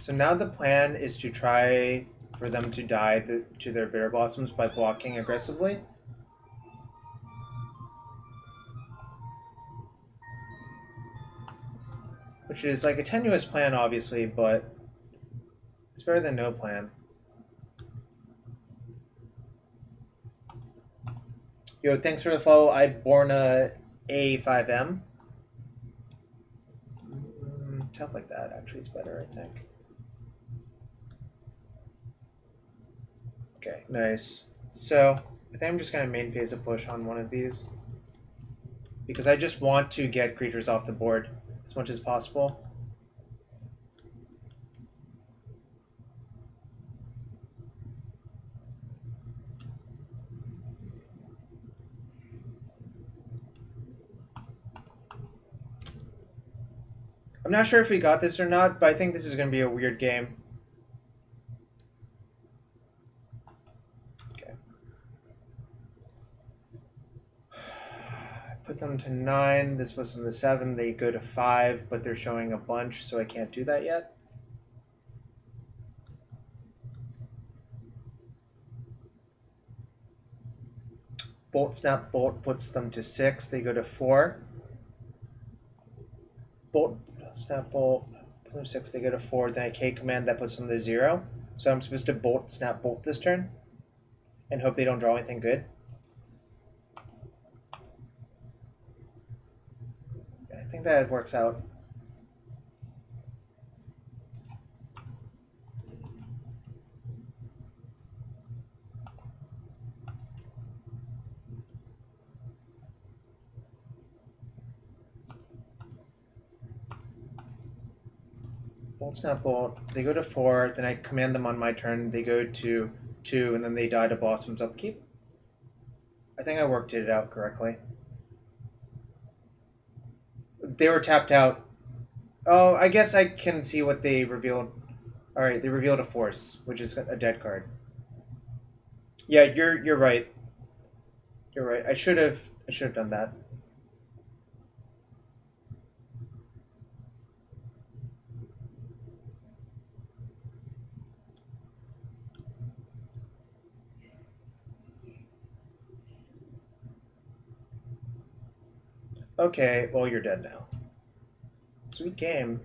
So now the plan is to try for them to die to their Bitter Blossoms by blocking aggressively. Which is like a tenuous plan, obviously, but it's better than no plan. Yo, thanks for the follow. I'd born a A5M. Tap like that actually is better, I think. Okay, nice. So I think I'm just gonna main phase a push on one of these. Because I just want to get creatures off the board as much as possible. I'm not sure if we got this or not, but I think this is going to be a weird game. Okay. Put them to 9. This was them to 7. They go to 5, but they're showing a bunch, so I can't do that yet. Bolt, snap, bolt puts them to 6. They go to 4. Bolt, snap, bolt, put them to 6. They go to 4. Then I K command that puts them to 0. So I'm supposed to bolt, snap, bolt this turn and hope they don't draw anything good. I think that works out. Bolt, snap, bolt. They go to 4. Then I command them on my turn. They go to 2, and then they die to Blossom's upkeep. I think I worked it out correctly. They were tapped out. Oh, I guess I can see what they revealed. All right, they revealed a Force, which is a dead card. Yeah, you're right. You're right. I should have done that. Okay, well, you're dead now. Sweet game.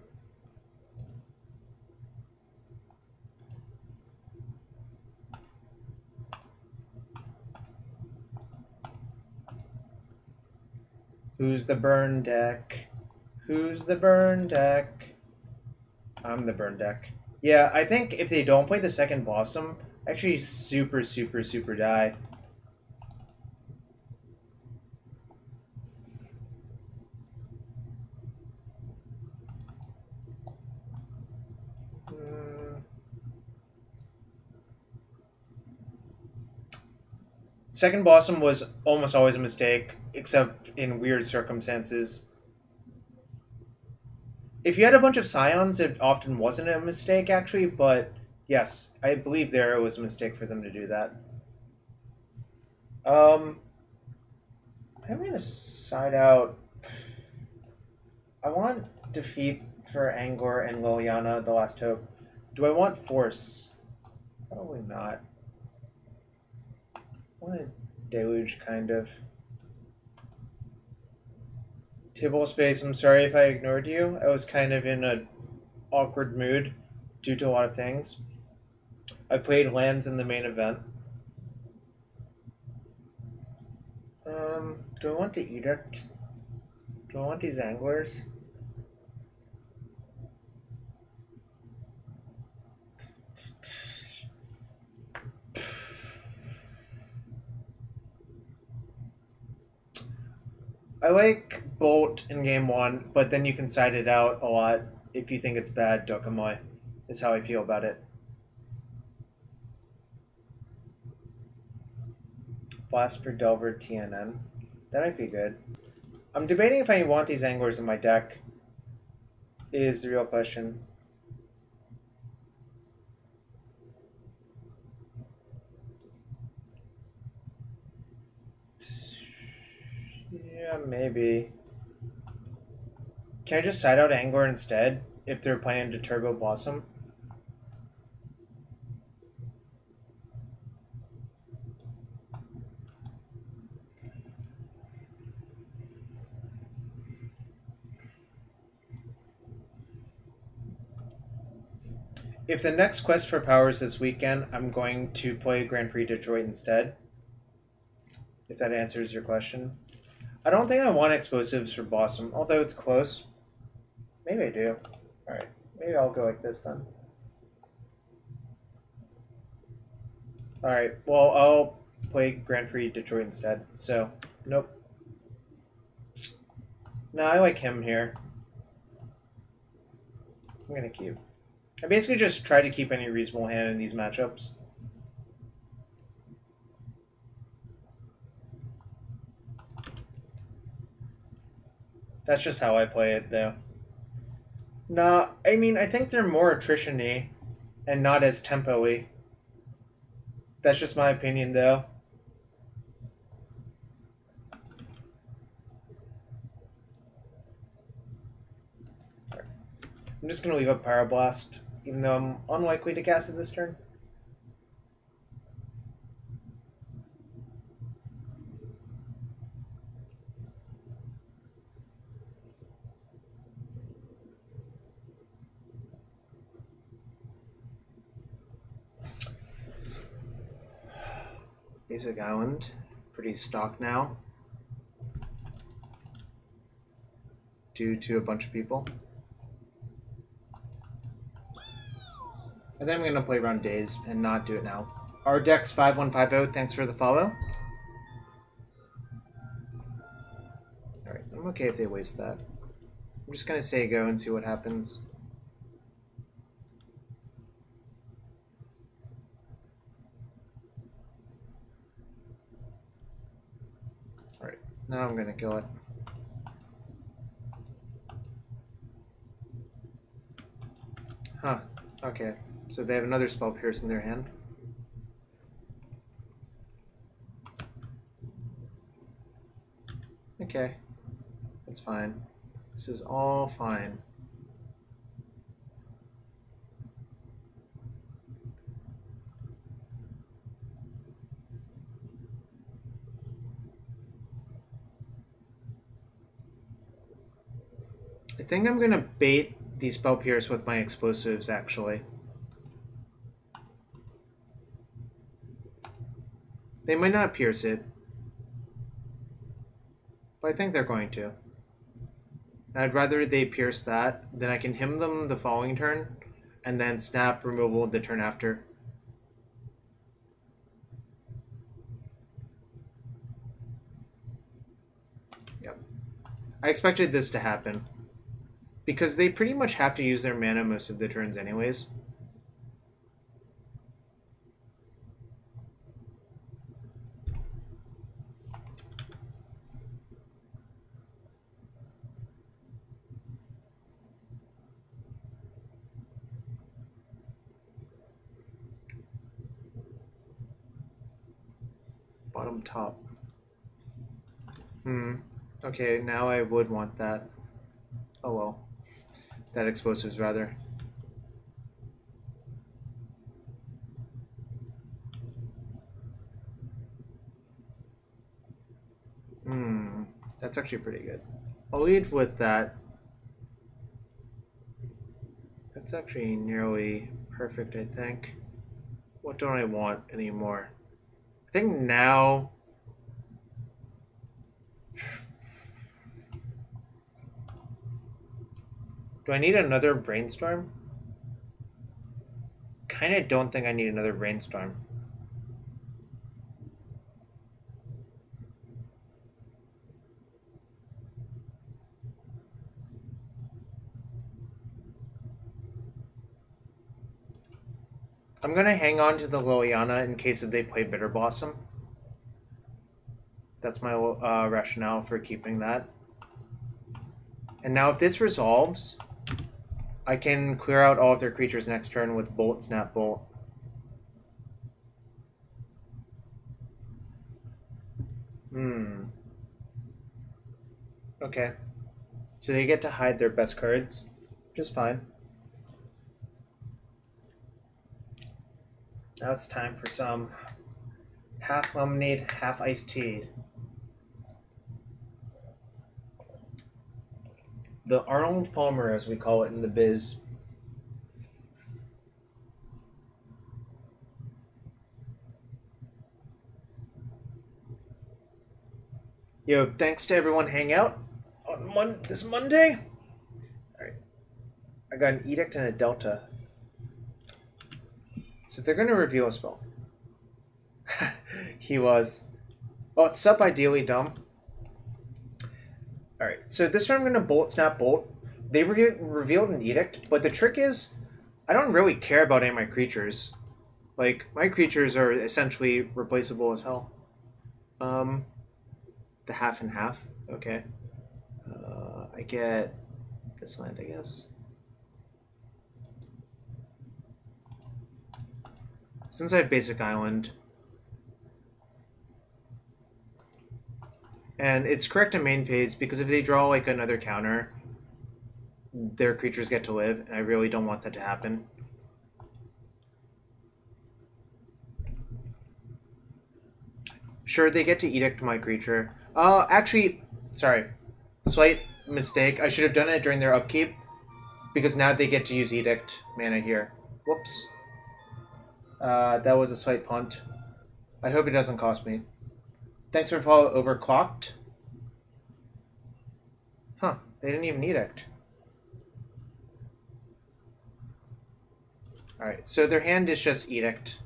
Who's the burn deck? Who's the burn deck? I'm the burn deck. Yeah, I think if they don't play the second Blossom, actually super die. Second Blossom was almost always a mistake, except in weird circumstances. If you had a bunch of Scions, it often wasn't a mistake, actually, but yes, I believe there was a mistake for them to do that. I'm going to side out. I want defeat for Angor and Liliana, the last hope. Do I want Force? Probably not. I want a Deluge, kind of. Table space, I'm sorry if I ignored you. I was kind of in an awkward mood due to a lot of things. I played lands in the main event. Do I want the Edict? Do I want these Anglers? I like Bolt in game 1, but then you can side it out a lot if you think it's bad. Dokamoy is how I feel about it. Blast for Delver TNN. That might be good. I'm debating if I want these Anglers in my deck. Is the real question. Yeah, maybe. Can I just side out Angler instead if they're planning to Turbo Blossom? If the next quest for power is this weekend, I'm going to play Grand Prix Detroit instead. If that answers your question. I don't think I want explosives for Blossom, although it's close. Maybe I do. Alright, maybe I'll go like this then. Alright, well, I'll play Grand Prix Detroit instead. So, nope. No, I like him here. I'm gonna keep. I basically just try to keep any reasonable hand in these matchups. That's just how I play it, though. No, I mean, I think they're more attrition-y and not as tempo-y. That's just my opinion, though. I'm just going to leave up Pyroblast, even though I'm unlikely to cast it this turn. Basic Island, pretty stock now, due to a bunch of people. And then I'm going to play around Days and not do it now. Rdex5150, thanks for the follow. Alright, I'm okay if they waste that. I'm just going to say go and see what happens. Alright, now I'm going to kill it. Huh, okay. So they have another Spell Pierce in their hand. Okay, that's fine. This is all fine. I think I'm gonna bait the Spell Pierce with my explosives, actually. They might not pierce it, but I think they're going to. I'd rather they pierce that, then I can hymn them the following turn, and then snap removal the turn after. Yep. I expected this to happen, because they pretty much have to use their mana most of the turns anyways. Bottom top. Okay, now I would want that. Oh well. That explosives, rather. That's actually pretty good. I'll lead with that. That's actually nearly perfect, I think. What don't I want anymore? I think now... Do I need another brainstorm? Kinda don't think I need another brainstorm. I'm gonna hang on to the Liliana in case if they play Bitter Blossom. That's my rationale for keeping that. And now if this resolves, I can clear out all of their creatures next turn with Bolt, Snap, Bolt. Okay. So they get to hide their best cards, which is fine. Now it's time for some half lemonade, half iced tea. The Arnold Palmer, as we call it in the biz. Yo, thanks to everyone hanging out on this Monday. Alright. I got an Edict and a Delta. So they're going to reveal a spell. He was. Oh, it's sub ideally dumb. Alright, so this time I'm going to Bolt, Snap, Bolt. They revealed an Edict, but the trick is, I don't really care about any of my creatures. Like, my creatures are essentially replaceable as hell. The half and half, okay. I get this land, I guess. Since I have basic island, and it's correct in main phase because if they draw like another counter, their creatures get to live, and I really don't want that to happen. Sure, they get to edict my creature. Actually, sorry. Slight mistake. I should have done it during their upkeep, because now they get to use edict mana here. Whoops. That was a slight punt. I hope it doesn't cost me. Thanks for follow overclocked. Huh, they didn't even edict. Alright, so their hand is just edict.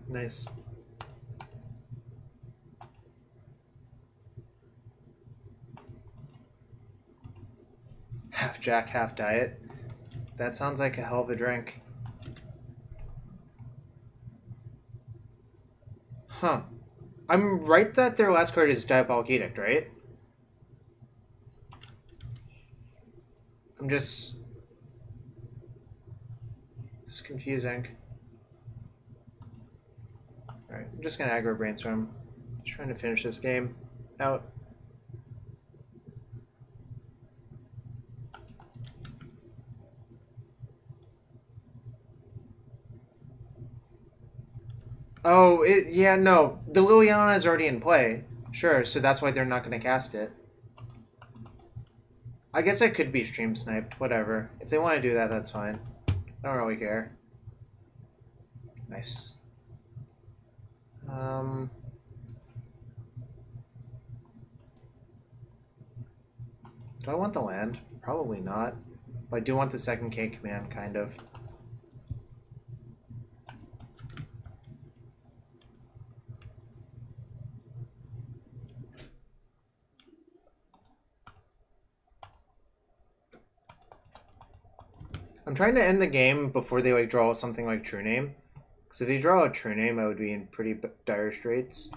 Nice. Half Jack, half diet. That sounds like a hell of a drink. Huh. I'm right that their last card is Diabolic Edict, right? I'm just... It's confusing. Alright, I'm just gonna aggro Brainstorm. Just trying to finish this game out. Oh, yeah, no. The Liliana is already in play. Sure, so that's why they're not going to cast it. I guess I could be stream sniped, whatever. If they want to do that, that's fine. I don't really care. Nice. Do I want the land? Probably not. But I do want the second K command, kind of. I'm trying to end the game before they like draw something like True Name. Because if they draw a True Name, I would be in pretty dire straits.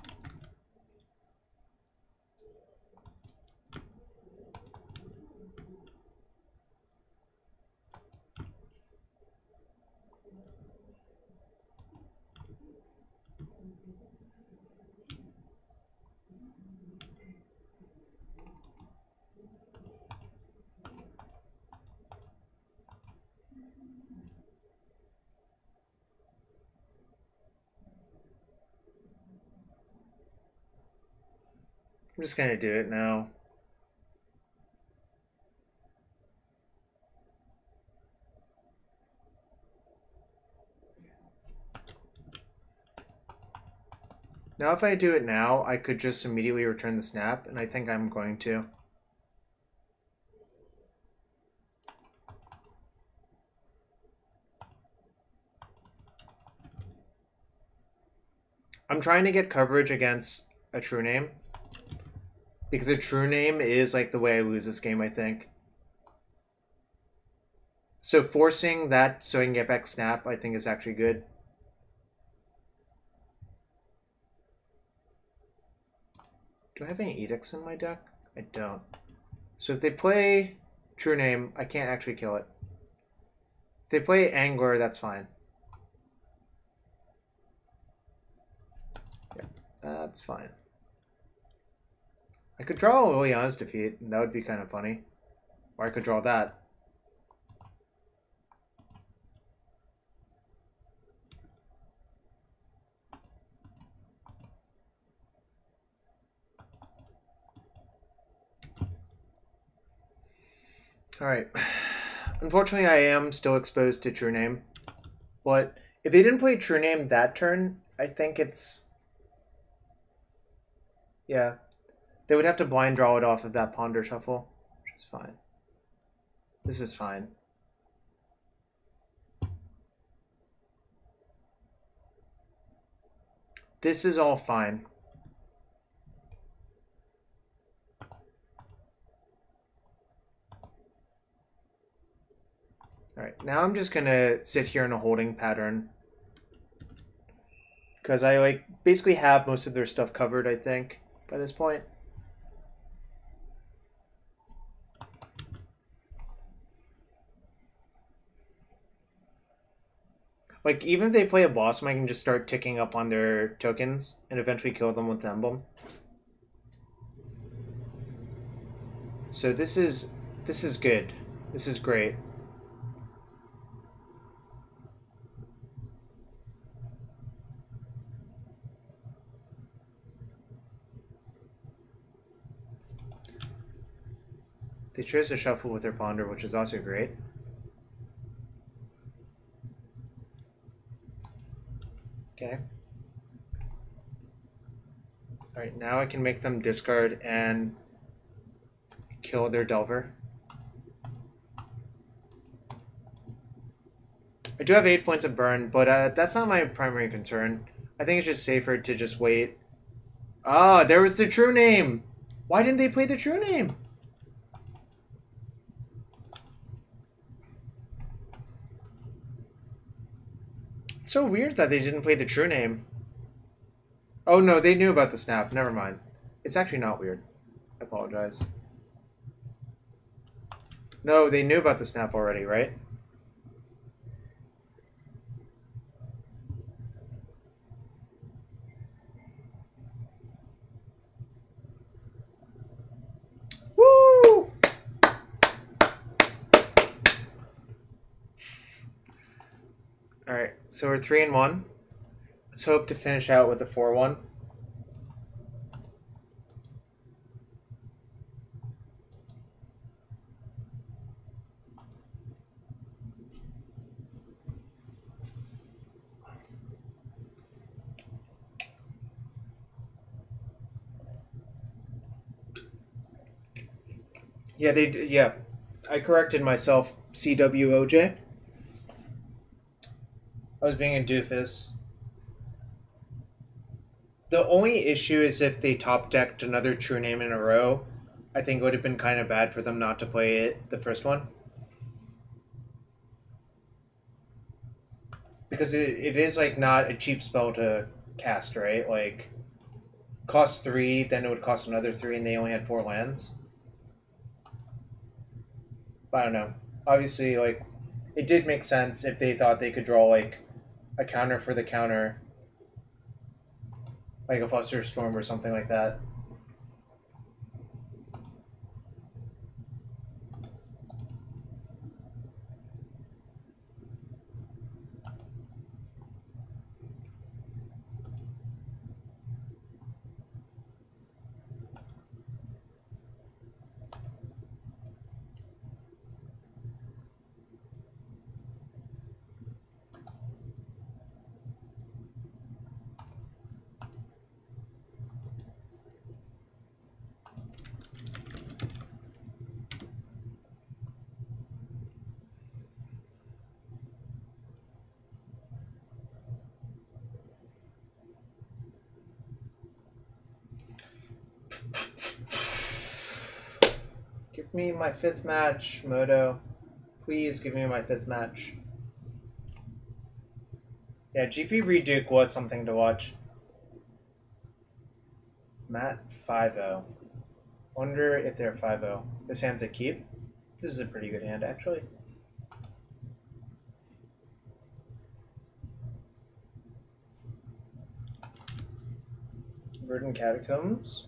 I'm just gonna do it now. Now if I do it now, I could just immediately return the snap, and I think I'm going to. I'm trying to get coverage against a True Name. Because a True Name is like the way I lose this game, I think. So forcing that so I can get back snap, I think is actually good. Do I have any edicts in my deck? I don't. So if they play True Name, I can't actually kill it. If they play Angler, that's fine. Yeah, that's fine. I could draw Liliana's Defeat, and that would be kind of funny. Or I could draw that. Alright. Unfortunately, I am still exposed to True Name. But if they didn't play True Name that turn, I think it's... Yeah. They would have to blind draw it off of that Ponder Shuffle, which is fine. This is fine. This is all fine. Alright, now I'm just gonna sit here in a holding pattern. Because I like basically have most of their stuff covered, I think, by this point. Like, even if they play a blossom, I can just start ticking up on their tokens and eventually kill them with the emblem. So this is good. This is great. They chose to shuffle with their ponder, which is also great. Okay. Alright, now I can make them discard and kill their Delver. I do have 8 points of burn, but that's not my primary concern. I think it's just safer to just wait. Ah, there was the true name! Why didn't they play the true name? It's so weird that they didn't play the true name. Oh no, they knew about the snap. Never mind. It's actually not weird. I apologize. No, they knew about the snap already, right? Woo! Alright, so we're 3-1. Let's hope to finish out with a 4-1. Yeah, yeah. I corrected myself. CWOJ. I was being a doofus. The only issue is if they top decked another true name in a row, I think it would have been kind of bad for them not to play it the first one. Because it is like not a cheap spell to cast, right? Like cost 3, then it would cost another 3, and they only had 4 lands. But I don't know. Obviously, like, it did make sense if they thought they could draw like a counter for the counter, like a Fluster Storm or something like that. Give me my 5th match, Moto. Please give me my 5th match. Yeah, GP Reduke was something to watch. Matt 5-0. Wonder if they're 5-0. This hand's a keep. This is a pretty good hand, actually. Verdant Catacombs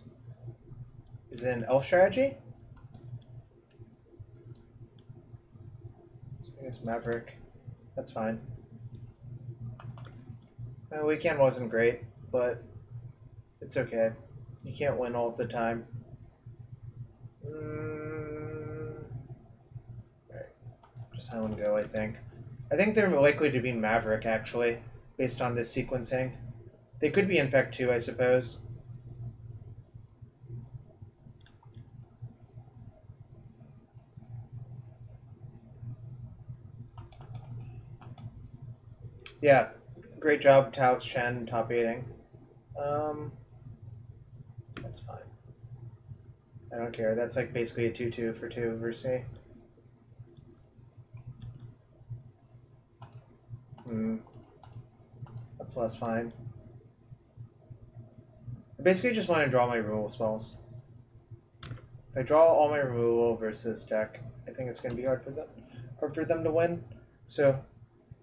is an elf strategy. So I guess Maverick. That's fine. My weekend wasn't great, but it's okay. You can't win all of the time. Alright. Just have one go, I think. I think they're likely to be Maverick, actually, based on this sequencing. They could be Infect too, I suppose. Yeah, great job, Tao's Chen, top 8ing. That's fine. I don't care. That's like basically a 2-2 for 2 versus me. That's less fine. I basically just want to draw my removal spells. If I draw all my removal versus deck, I think it's going to be hard for them to win. So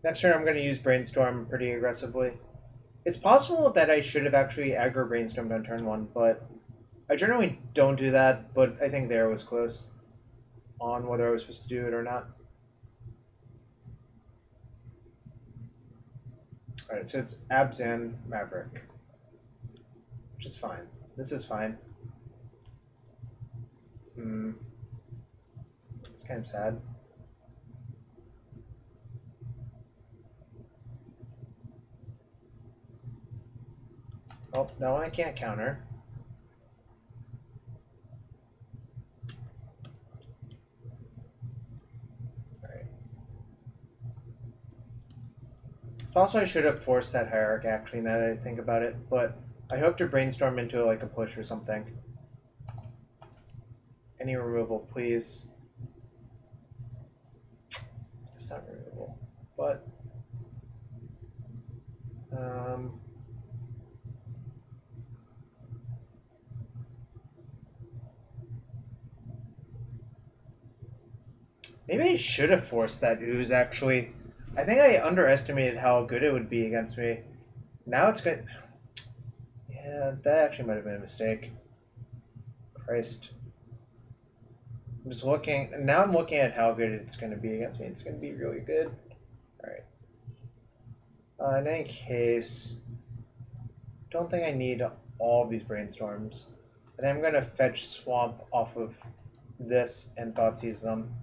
Next turn I'm going to use Brainstorm pretty aggressively. It's possible that I should have actually aggro Brainstormed on turn 1, but I generally don't do that, but I think there was close on whether I was supposed to do it or not. Alright, so it's Abzan Maverick, which is fine. This is fine. It's kind of sad. Oh, that one I can't counter. Alright. Also, I should have forced that Hierarch, actually, now that I think about it, but I hope to Brainstorm into, like, a push or something. Any removal, please. It's not removable, but... maybe I should have forced that Ooze, actually. I think I underestimated how good it would be against me. Now it's good. Yeah, that actually might have been a mistake. Christ. I'm just looking. Now I'm looking at how good it's going to be against me. It's going to be really good. Alright. In any case, don't think I need all of these Brainstorms. I think I'm going to fetch Swamp off of this and Thoughtseize them.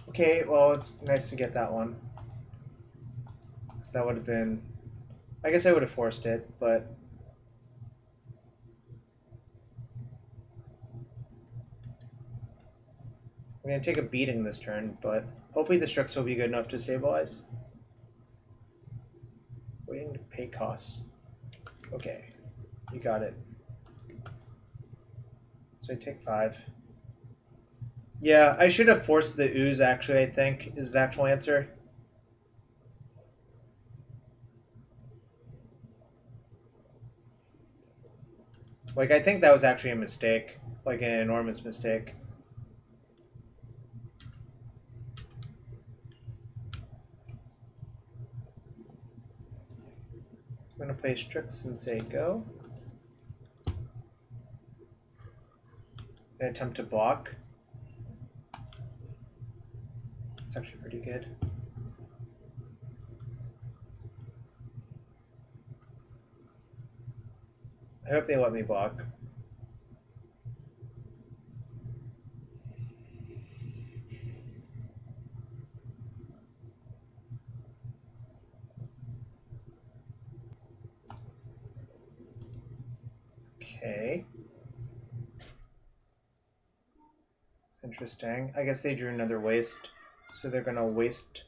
Okay, well, it's nice to get that one. Because that would have been... I guess I would have forced it, but... I'm going to take a beating this turn, but hopefully the Strix will be good enough to stabilize. Waiting to pay costs. Okay, you got it. So I take 5. Yeah, I should have forced the Ooze, actually, I think, is the actual answer. Like, I think that was actually a mistake. Like, an enormous mistake. I'm going to play Strix and say go. And attempt to block. It's actually pretty good. I hope they let me block. Okay. It's interesting. I guess they drew another waste, so they're gonna waste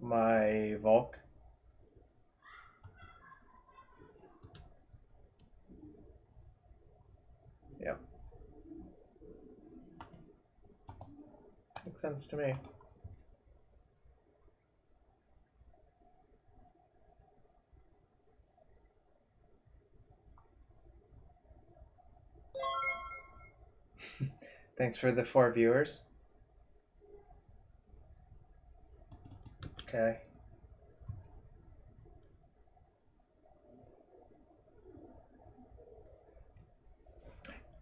my Volk. Yep. Makes sense to me. Thanks for the 4 viewers. Okay.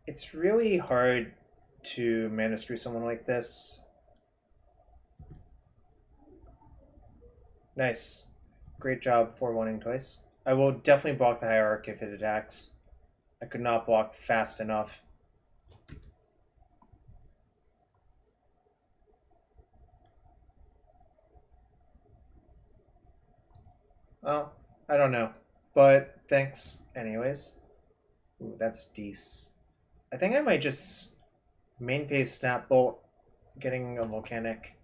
It's really hard to manage through someone like this. Nice. Great job for wanting twice. I will definitely block the Hierarch if it attacks. I could not block fast enough. Well, I don't know. But thanks anyways. Ooh, that's decent. I think I might just main phase Snap Bolt, getting a Volcanic.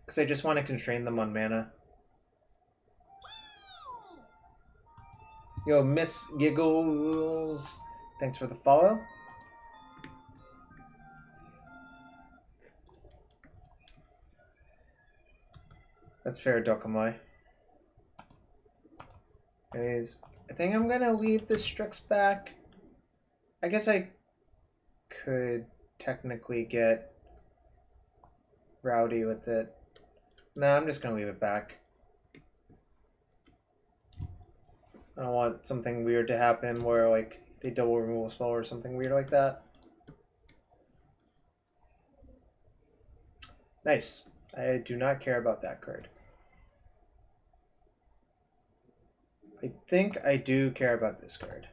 Because I just want to constrain them on mana. Yo, Miss Giggles, thanks for the follow. That's fair, Dokamai. Anyways, I think I'm gonna leave the Strix back. I guess I could technically get rowdy with it. No, I'm just gonna leave it back. I don't want something weird to happen where like they double removal spell or something weird like that. Nice. I do not care about that card. I think I do care about this card.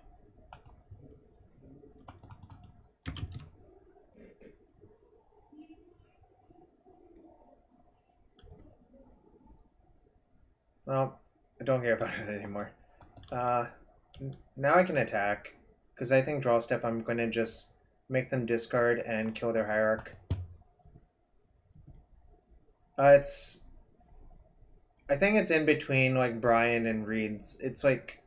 Well, I don't care about it anymore. Now I can attack, because I think draw step I'm going to just make them discard and kill their hierarch. I think it's in between like Brian and Reed's. It's like,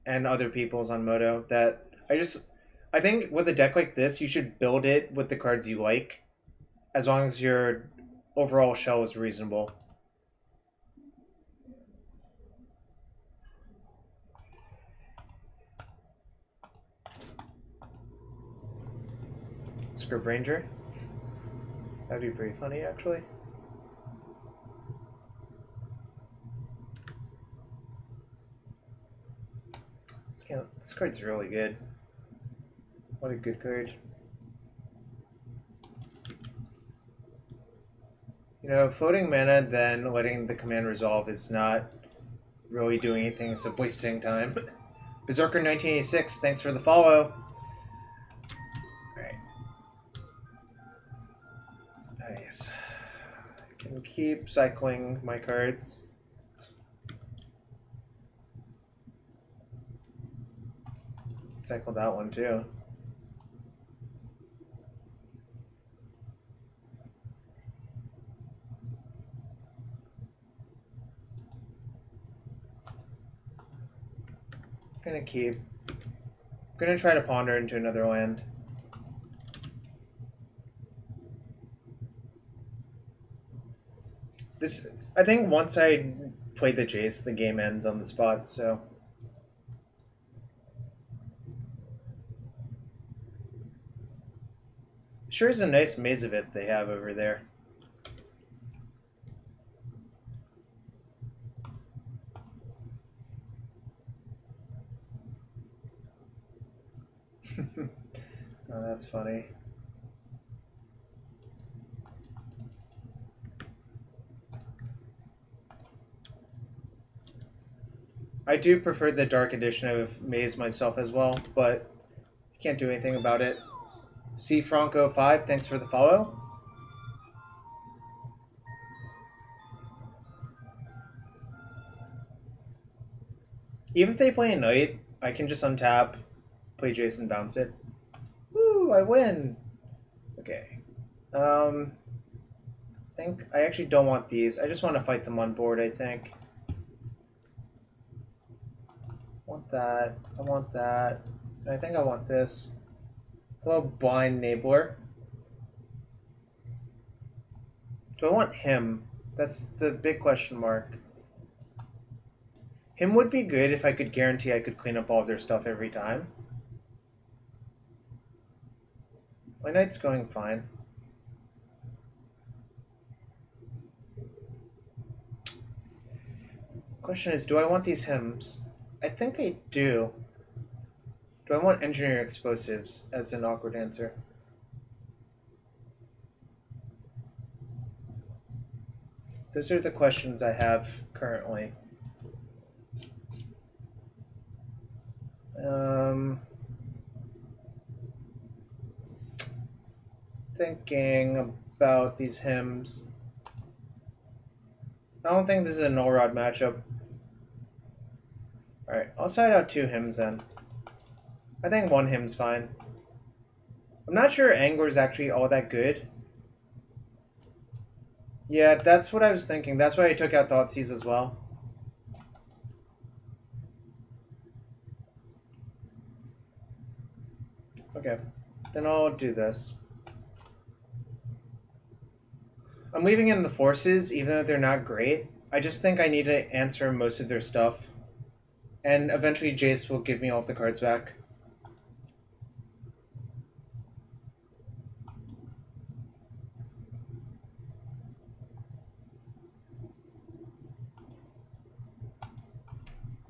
and other people's on Moto that I think with a deck like this, you should build it with the cards you like, as long as your overall shell is reasonable. Script Ranger. That'd be pretty funny, actually. This card's really good. What a good card. You know, floating mana, then letting the command resolve is not really doing anything except wasting time. Berserker 1986, thanks for the follow. Alright. Nice. I can keep cycling my cards. Cycle that one too. Gonna keep. Gonna try to ponder into another land. This, I think once I play the Jace, the game ends on the spot, so. Sure is a nice maze of it they have over there. Oh, that's funny. I do prefer the dark edition of Maze myself as well, but can't do anything about it. C Franco 5, thanks for the follow. Even if they play a knight, I can just untap, play Jason, bounce it. Woo, I win! Okay. I think I actually don't want these. I just want to fight them on board, I think. I want that. I want that. And I think I want this. Hello, Blind Enabler. Do I want him? That's the big question mark. Him would be good if I could guarantee I could clean up all of their stuff every time. My knight's going fine. Question is, do I want these hymns? I think I do. Do I want engineer explosives as an awkward answer? Those are the questions I have currently. Thinking about these hymns. I don't think this is a null rod matchup. Alright, I'll side out 2 hymns then. I think 1 hymn's fine. I'm not sure Angler's actually all that good. Yeah, that's what I was thinking. That's why I took out Thoughtseize as well. Okay, then I'll do this. I'm leaving in the forces, even though they're not great. I just think I need to answer most of their stuff. And eventually Jace will give me all of the cards back.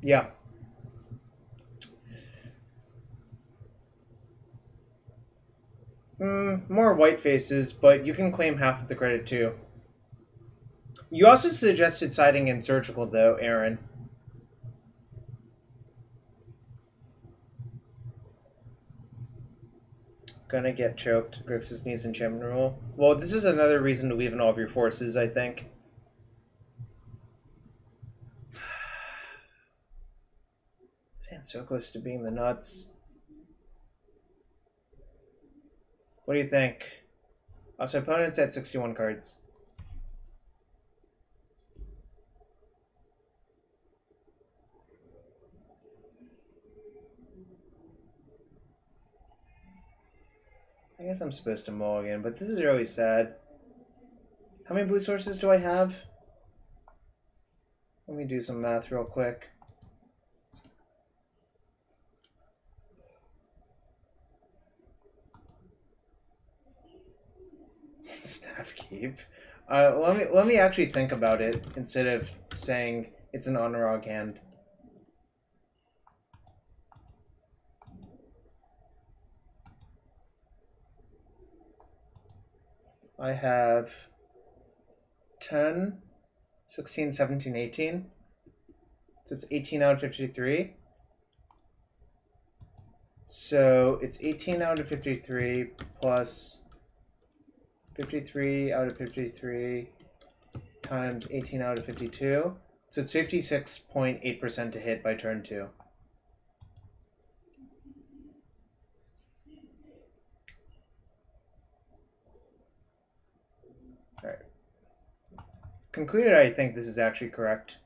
Yeah. More white faces, but you can claim half of the credit too. You also suggested siding in surgical, though, Aaron. Gonna get choked. Grixis needs enchantment rule. Well, this is another reason to leave in all of your forces, I think. Sounds so close to being the nuts. What do you think? Also, opponent's at 61 cards. I guess I'm supposed to mulligan, but this is really sad. How many blue sources do I have? Let me do some math real quick. Staff keep. Let me actually think about it instead of saying it's an Honorog hand. I have 10, 16, 17, 18. So it's 18 out of 53. So it's 18 out of 53 plus 53 out of 53 times 18 out of 52. So it's 56.8% to hit by turn 2. Alright. Concluded, I think this is actually correct.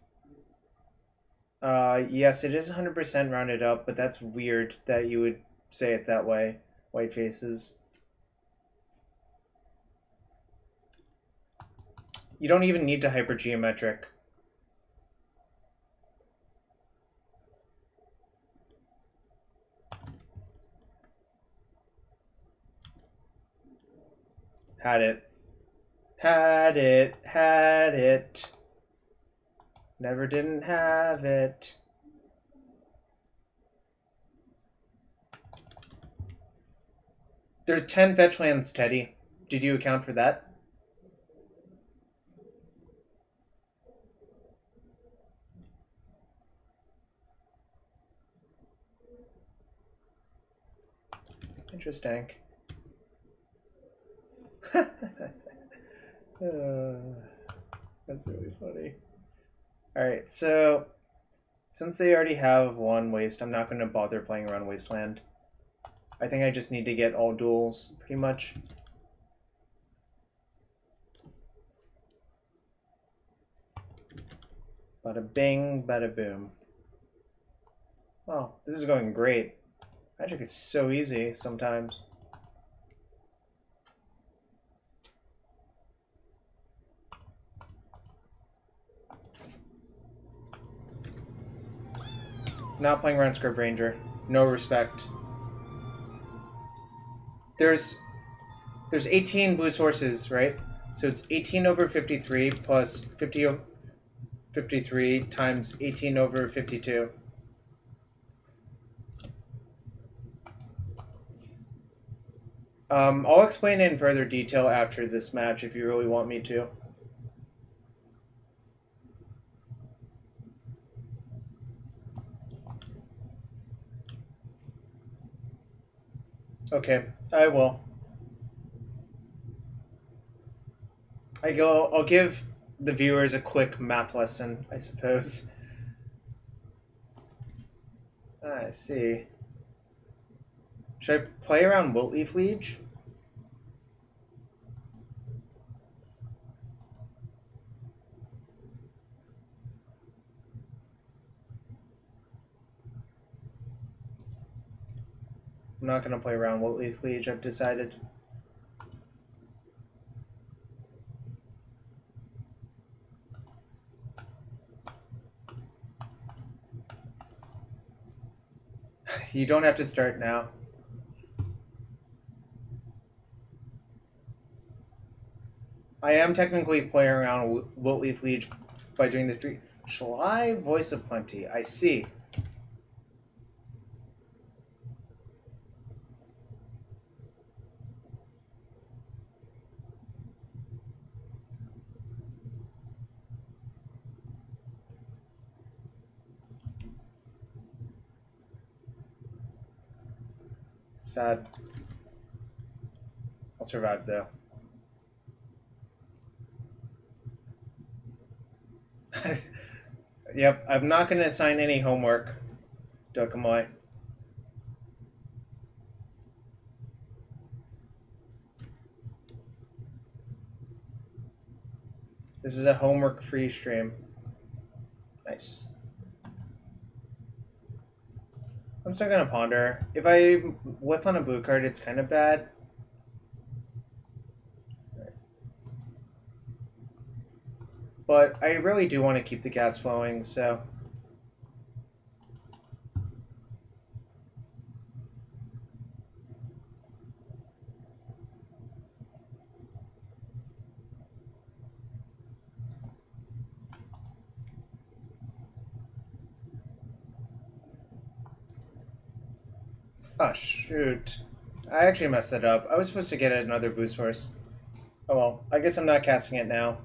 Yes, it is 100% rounded up, but that's weird that you would say it that way. White faces. You don't even need to hypergeometric. Had it. Had it. Had it. Never didn't have it. There are 10 fetch lands, Teddy. Did you account for that? Interesting. That's really funny. Alright, so since they already have one waste, I'm not going to bother playing around Wasteland. I think I just need to get all duels, pretty much. Bada bing, bada boom. Oh, this is going great. Magic is so easy sometimes. Not playing around Script Ranger. No respect. There's 18 blue sources, right? So it's 18 over 53 plus 53 times 18 over 52. I'll explain it in further detail after this match if you really want me to. Okay, I will. I'll give the viewers a quick math lesson, I suppose. I see. Should I play around Wiltleaf Liege? I'm not going to play around Wiltleaf Liege, I've decided. You don't have to start now. I am technically playing around with Wiltleaf Liege by doing the 3. Shall I? Voice of Plenty. I see. Sad. I'll survive though. Yep, I'm not going to assign any homework, Dokamoy. This is a homework-free stream. Nice. I'm still going to ponder. If I whiff on a blue card, it's kind of bad. But I really do want to keep the gas flowing, so... Oh, shoot. I actually messed that up. I was supposed to get another boost source. Oh well, I guess I'm not casting it now.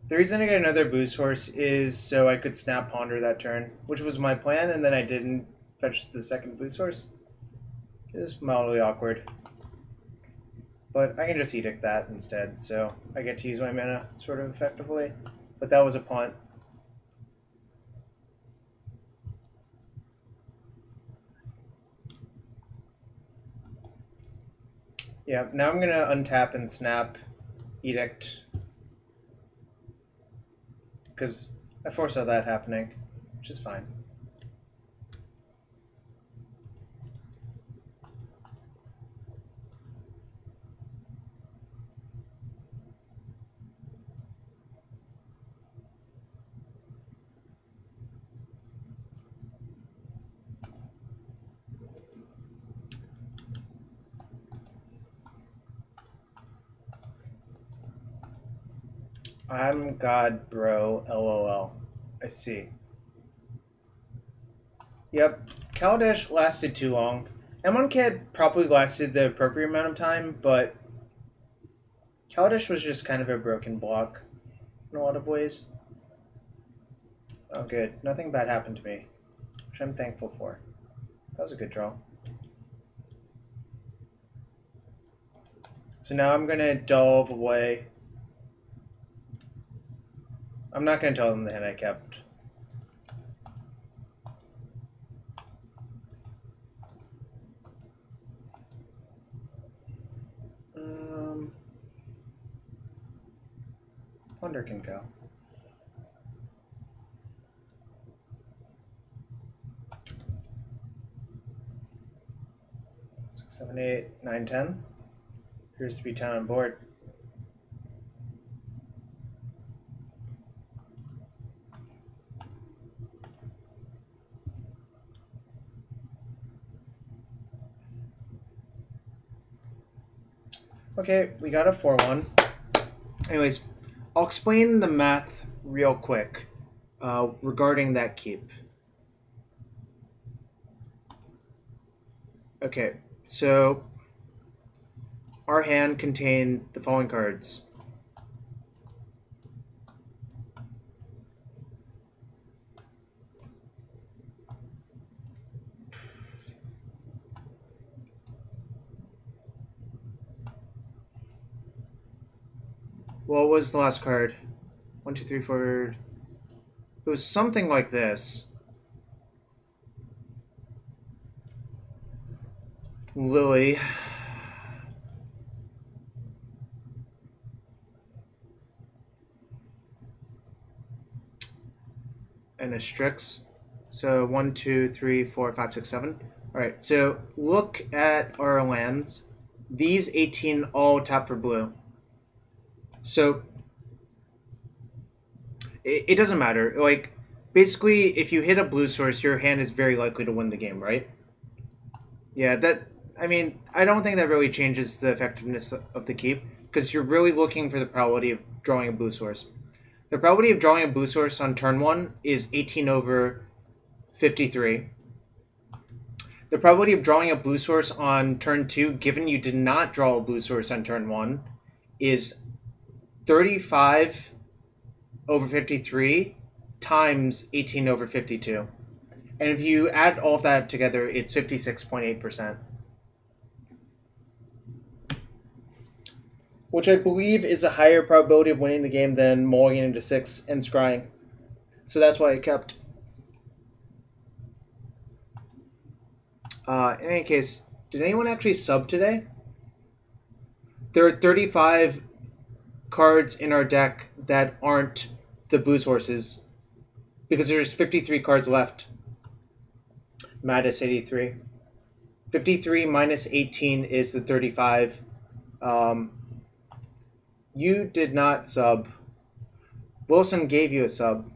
The reason I get another boost horse is so I could snap ponder that turn, which was my plan, and then I didn't fetch the second boost horse. It was mildly awkward. But I can just edict that instead, so I get to use my mana sort of effectively. But that was a punt. Yeah, now I'm going to untap and snap edict. Because I foresaw that happening, which is fine. I'm God, bro. LOL. I see. Yep. Kaladesh lasted too long. M1Kid probably lasted the appropriate amount of time, but Kaladesh was just kind of a broken block in a lot of ways. Oh, good. Nothing bad happened to me, which I'm thankful for. That was a good draw. So now I'm going to delve away. I'm not going to tell them the hand I kept. Wonder can go. 6, 7, 8, 9, 10. Appears to be 10 on board. Okay, we got a 4-1. Anyways, I'll explain the math real quick regarding that keep. Okay, so our hand contained the following cards. What was the last card? 1, 2, 3, 4. It was something like this. Lily. And a Strix. So 1, 2, 3, 4, 5, 6, 7. Alright, so look at our lands. These 18 all tap for blue. So it doesn't matter. Like, basically, if you hit a blue source, your hand is very likely to win the game, right? Yeah, I mean, I don't think that really changes the effectiveness of the keep, because you're really looking for the probability of drawing a blue source. The probability of drawing a blue source on turn 1 is 18 over 53. The probability of drawing a blue source on turn 2, given you did not draw a blue source on turn 1, is 35 over 53 times 18 over 52. And if you add all of that together, it's 56.8%. Which I believe is a higher probability of winning the game than mulliganing into 6 and scrying. So that's why I kept. In any case, did anyone actually sub today? There are 35 cards in our deck that aren't the blue sources, because there's 53 cards left. Mattis 83. 53 minus 18 is the 35. You did not sub. Wilson gave you a sub.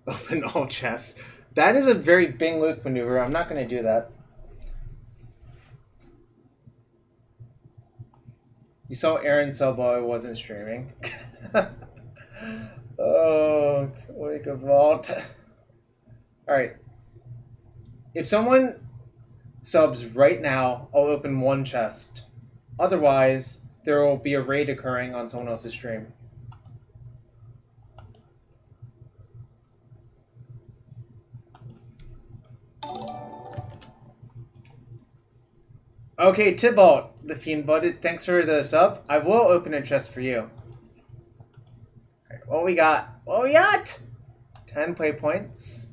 Open all chests. That is a very Bing Luke maneuver. I'm not going to do that. You saw Aaron sub while I wasn't streaming. Oh, wake a vault. Alright. If someone subs right now, I'll open one chest. Otherwise, there will be a raid occurring on someone else's stream. Okay, Tybalt, the Fiend Blooded, thanks for the sub. I will open a chest for you. Alright, what we got? What we got? 10 play points.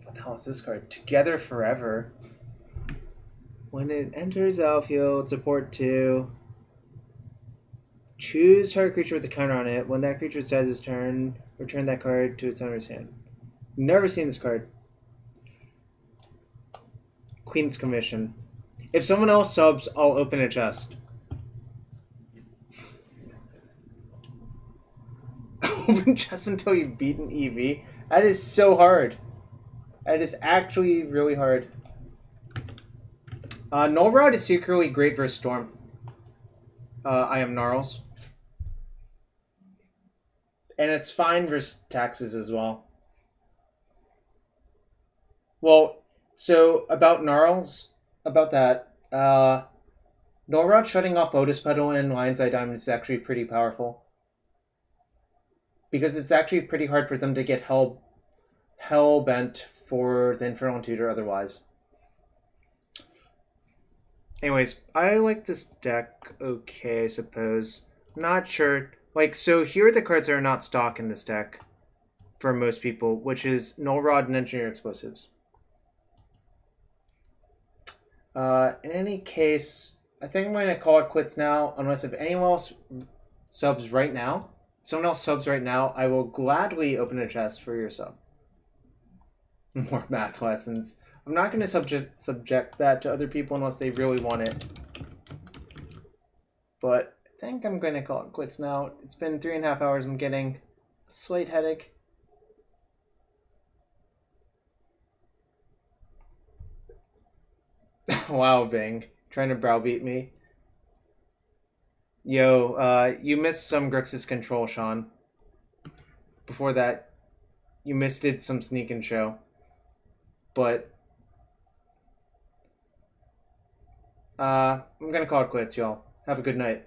What the hell is this card? Together Forever. When it enters outfield, support 2. Choose target creature with a counter on it. When that creature decides its turn, return that card to its owner's hand. Never seen this card. Queen's Commission. If someone else subs, I'll open a chest. Open chest until you beat an EV? That is so hard. That is actually really hard. Null Rod is secretly great versus Storm. I am Gnarls. And it's fine versus taxes as well. Well, so about Gnarls, about that, Null Rod shutting off Lotus Petal and Lion's Eye Diamond is actually pretty powerful. Because it's actually pretty hard for them to get hell bent for the Infernal Tutor otherwise. Anyways, I like this deck okay, I suppose. Not sure. Like, so here are the cards that are not stock in this deck for most people, which is Null Rod and Engineer Explosives. In any case, I think I'm going to call it quits now, unless if anyone else subs right now. If someone else subs right now, I will gladly open a chest for your sub. More math lessons. I'm not going to subject that to other people unless they really want it. But I think I'm going to call it quits now. It's been 3.5 hours. I'm getting a slight headache. Wow, Bing. Trying to browbeat me. Yo, you missed some Grixis control, Sean. Before that, you missed it some sneak and show. But I'm gonna call it quits, y'all. Have a good night.